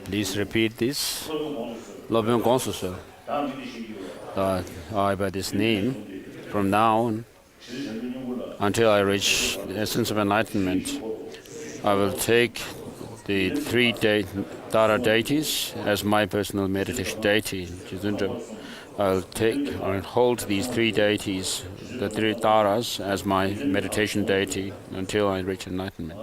Please repeat this. I, by this name, from now on, until I reach the essence of enlightenment, I will take the three Tara deities as my personal meditation deity. I'll take or hold these three deities, the three Taras, as my meditation deity until I reach enlightenment.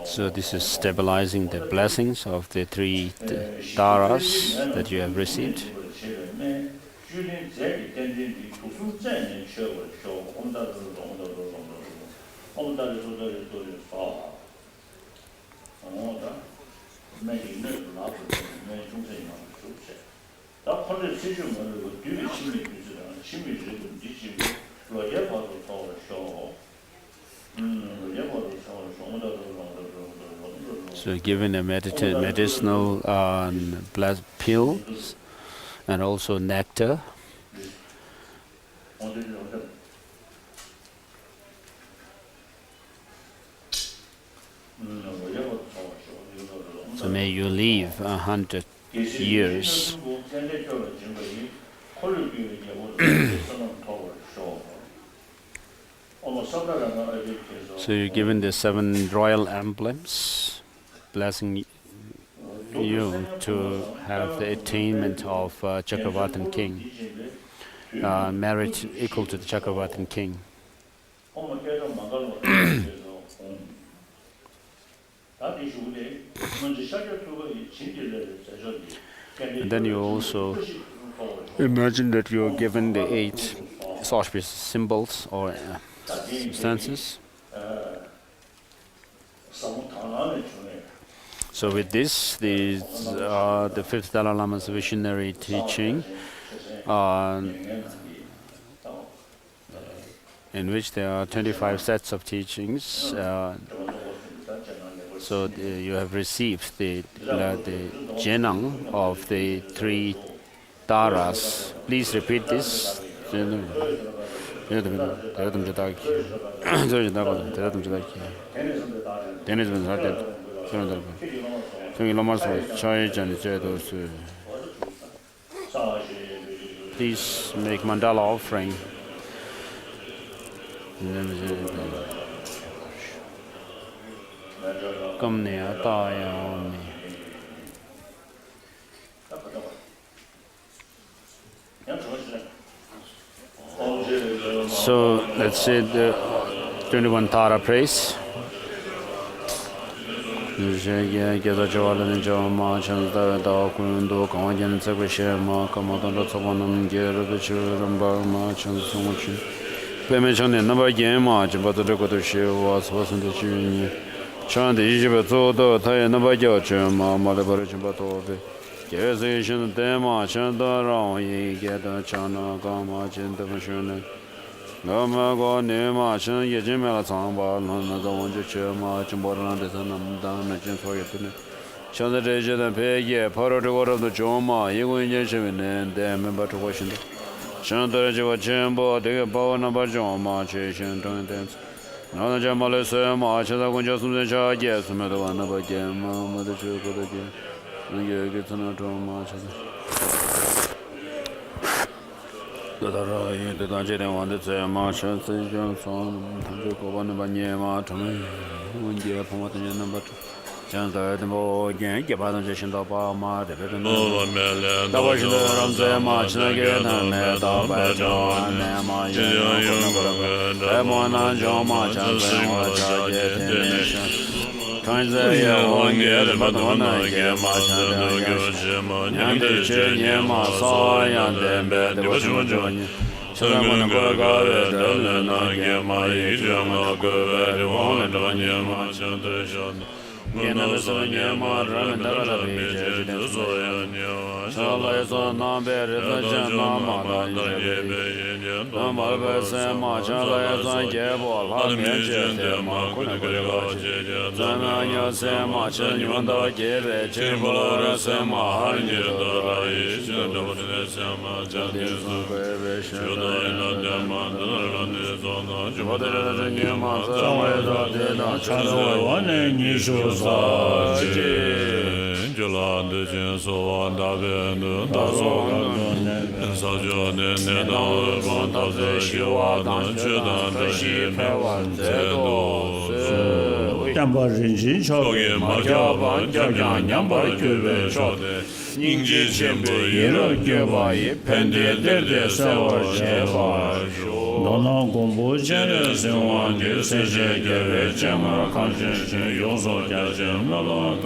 So this is stabilizing the blessings of the three Taras that you have received. So given a medicinal pills and also nectar. So may you live 100 years. So you're given the 7 royal emblems, blessing you to have the attainment of Chakravartin king, merit equal to the Chakravartin king. And then you also imagine that you are given the 8 auspicious symbols or substances. So with this, the 5th Dalai Lama's visionary teaching, in which there are 25 sets of teachings. So you have received the Jenang of the 3 Taras. Please repeat this. Please make mandala offering. So let's say the 21 Tara praise. Permission number game march, but the record show wasn't the junior. Chan the Egypt, the number Jama, Malabaration Batobe. Gezation, Dema, Chandara, ye get a Chana, Gama, Gentleman. Gama go near March, and Yajimela Samba, another one to chair march and border the sun and down a gem for your pinna. Chan the Deja and Pay, yeah, part of the word of the Joma, you will injection and then member to Washington. Chandra Jimbo, the bow number Joma, Chashin, Dance. Nana Jamala March, the one just the charge, yes, another one about Jam, Mother Chuko again. You get to know too much. The Tantric wanted to say March, and say Johnson, Tantric one of Banyama to me. One year from what the number. Chandra the boy again, give out the Shin of Palma, the Tibetan Temple. The Washington the March again, and met up by John, and my Lemon John March, and the nation. Translate one year, but one again, March and the Yama saw and then bed, the Washington. So I'm going to go and I get my Yama go, one and one Yama, Chandra. Never saw Yama, and the beach, and so I saw no better than Jama, no more than much, as I gave all our measures, the Mark, Zana, say much, and you want to give a chamber, as a mar, and the Sama, Jadis, very sure, and the Mandar, and the Yama, so one and you should. Julan the Jinso and David, Sajon and one of the Shiwa, Judan, the sheep, Temple Rinjin, Shogi, Majaban, Jagan, Yamba, Cube, Shot, Ninji Chimbu, Yellow Cuba, Pended, the Sour, Sheva, Dona Gombo, Generous, and one, you say, Jammer, Conscience, Yoso, Jazim, Lala,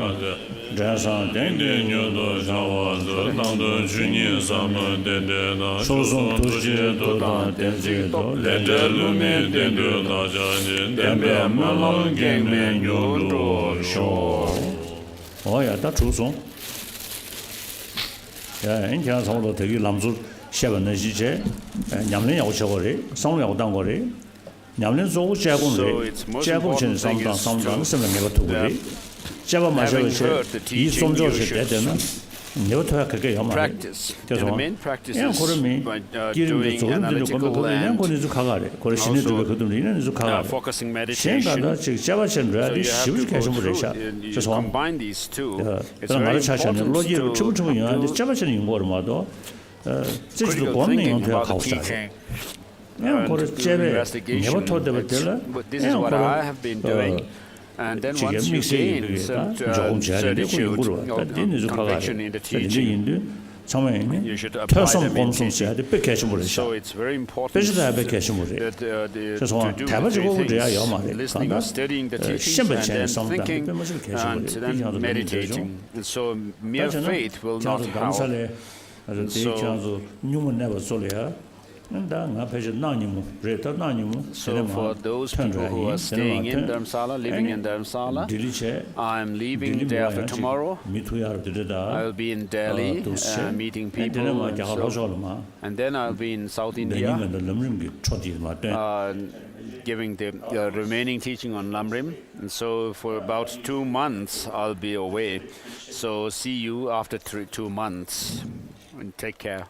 Jason, Dendin, Yodo, Shawas, Lando, Junior, Summer, Dendena, Shoson, Tushi, Dodan, Denzito, Letter, Lumin, Dendu, Najan, Dembe, Melon, Gangman, Yodo, Show. Oh, yeah, that's true song. Yeah, in China, some of the Lamzu, 7年之前，廿年有做過嘅，3年有當過嘅，廿年做加工嘅，加工前3當7年個做嘅，加工埋咗嘅，以送咗嘅點點啦，你要睇佢嘅有嘛？就係話，因為嗰啲咪，基本嘅做呢啲咁嘅嗰啲，因為嗰啲就卡㗎嘅，嗰啲新嘅做嘅嗰啲，因為就卡㗎嘅。現在呢，這加工前咧，你少啲開始冇得下，就係話，但係我哋查查呢，邏輯全部全部用啊，你加工前用過嘅嘛都。這是個觀念要考察的。因為我哋這邊你要拖得不得了，因為我哋這個密切印度的，就我們這裡的會用過了，但係你就考察的，這裡的印度上面呢，特送公送些的不開心不了下，不是在不開心不了，就是說台灣這個我這樣要嘛的，看到先不前上單，根本是開心不了，比較的沒這種，但是呢，這樣子剛才呢。這樣子，你們那邊做了，那我拍是哪里麼？這到哪里麼？ So for those people who are staying in Dharamsala, living in Dharamsala, I'm leaving day after tomorrow. I will be in Delhi meeting people, and then I'll be in South India giving the remaining teaching on Lamrim. And so for about 2 months I'll be away. So see you after 2 months. And take care.